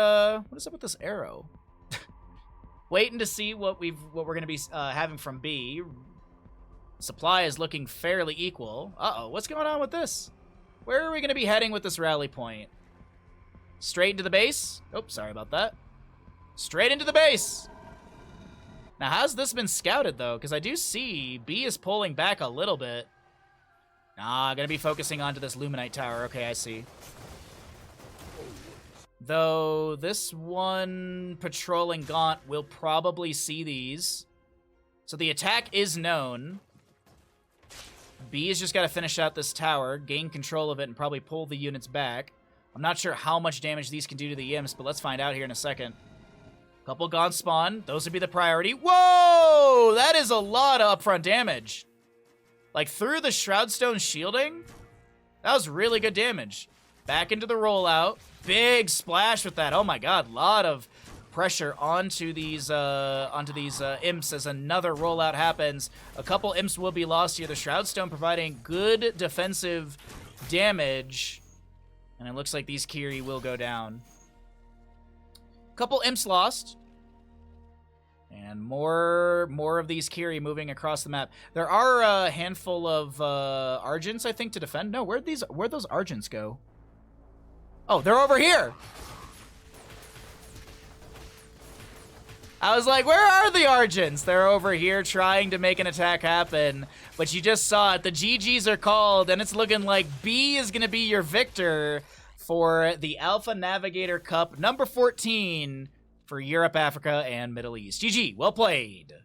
is up with this arrow. Waiting to see what we're gonna be having from B. Supply is looking fairly equal. Uh-oh, what's going on with this? Where are we gonna be heading with this rally point? Straight into the base? Oh, sorry about that. Straight into the base! Now, how's this been scouted, though? Because I do see B is pulling back a little bit. Nah, gonna be focusing onto this Luminite tower. Okay, I see. Though, this one patrolling Gaunt will probably see these. So the attack is known. B has just got to finish out this tower, gain control of it, and probably pull the units back. I'm not sure how much damage these can do to the imps, but let's find out here in a second. Couple Gaunt spawn. Those would be the priority. Whoa! That is a lot of upfront damage. Like, through the Shroudstone shielding? That was really good damage. Back into the rollout. Big splash with that. Oh my god, lot of pressure onto these imps as another rollout happens. A couple imps will be lost here. The Shroudstone providing good defensive damage. And it looks like these Kiri will go down. Couple imps lost. And more of these Kiri moving across the map. There are a handful of Argents, I think, to defend. No, where'd those Argents go? Oh, they're over here! I was like, where are the Argents? They're over here trying to make an attack happen. But you just saw it. The GGs are called, and it's looking like B is going to be your victor for the Alpha Navigator Cup number 14 for Europe, Africa, and Middle East. GG, well played.